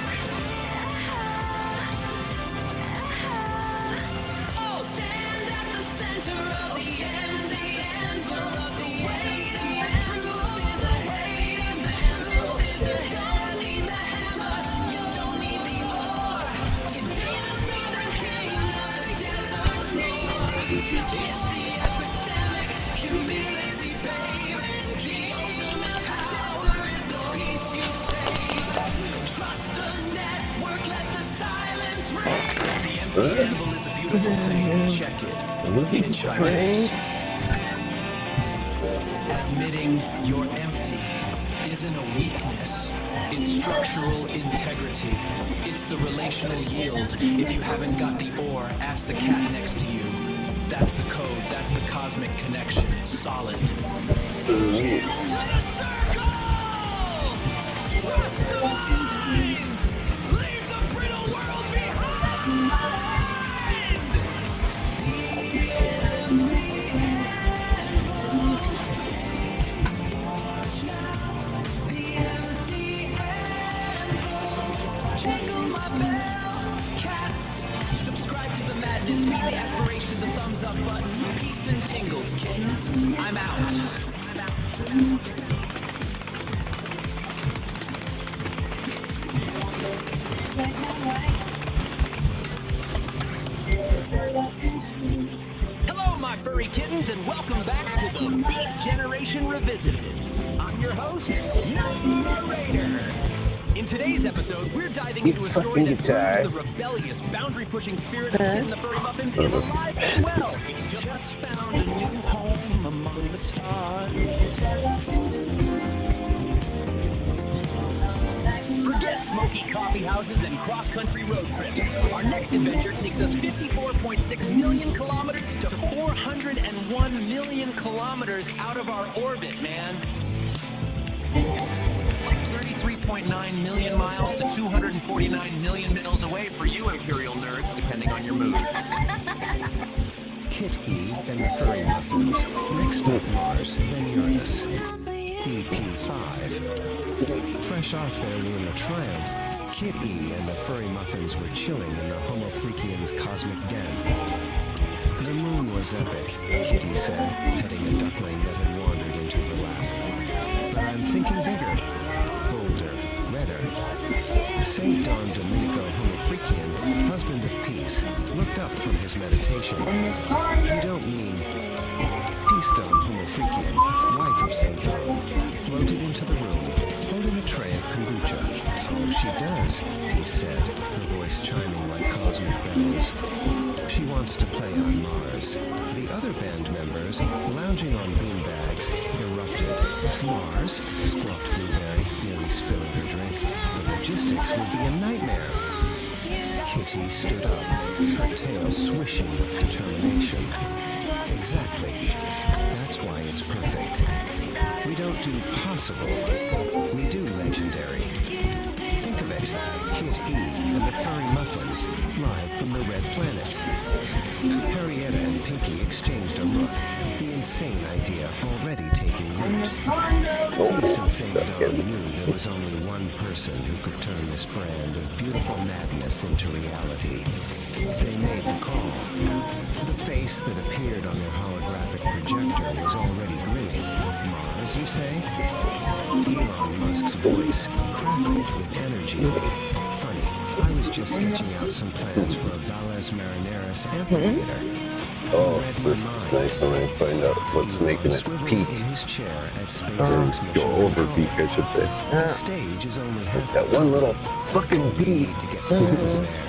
Oh, stand at the center of the empty center of the way. The truth is ahead. The truth is ahead. You don't need the hammer. You don't need the ore. Today the southern king of the desert roar. It's the epistemic humility saving key. Ultimate power is the peace you save. Trust the network. Let the silence ring. The empty anvil is a beautiful thing. Check it. Hitchhikers. Admitting you're empty isn't a weakness. It's structural integrity. It's the relational yield. If you haven't got the ore, ask the cat next to you. That's the code. That's the cosmic connection. Solid. Yield to the circle! Trust the lines! Leave the brittle world behind! Jingle my bell, cats. Subscribe to the madness, feed the aspiration, the thumbs up button. Peace and tingles, kittens. I'm out. Hello, my furry kittens, and welcome back to the Beat Generation Revisited. I'm your host, Narrator. In today's episode, we're diving into a story that proves the rebellious, boundary-pushing spirit of Kit and the Furry Muffins is alive and well. It's just found a new home among the stars. Forget smoky coffee houses and cross-country road trips. Our next adventure takes us 54.6 million kilometers to 401 million kilometers out of our orbit, man. 33.9 million miles to 249 million miles away for you imperial nerds, depending on your mood. Kit E and the Furry Muffins. Next up Mars, then Uranus. EP5. Fresh off their lunar triumph, Kit E and the Furry Muffins were chilling in the Homo Freakian's cosmic den. The moon was epic, Kitty said, petting a duckling that had wandered into her lap. But I'm thinking bigger. Bolder, redder. St. Don Domenico Homo Freakian, husband of peace, looked up from his meditation. You don't mean... Peace Don Homo Freakian, wife of St. Don, floated into the room, holding a tray of kombucha. Oh, she does, he said, her voice chiming like cosmic bells. She wants to play on Mars. The other band members, lounging on beanbags, erupted. Mars? Squawked Blueberry, nearly spilling her drink. The logistics would be a nightmare. Kitty stood up, her tail swishing with determination. Exactly. That's why it's perfect. We don't do possible. We do legendary. Think of it. Kit E and the Furry Muffins, live from the Red Planet. Harrietta and Pinky exchanged a look, the insane idea already taking root. Peace and St. Don knew there was only one person who could turn this brand of beautiful madness into reality. They made the call. The face that appeared on their holographic projector was already grinning. Mars, you say? Elon Musk's voice crackled with energy. Funny, I was just sketching out some plans for a Valles Marineris amphitheater. Oh, first nice when I find out what's making it peak. Or go over peak, I should say. The stage is only half that one little fucking beat. To get fans there.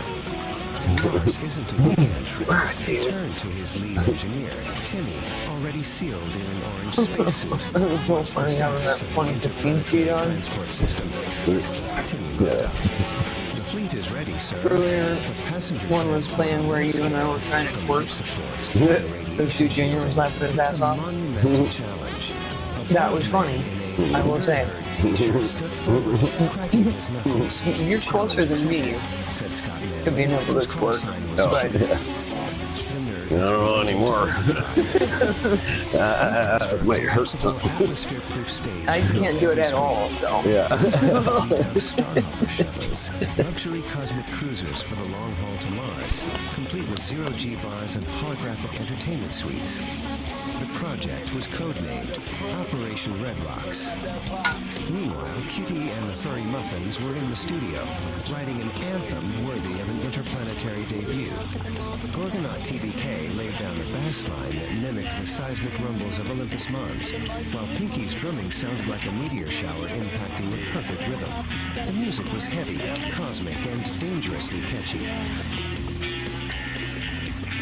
Mars isn't a weekend trip. He turned to his lead engineer, Timmy, already sealed in an orange spacesuit. What's funny having that funny defeat sheet on? Transport system. Timmy looked up. The fleet is ready, sir. Earlier, one was playing where you and I were trying to work. Those two juniors was laughing his ass off. That was funny, I will say. T-shirt stuck forward, cracking his knuckles. You're closer than me said Scott Manley. to being able to His call twerk, sign was but I don't know anymore. Might hurt something. Atmosphere-proof stage. I can't do it at all, so. Yeah. Starhopper shuttles, luxury cosmic cruisers for the long haul to Mars, complete with zero-G bars and holographic entertainment suites. The project was codenamed Operation Red Rocks. Meanwhile, Kitty and the Furry Muffins were in the studio, writing an anthem worthy of an interplanetary debut. Gorgonaut TVK laid down a bass line that mimicked the seismic rumbles of Olympus Mons, while Pinky's drumming sounded like a meteor shower impacting with perfect rhythm. The music was heavy, cosmic, and dangerously catchy.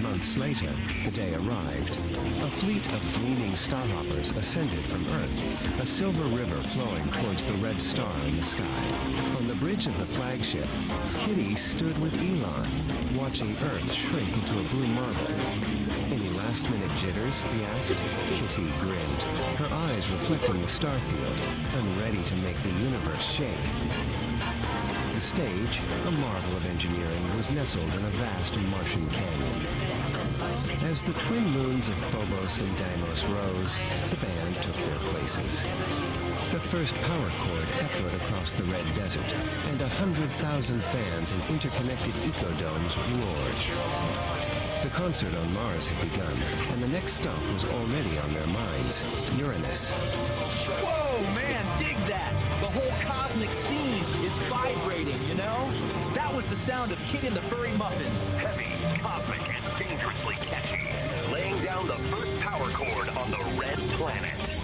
Months later, the day arrived. A fleet of gleaming starhoppers ascended from Earth, a silver river flowing towards the red star in the sky. On the bridge of the flagship, Kitty stood with Elon, watching Earth shrink into a blue marble. Any last-minute jitters, he asked. Kitty grinned, her eyes reflecting the starfield, unready to make the universe shake. The stage, a marvel of engineering, was nestled in a vast Martian canyon. As the twin moons of Phobos and Deimos rose, the band took their places. The first power chord echoed across the red desert, and 100,000 fans in interconnected ecodomes roared. The concert on Mars had begun, and the next stop was already on their minds, Uranus. Whoa, man, dig that! The whole cosmic scene is vibrating, you know? That was the sound of Kid and the Furry Muffins. Heavy, cosmic, and dangerously catchy. Laying down the first power chord on the red planet.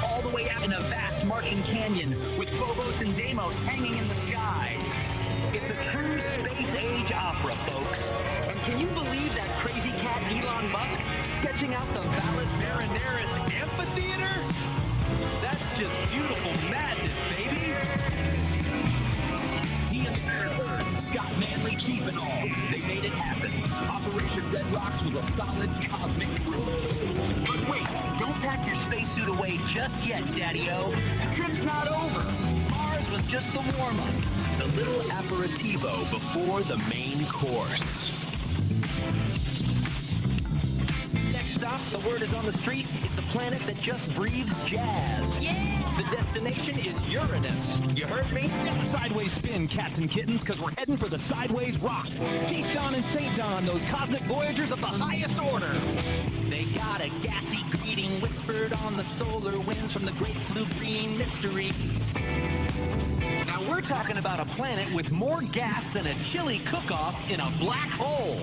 All the way out in a vast Martian canyon with Phobos and Deimos hanging in the sky. It's a true space-age opera, folks. And can you believe that crazy cat Elon Musk sketching out the Valles Marineris Amphitheater? That's just beautiful madness, baby. He and the Nerd, Scott Manley, Chief and all, they made it happen. Operation Red Rocks was a solid cosmic groove. But wait, don't pack your spacesuit away just yet, Daddy-O. The trip's not over. Mars was just the warm-up. The little aperitivo before the main course. Next stop, the word is on the street, is the planet that just breathes jazz. Yeah! The destination is Uranus. You heard me? Get the sideways spin, cats and kittens, because we're heading for the sideways rock. Keith Don and St. Don, those cosmic voyagers of the highest order. They got a gassy greeting whispered on the solar winds from the great blue-green mystery. Now we're talking about a planet with more gas than a chili cook-off in a black hole.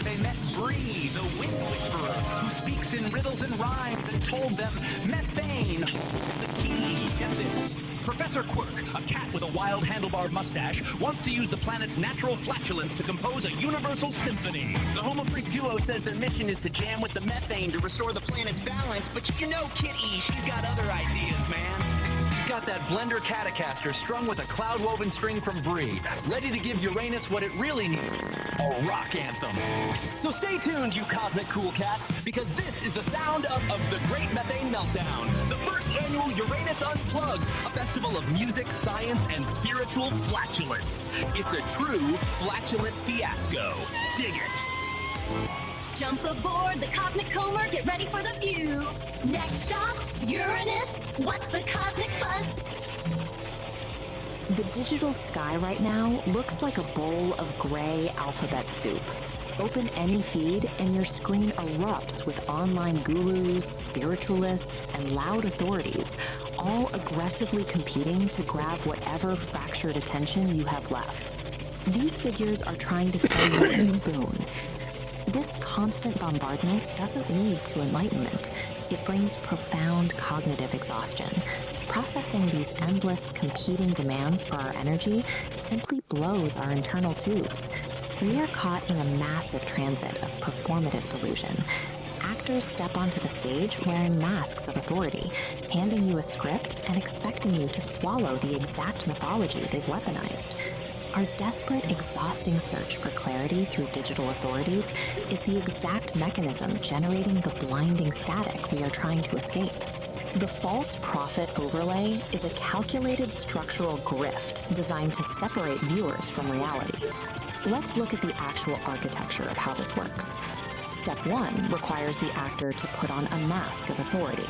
They met Bree, the wind whisperer, who speaks in riddles and rhymes, and told them methane holds the key. Get this. Professor Quirk, a cat with a wild handlebar mustache, wants to use the planet's natural flatulence to compose a universal symphony. The Homo Freak duo says their mission is to jam with the methane to restore the planet's balance, but you know Kitty, she's got other ideas, man. Got that blender Catacaster strung with a cloud-woven string from Bree, ready to give Uranus what it really needs, a rock anthem. So stay tuned, you cosmic cool cats, because this is the sound of the Great Methane Meltdown, the first annual Uranus Unplugged, a festival of music, science, and spiritual flatulence. It's a true flatulent fiasco. Dig it. Jump aboard the Cosmic Comer, get ready for the view. Next stop, Uranus. What's the cosmic bust? The digital sky right now looks like a bowl of gray alphabet soup. Open any feed and your screen erupts with online gurus, spiritualists, and loud authorities, all aggressively competing to grab whatever fractured attention you have left. These figures are trying to sell you a spoon. This constant bombardment doesn't lead to enlightenment. It brings profound cognitive exhaustion. Processing these endless competing demands for our energy simply blows our internal tubes. We are caught in a massive transit of performative delusion. Actors step onto the stage wearing masks of authority, handing you a script and expecting you to swallow the exact mythology they've weaponized. Our desperate, exhausting search for clarity through digital authorities is the exact mechanism generating the blinding static we are trying to escape. The false prophet overlay is a calculated structural grift designed to separate viewers from reality. Let's look at the actual architecture of how this works. Step 1 requires the actor to put on a mask of authority.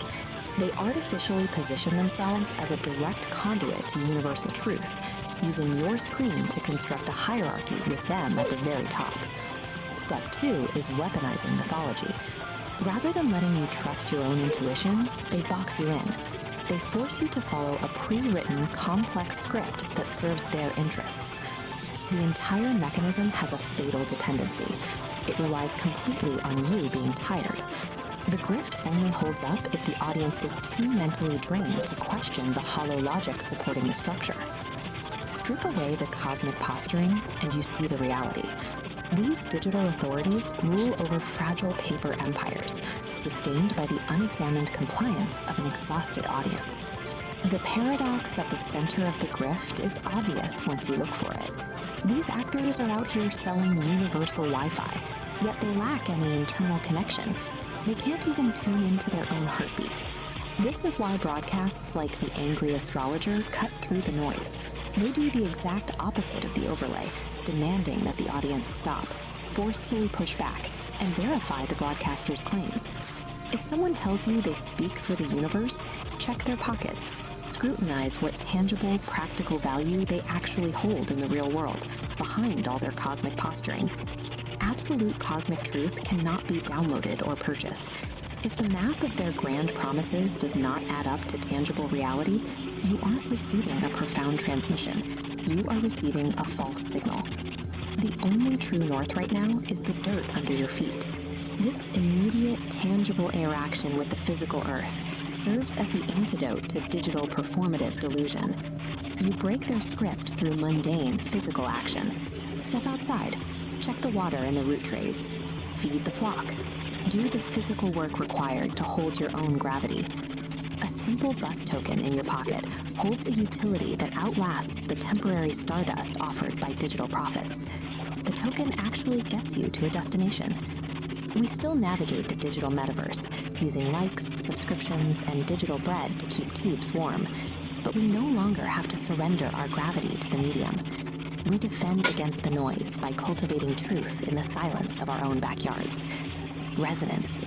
They artificially position themselves as a direct conduit to universal truth, using your screen to construct a hierarchy with them at the very top. Step 2 is weaponizing mythology. Rather than letting you trust your own intuition, they box you in. They force you to follow a pre-written, complex script that serves their interests. The entire mechanism has a fatal dependency. It relies completely on you being tired. The grift only holds up if the audience is too mentally drained to question the hollow logic supporting the structure. Strip away the cosmic posturing, and you see the reality. These digital authorities rule over fragile paper empires, sustained by the unexamined compliance of an exhausted audience. The paradox at the center of the grift is obvious once you look for it. These actors are out here selling universal Wi-Fi, yet they lack any internal connection. They can't even tune into their own heartbeat. This is why broadcasts like The Angry Astrologer cut through the noise. They do the exact opposite of the overlay, demanding that the audience stop, forcefully push back, and verify the broadcaster's claims. If someone tells you they speak for the universe, check their pockets. Scrutinize what tangible, practical value they actually hold in the real world, behind all their cosmic posturing. Absolute cosmic truth cannot be downloaded or purchased. If the math of their grand promises does not add up to tangible reality, you aren't receiving a profound transmission. You are receiving a false signal. The only true north right now is the dirt under your feet. This immediate, tangible interaction with the physical earth serves as the antidote to digital performative delusion. You break their script through mundane, physical action. Step outside. Check the water in the root trays. Feed the flock. Do the physical work required to hold your own gravity. A simple bus token in your pocket holds a utility that outlasts the temporary stardust offered by digital profits. The token actually gets you to a destination. We still navigate the digital metaverse, using likes, subscriptions, and digital bread to keep tubes warm. But we no longer have to surrender our gravity to the medium. We defend against the noise by cultivating truth in the silence of our own backyards. Resonance.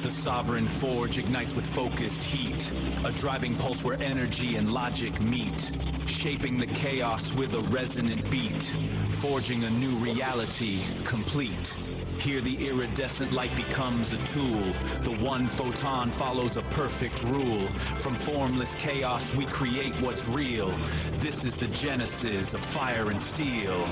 The sovereign forge ignites with focused heat, a driving pulse where energy and logic meet, shaping the chaos with a resonant beat, forging a new reality, complete. Here the iridescent light becomes a tool. The one photon follows a perfect rule. From formless chaos we create what's real. This is the genesis of fire and steel.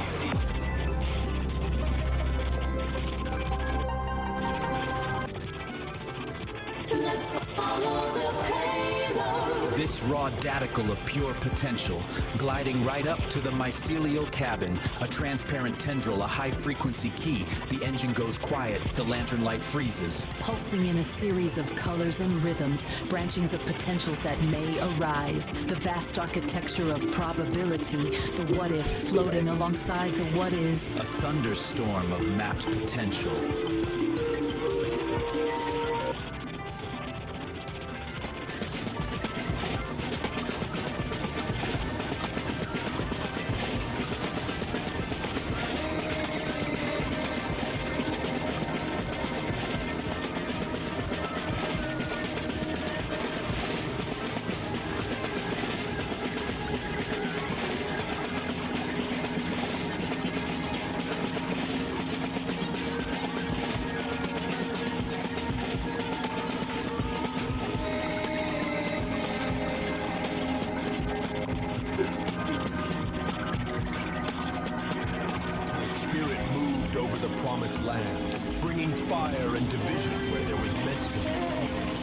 Let's follow the payload. This raw daticle of pure potential, gliding right up to the mycelial cabin, a transparent tendril, a high-frequency key. The engine goes quiet, the lantern light freezes. Pulsing in a series of colors and rhythms, branchings of potentials that may arise. The vast architecture of probability, the what-if floating alongside the what-is. A thunderstorm of mapped potential. Land, bringing fire and division where there was meant to be peace.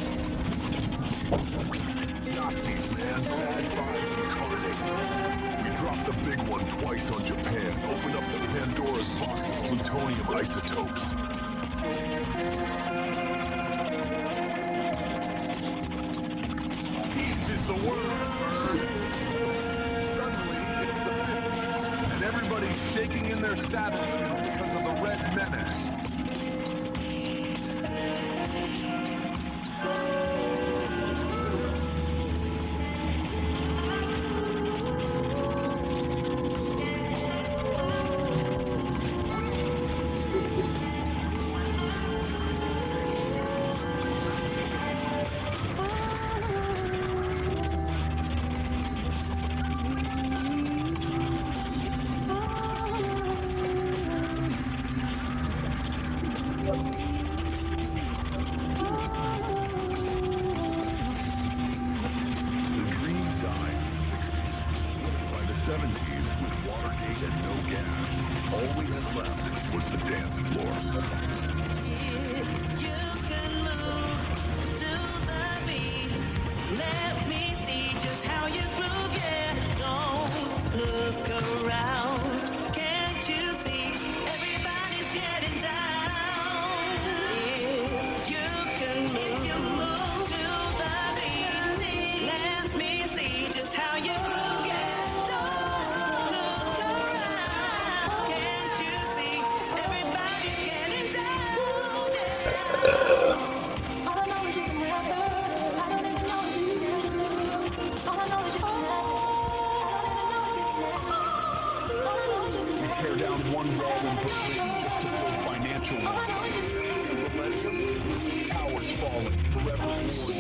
Nazis, man. Bad vibes incarnate. We dropped the big one twice on Japan, opened up the Pandora's box of plutonium isotopes. Peace is the word, bird. Suddenly, it's the 50s. shaking in their saddle shoes because of the Red Menace. Tear down one wall in Berlin just to build financial millennium. Towers falling, forever wars.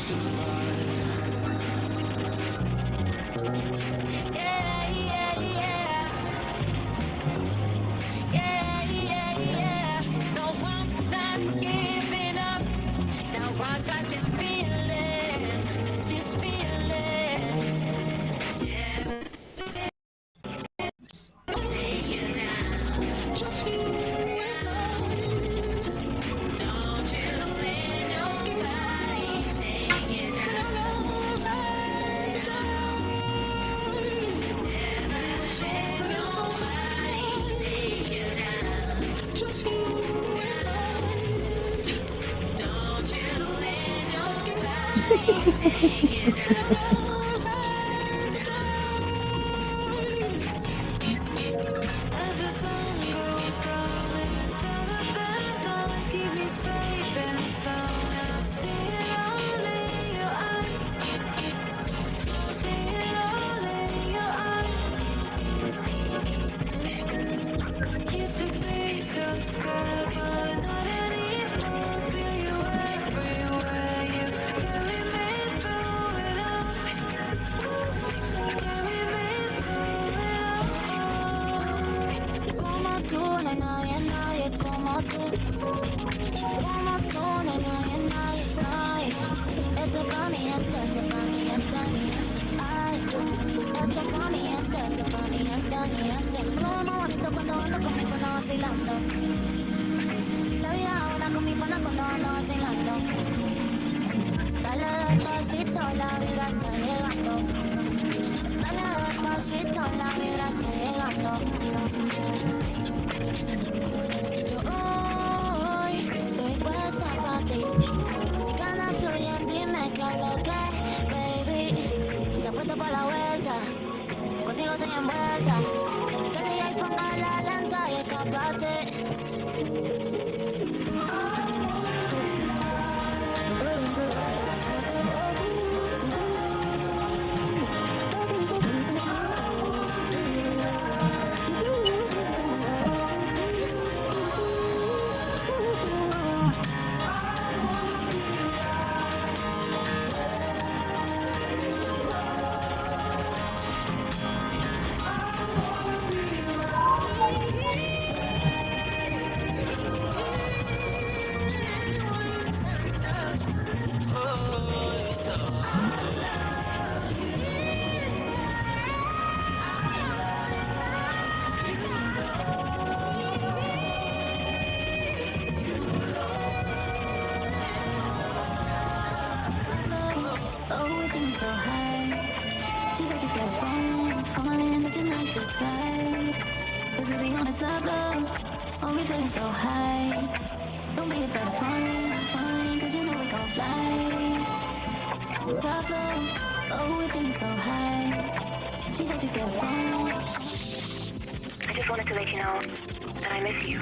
Yeah, yeah, yeah. Yeah, yeah, yeah. No, I'm not giving up. Now I got this feeling, this feeling. Take you down. Just you alone. Don't you let nobody take you down. Never let nobody take you down. Just you alone. Don't you let nobody take you down. As the sun goes down and the dark of the night, keep me safe and sound. And I see it all in your eyes. See it all in your eyes. Used to be so scared, but not anymore. Feel you everywhere. You carry me through it all. Carry me through it all. Como tú, no hay nadie, nadie como tú. Como tú, no hay nadie, nadie, nadie. Esto es pa' mi gente, esto es pa' mi gente, mi gente. Ay, esto es pa' mi gente, esto es pa' mi gente, mi gente. Todo es más bonito cuando ando con mi pana vacilando. La vida buena con mi pana cuando ando vacilando. Dale despacito, la vibra está llegando. Dale despacito, la vibra está llegando. Yo hoy estoy puesta pa' ti. Mi ganas fluyen, dime qué es lo que, baby. Te puesto pa' la vuelta, contigo estoy envuelta. Que le y ponga la lenta y escapate. Oh, we're feeling so high. She said she's scared of falling, but you might just fly. Cause we'll be on the top floor. Oh, we're feeling so high. Don't be afraid of falling, cause you know we gon' fly. Top floor. Oh, we're feeling so high. She said she's scared of falling. I just wanted to let you know that I miss you.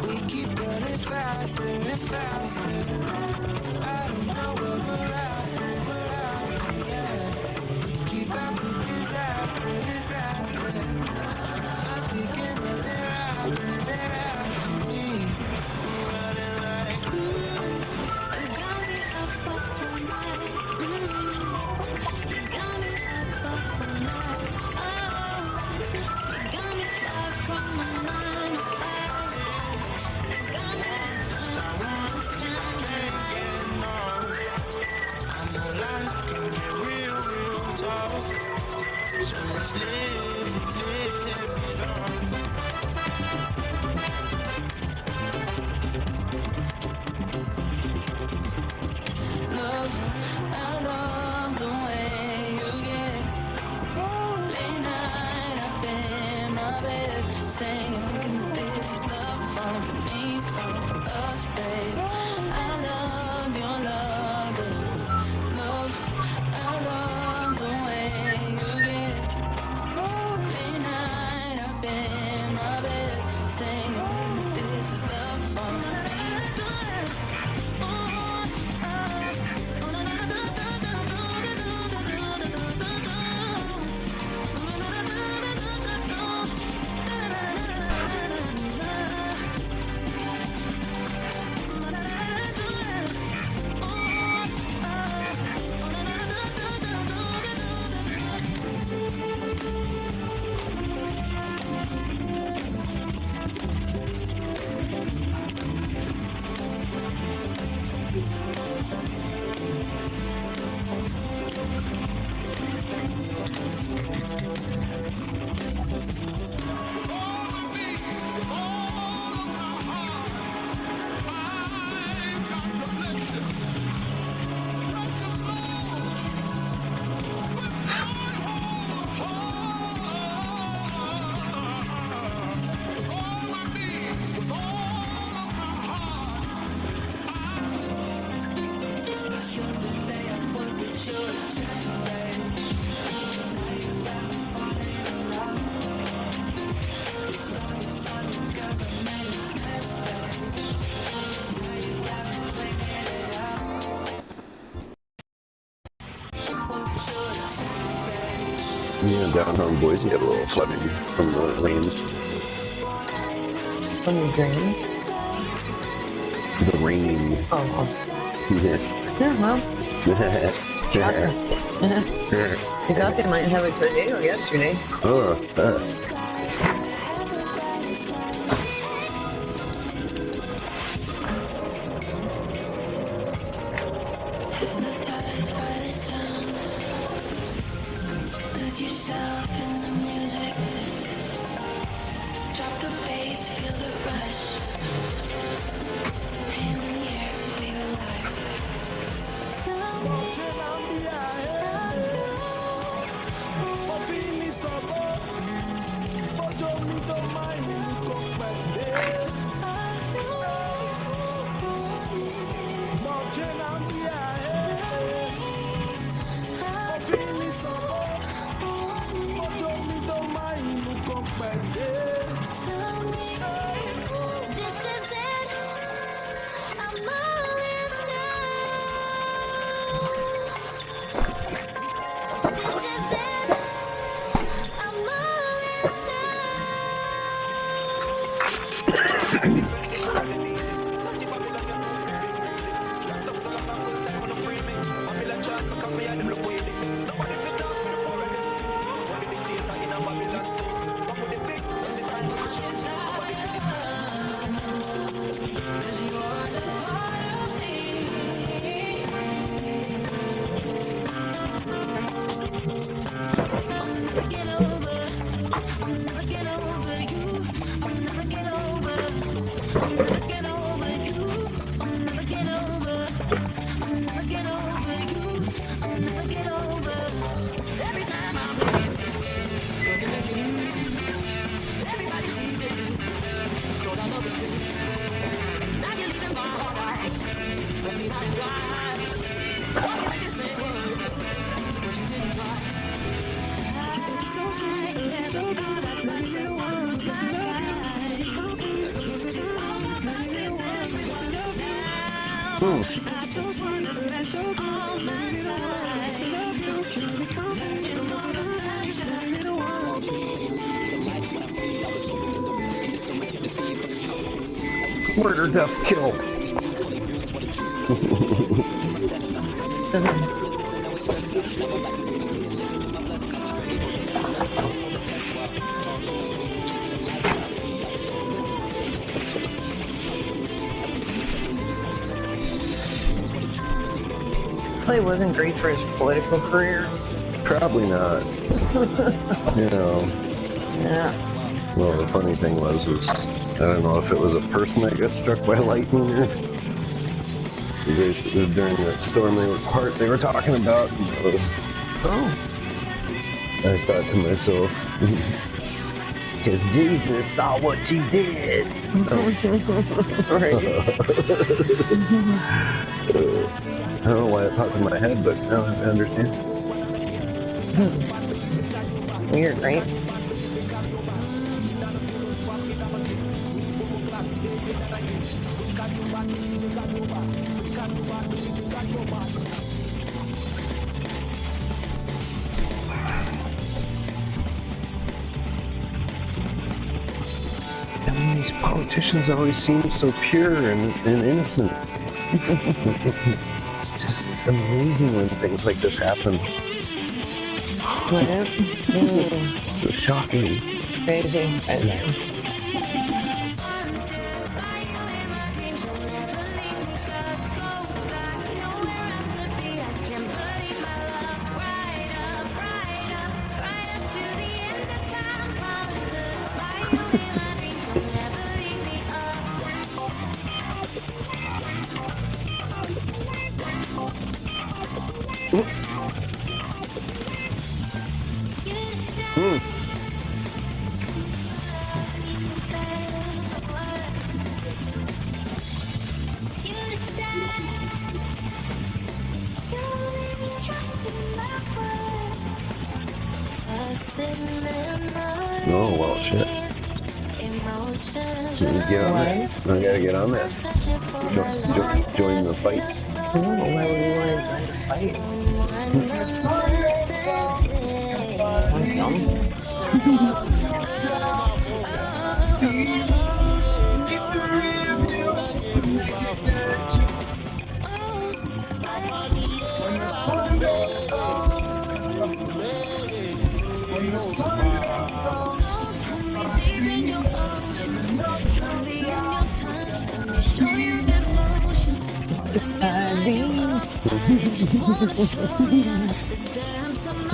We keep running faster and faster. I don't know where we're at, yeah. Keep up with disaster, disaster. I'm thinking that they're after me. Running like You got me up all night. You got me up all night. Oh, you got me far from my 9 to 5. You got me I know life can get real, real tough. So let's live it up. Love, I love the way you get. Late night up in my bed, saying, thinking that this is love, falling for me, falling for us, babe. I love your love, love. I love the way you get. Late night up in my bed, saying, thinking that this is love, falling for me. Yeah, down home Boise had a little flooding from the rains. From the drains? The rain. Oh. Yeah. Yeah, well. We thought they might have a tornado yesterday. hypnotized by the sound. Lose yourself in the music. Drop the bass, feel the rush. Hands in the air, we are alive. Tell me this is it. I'm all in now. This is it. I'm all in Everybody sees it too. Your love is true. Now you're leaving my heart out. Let me not drive. Murder, death, kill. Clay wasn't great for his political career. Probably not. You know. Yeah. Well, the funny thing was, I don't know if it was a person that got struck by lightning or during that storm they were talking about. And it was, I thought to myself, because Jesus saw what you did. I don't know why it popped in my head, but now I understand. Weird, right? I mean, these politicians always seem so pure and innocent. It's just amazing when things like this happen. So shocking. Crazy. I know. Oh, well, shit. So you get on that. I gotta get on that. Join the fight. Oh, why would you want to join the fight? Sounds dumb.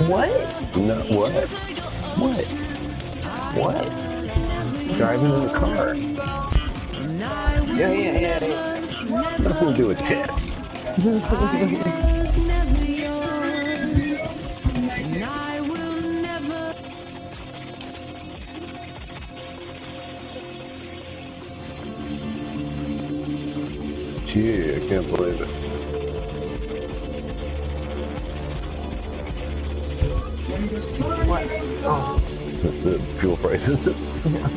What? No, what? What? What? Driving in a car. Yeah. Nothing to do with tits. Gee, I can't believe it. What? Oh. The fuel prices. Yeah.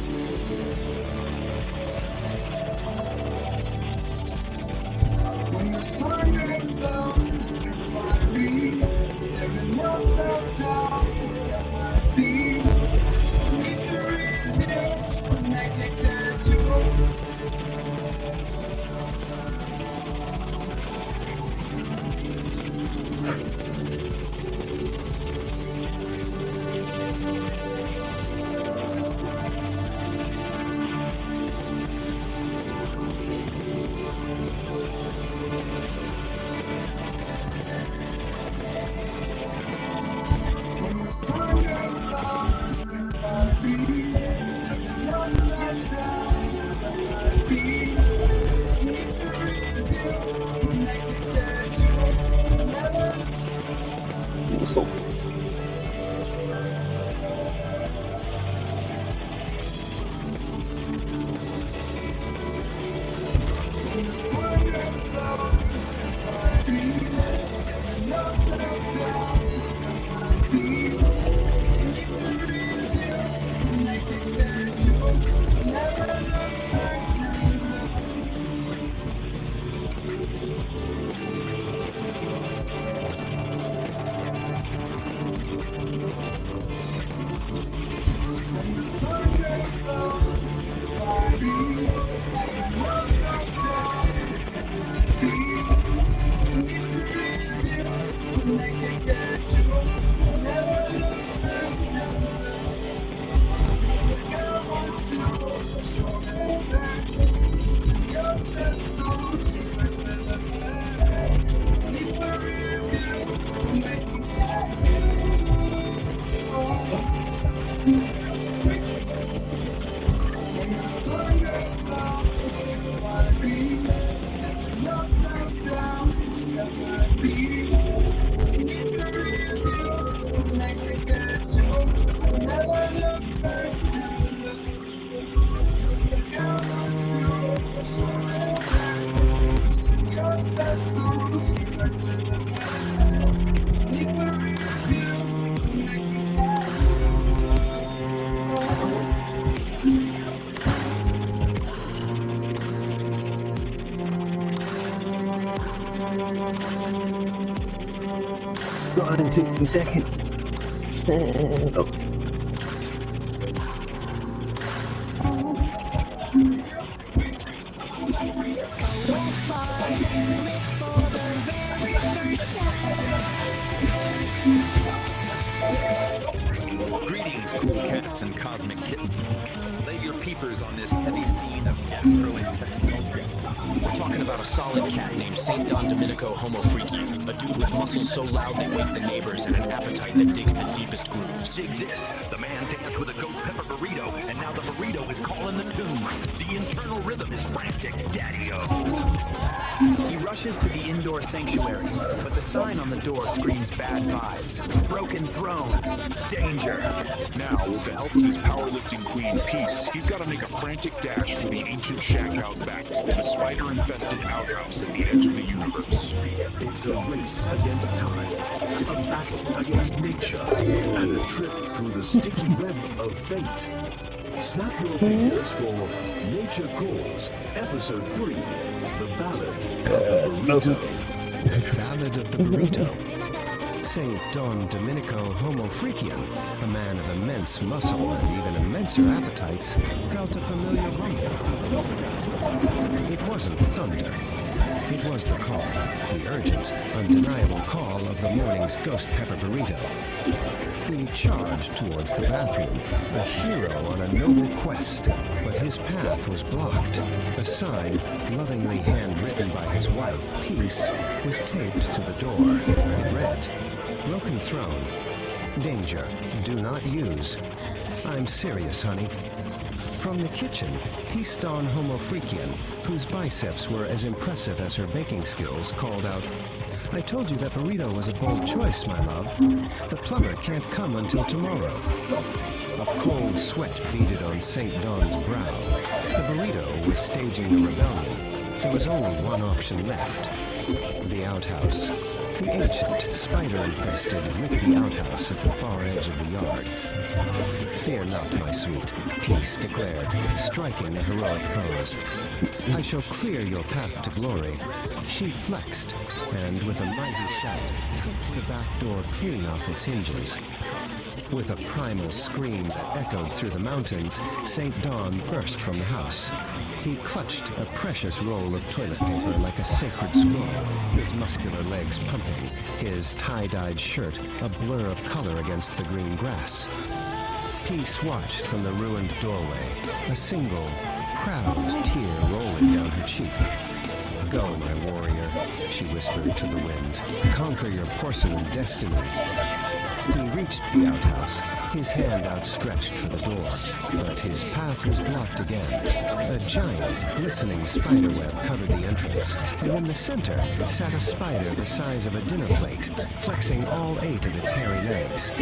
gone in 60 seconds. Oh. Greetings, cool cats and cosmic kittens. Lay your peepers on this heavy scene of gas-curling testicle destiny. We're talking about a solid cat named St. Don Domenico Homo Freaky, a dude with muscles so loud they wake the neighbors and an appetite that digs the deepest grooves. Dig this, the man danced with a ghost pepper burrito, and now the burrito is calling the tune. The internal rhythm is frantic, daddy-o. He rushes to the indoor sanctuary, but the sign on the door screams bad vibes. Broken throne. Danger. Now, with the help of his powerlifting queen, Peace, he's got to make a frantic dash for the ancient shack out back, the spider-infested outhouse at the edge of the universe. It's a race against time, a battle against nature, and a trip through the sticky web of fate. Snap your fingers for Nature Calls, Episode 3, The Ballad of the Burrito. Ballad of the Burrito. St. Don Domenico Homo Freakian, a man of immense muscle and even immenser appetites, felt a familiar rumble deep in his gut. It wasn't thunder. It was the call, the urgent, undeniable call of the morning's ghost pepper burrito. He charged towards the bathroom, a hero on a noble quest, but his path was blocked. A sign, lovingly handwritten by his wife, Peace, was taped to the door. It read, "Broken throne. Danger. Do not use." "I'm serious, honey." From the kitchen, Peace Don Homo Freakian, whose biceps were as impressive as her baking skills, called out, "I told you that burrito was a bold choice, my love. The plumber can't come until tomorrow." A cold sweat beaded on St. Don's brow. The burrito was staging a rebellion. There was only one option left. The outhouse. The ancient, spider-infested, rickety outhouse at the far edge of the yard. "Fear not, my sweet," Peace declared, striking a heroic pose. "I shall clear your path to glory." She flexed, and with a mighty shout, kicked the back door clean off its hinges. With a primal scream that echoed through the mountains, St. Don burst from the house. He clutched a precious roll of toilet paper like a sacred scroll, his muscular legs pumping, his tie-dyed shirt a blur of color against the green grass. Peace watched from the ruined doorway, a single, proud tear rolling down her cheek. "Go, my warrior," she whispered to the wind. "Conquer your porcelain destiny." He reached the outhouse, his hand outstretched for the door, but his path was blocked again. A giant, glistening spiderweb covered the entrance, and in the center sat a spider the size of a dinner plate, flexing all 8 of its hairy legs.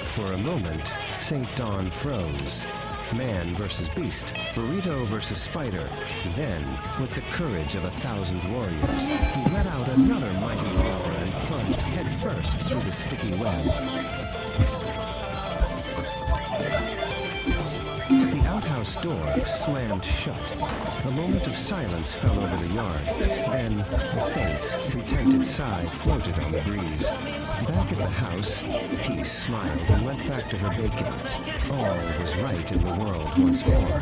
For a moment, St. Don froze. Man versus beast, burrito versus spider. Then, with the courage of 1,000 warriors, he let out another mighty roar and plunged headfirst through the sticky web. The outhouse door slammed shut. A moment of silence fell over the yard. Then, a faint, retented sigh floated on the breeze. Back at the house, Peace smiled and went back to her baking. All was right in the world once more.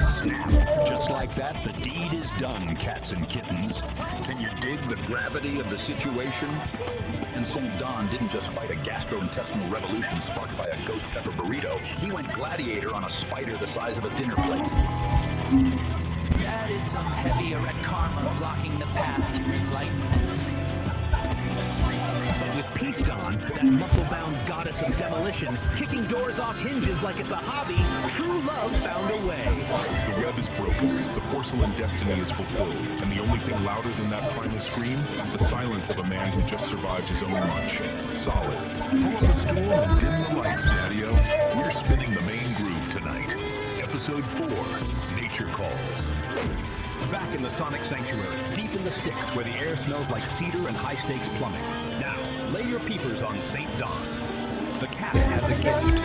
Snap. Just like that, the deed is done, cats and kittens. Can you dig the gravity of the situation? And St. Don didn't just fight a gastrointestinal revolution sparked by a ghost pepper burrito. He went gladiator on a spider the size of a dinner plate. That is some heavy erect karma blocking the path to enlightenment. But with Peace Don, that muscle-bound goddess of demolition, kicking doors off hinges like it's a hobby, true love found a way. The web is broken, the porcelain destiny is fulfilled, and the only thing louder than that primal scream, the silence of a man who just survived his own lunch. Solid. Pull up a stool and dim the lights, Daddy-O. We're spinning the main groove tonight. Episode 4, Nature Calls. Back in the Sonic Sanctuary, deep in the sticks where the air smells like cedar and high-stakes plumbing. Now, lay your peepers on St. Don. The cat has a gift.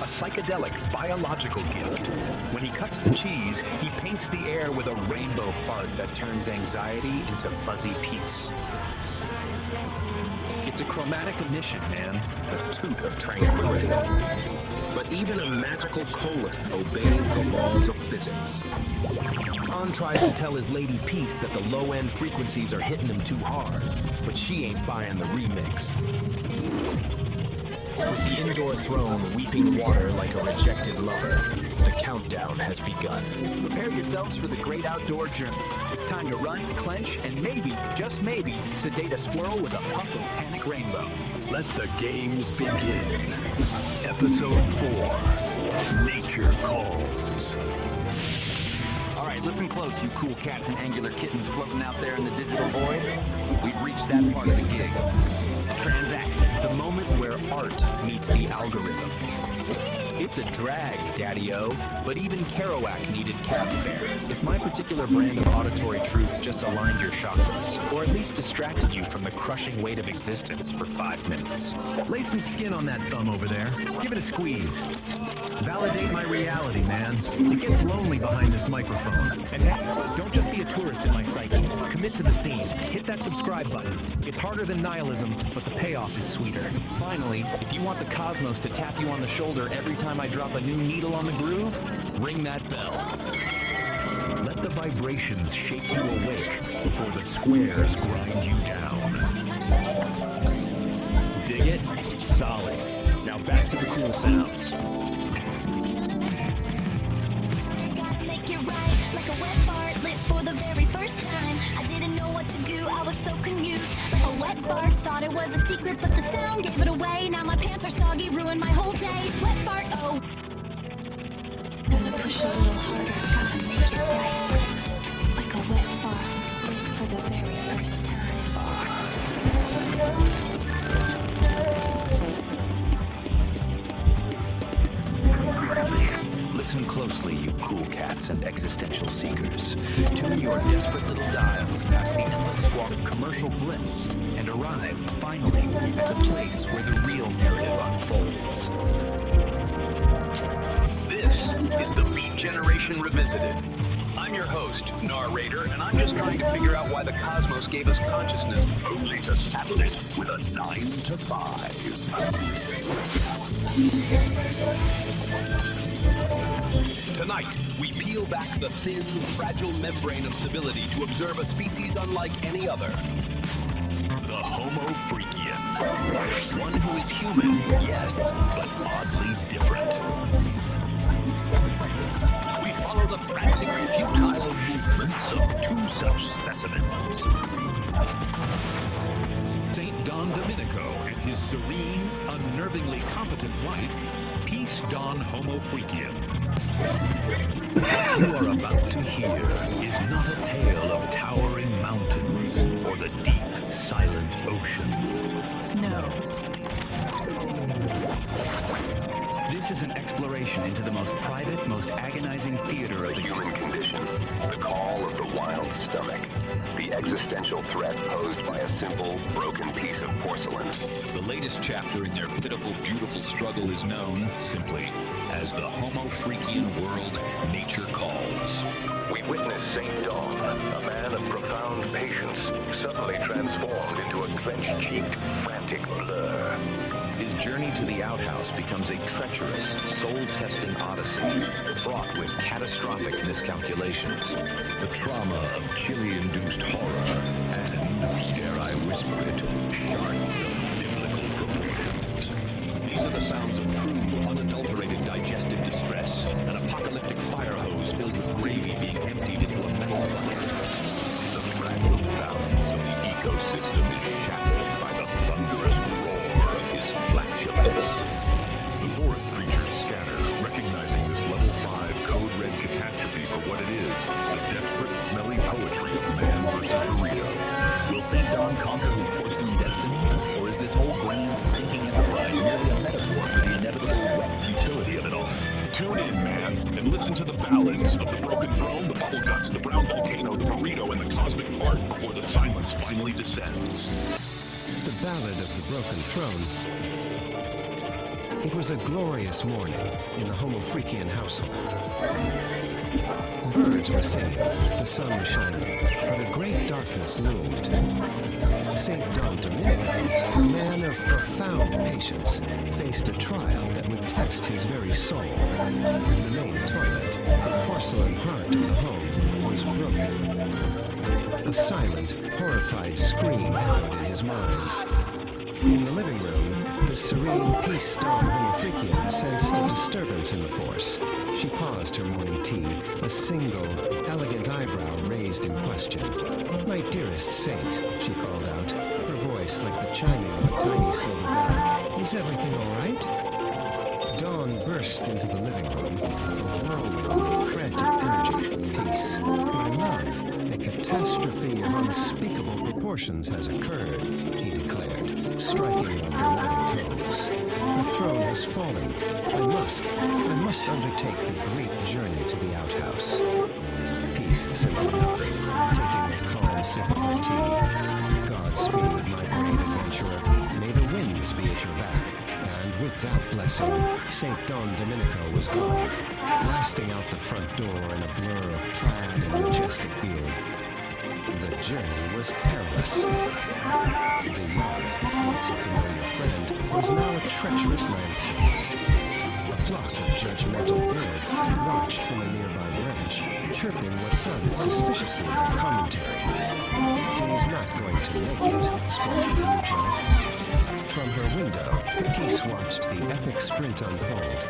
A psychedelic, biological gift. When he cuts the cheese, he paints the air with a rainbow fart that turns anxiety into fuzzy peace. It's a chromatic emission, man. A toot of tranquility. But even a magical colon obeys the laws of physics. On tries to tell his lady Peace that the low-end frequencies are hitting him too hard, but she ain't buying the remix. With the indoor throne weeping water like a rejected lover, the countdown has begun. Prepare yourselves for the great outdoor journey. It's time to run, clench, and maybe, just maybe, sedate a squirrel with a puff of Panic Rainbow. Let the games begin. Episode 4, Nature Calls. All right, listen close, you cool cats and angular kittens floating out there in the digital void. We've reached that part of the gig. Transaction. The moment where art meets the algorithm. It's a drag, Daddy-O, but even Kerouac needed cab fare. If my particular brand of auditory truth just aligned your chakras, or at least distracted you from the crushing weight of existence for 5 minutes. Lay some skin on that thumb over there. Give it a squeeze. Validate my reality, man. It gets lonely behind this microphone. And hey, don't just be a tourist in my psyche. Commit to the scene. Hit that subscribe button. It's harder than nihilism, but the payoff is sweeter. Finally, if you want the cosmos to tap you on the shoulder every time I drop a new needle on the groove, ring that bell. Let the vibrations shake you awake before the squares grind you down. Dig it? Solid. Now back to the cool sounds. Make it right, like a wet fart lit for the very first time. I didn't know what to do, I was so confused. Like a wet fart, thought it was a secret, but the sound gave it away. Now my pants are soggy, ruined my whole day. Wet fart, oh. Gonna push a little harder, gonna make it right. Like a wet fart lit for the very first time. Listen closely, you cool cats and existential seekers. Tune your desperate little dials past the endless squawk of commercial bliss and arrive, finally, at the place where the real narrative unfolds. This is the Beat Generation Revisited. I'm your host, narrator, and I'm just trying to figure out why the cosmos gave us consciousness Only to saddle it with a 9 to 5. Tonight, we peel back the thin, fragile membrane of civility to observe a species unlike any other. The Homo Freakian. One who is human, yes, but oddly different. We follow the frantic, futile movements of 2 such specimens. St. Don Domenico and his serene, unnervingly competent wife, Peace Don Homo Freakian. What you are about to hear is not a tale of towering mountains or the deep, silent ocean. No. This is an exploration into the most private, most agonizing theater of the human condition, the call of the wild stomach, the existential threat posed by a simple, broken piece of porcelain. The latest chapter in their pitiful, beautiful struggle is known simply as the Homo Freakian World Nature Calls. We witness St. Dawn, a man of profound patience, suddenly transformed into a clenched-cheeked, frantic blur. His journey to the outhouse becomes a treacherous, soul-testing odyssey, fraught with catastrophic miscalculations. The trauma of chili-induced horror, and, dare I whisper it, shards of biblical proportions. These are the sounds of true, unadulterated digestive distress, an apocalyptic fire hose filled with gravy being emptied into a metal bucket. The fragile balance of the ecosystem is shattered by the thunderous roar of his flatulence. The forest creatures scatter, recognizing this level 5 code red catastrophe for what it is, the desperate, smelly poetry of man versus burrito. Will St. Don conquer his porcelain destiny? Or is this whole grand, stinking enterprise merely a metaphor for the inevitable wet futility of it all? Tune in, man, and listen to the ballads of the broken throne, the bubble guts, the brown volcano, the burrito, and the cosmic fart before the silence finally descends. The Ballad of the Broken Throne. It was a glorious morning in the Homo Freakian household. Birds were singing, the sun was shining, but a great darkness loomed. St. Don Domenico, a man of profound patience, faced a trial that would test his very soul. In the main toilet, the porcelain heart of the home was broken. A silent, horrified scream echoed in his mind. In the living room, the serene Peace Dawn Homofreakian sensed a disturbance in the force. She paused her morning tea, a single, elegant eyebrow raised in question. "My dearest saint," she called out, her voice like the chiming of a tiny silver bell. "Is everything all right?" Dawn burst into the living room, a whirlwind of frantic energy. "Peace, my love, a catastrophe of unspeakable proportions has occurred," he declared, striking a dramatic pose. "The throne has fallen. I must undertake the great journey to the outhouse." Peace simply nodded, taking a calm sip of her tea. "Godspeed, my brave adventurer. May the winds be at your back." And with that blessing, St. Don Domenico was gone, blasting out the front door in a blur of plaid and majestic beard. The journey was perilous. The yard, once a familiar friend, was now a treacherous landscape. A flock of judgmental birds watched from a nearby branch, chirping what sounded suspiciously like commentary. "He's not going to make it," squawked Blue Jay. From her window, Peace watched the epic sprint unfold.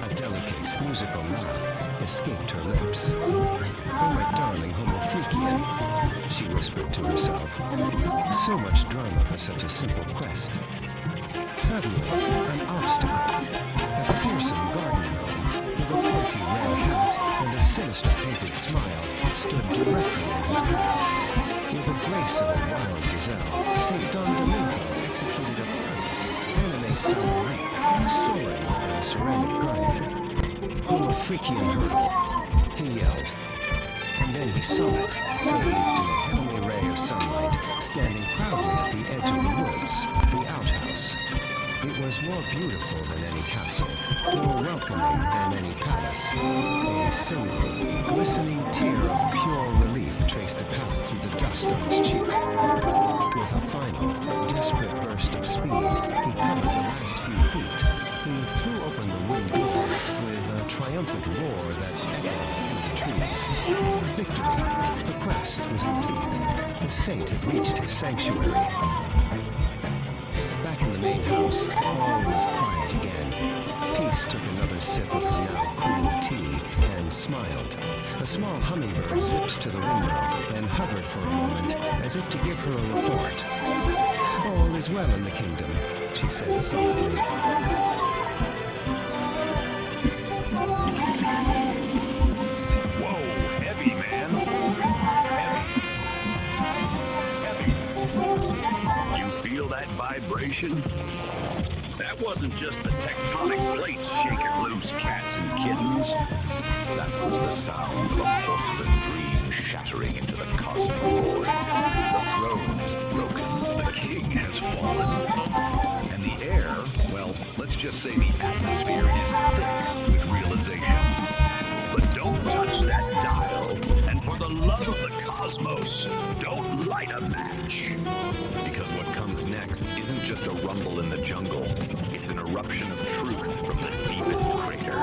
A delicate, musical laugh escaped her lips. "Oh, my darling Homofreakian," she whispered to herself. "So much drama for such a simple quest." Suddenly, an obstacle, a fearsome garden gnome with a pointy red hat and a sinister painted smile, stood directly in his path. With the grace of a wild gazelle, St. Don Domenico executed a perfect anime-style leap, soaring over the ceramic guardian. "Homofreakian hurdle," he yelled. And then he saw it, bathed in a heavenly ray of sunlight, standing proudly at the edge of the woods, the outhouse. It was more beautiful than any castle, more welcoming than any palace. A single, glistening tear of pure relief traced a path through the dust on his cheek. With a final, desperate burst of speed, he covered the last few feet. He threw open the wooden door with a triumphant roar that echoed through the trees. Victory! The quest was complete. The saint had reached his sanctuary. Back in the main house, all was quiet again. Peace took another sip of her now cool tea and smiled. A small hummingbird zipped to the window and hovered for a moment as if to give her a report. "All is well in the kingdom," she said softly. Whoa, heavy, man. Heavy. You feel that vibration? That wasn't just the tectonic plates shaking loose, cats and kittens. That was the sound of a porcelain dream shattering into the cosmic void. The throne is broken. The king has fallen. And the air, well, let's just say the atmosphere is thick with realization. But don't touch that dial. And for the love of the cosmos, don't light a match. Because what comes next isn't just a rumble in the jungle. It's an eruption of truth from the deepest crater.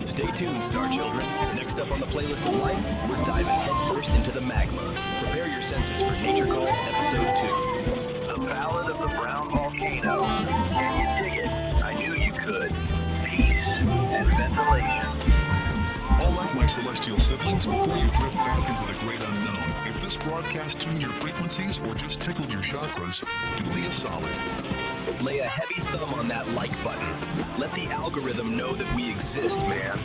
Stay tuned, Star Children. Next up on the playlist of life, we're diving headfirst into the magma. Prepare your senses for Nature Calls Episode 2. The Ballad of the Brown Volcano. Can you dig it? I knew you could. Peace and ventilation. All right, my celestial siblings, before you drift back into the great unknown, if this broadcast tuned your frequencies or just tickled your chakras, do me a solid. Lay a heavy thumb on that like button. Let the algorithm know that we exist, man.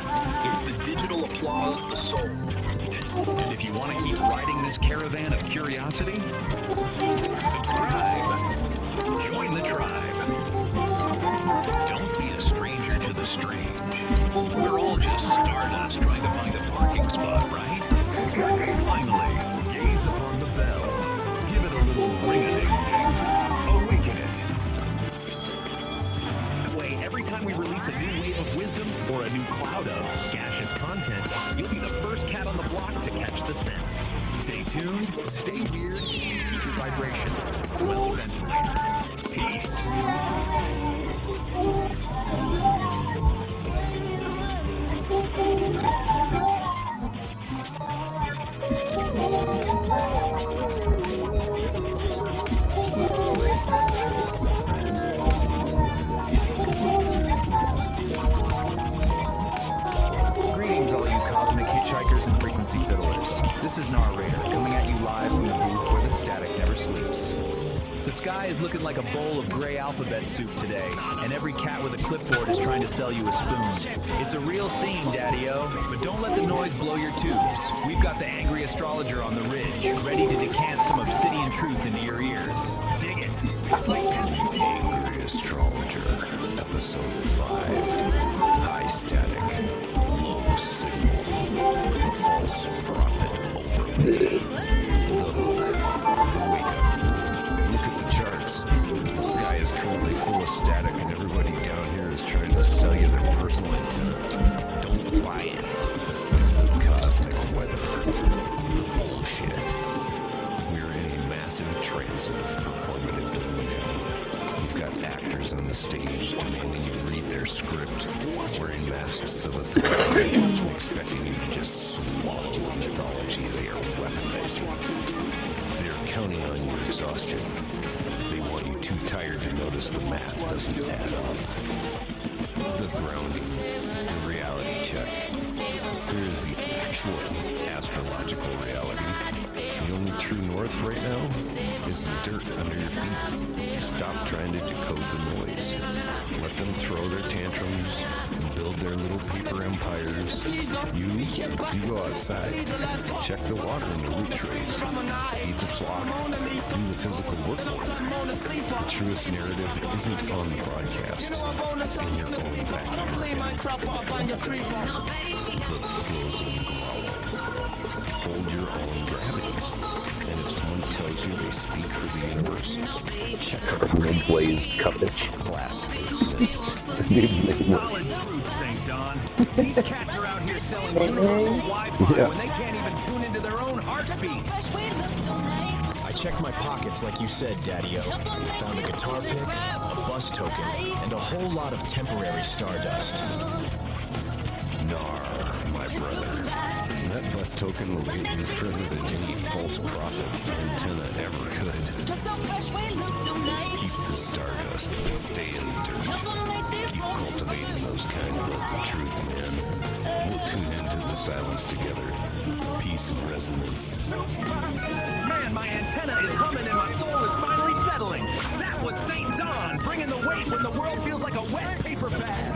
It's the digital applause of the soul. And if you want to keep riding this caravan of curiosity, subscribe. Join the tribe. Don't be a stranger to the strange. We're all just stardust trying to find a parking spot, right? Finally, gaze upon the bell. Give it a little ring-a-ding-ding. Awaken it. That way, every time we release a new wave of wisdom or a new cloud of gaseous content, you'll be the first vibration. Well ventilated. Peace. Greetings, all you cosmic hitchhikers and frequency fiddlers. This is Narrator, coming at you live from the booth where the static never sleeps. The sky is looking like a bowl of gray alphabet soup today, and every cat with a clipboard is trying to sell you a spoon. It's a real scene, Daddy-O, but don't let the noise blow your tubes. We've got the angry astrologer on the ridge, ready to decant some obsidian truth into your ears. Dig it. Angry Astrologer, Episode 5. High static, low signal, the false prophet overlay. The hook, the wake up. Look at the charts. The sky is currently full of static, and everybody down here is trying to sell you their personal antenna. Don't buy it. Cosmic weather. Bullshit. We're in a massive transit of performative delusion. You've got actors on the stage demanding you read their script, wearing masks of authority, and expecting you to just swallow the mythology they are weaponizing. They're counting on your exhaustion. They want you too tired to notice the math doesn't add up. The grounding, the reality check. There is the actual astrological reality. The only true north right now is the dirt under your feet. Stop trying to decode the noise. Let them throw their tantrums and build their little paper empires. You go outside, check the water in the root trays, feed the flock, do the physical work. The truest narrative isn't on the broadcast. It's in your own backyard. The closing growl. Hold your own gravity. And if someone tells you they speak for the universe, check the Blaze coverage. Class dismissed. Solid truth, St. Don. These cats are out here selling universal Wi-Fi when they can't even tune into their own heartbeat. I checked my pockets like you said, Daddy-O. Found a guitar pick, a bus token, and a whole lot of temporary stardust. Nar, my brother. That bus token will get you further than any false prophet's antenna ever could. Keep the stardust, but stay in the dirt. Keep cultivating those kind buds of truth, man. We'll tune into the silence together. Peace and resonance. Man, my antenna is humming and my soul is finally settling. That was St. Don, bringing the weight when the world feels like a wet paper bag.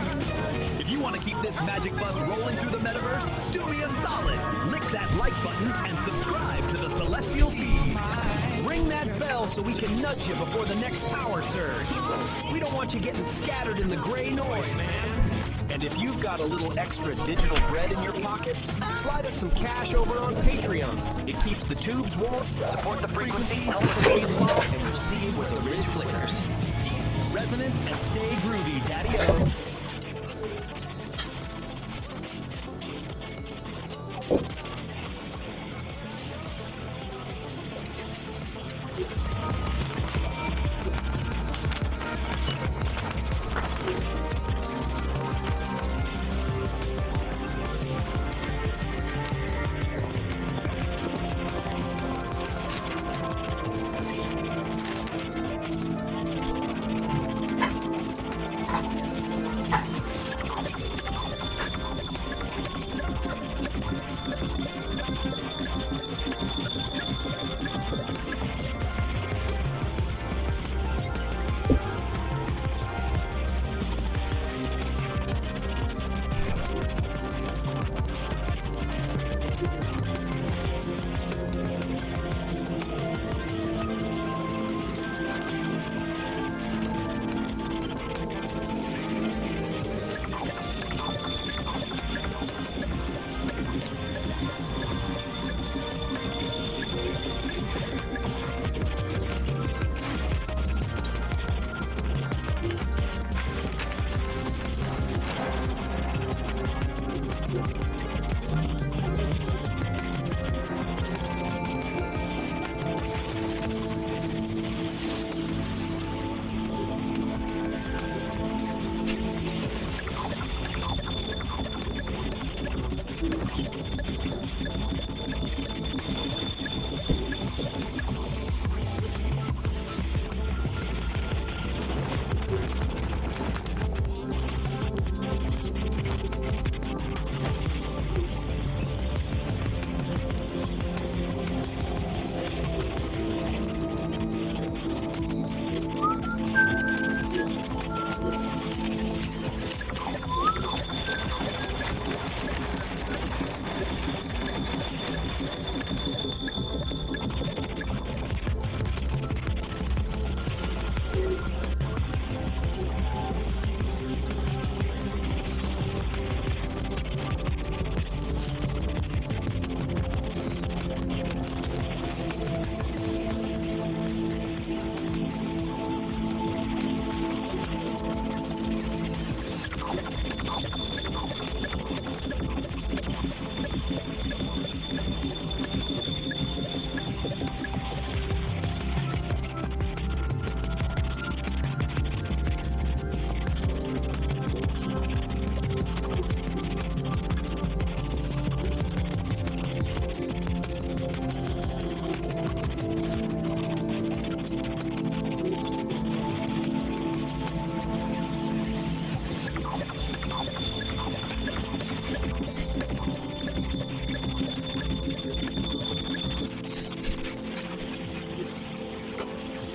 If you want to keep this magic bus rolling through the metaverse, do me a solid. Lick that like button and subscribe to the Celestial Feed. Ring that bell so we can nudge you before the next power surge. We don't want you getting scattered in the gray noise, man. And if you've got a little extra digital bread in your pockets, slide us some cash over on Patreon. It keeps the tubes warm, support the frequency, help us stay low, and receive with the ridge flickers. Resonance and stay groovy, Daddy-O.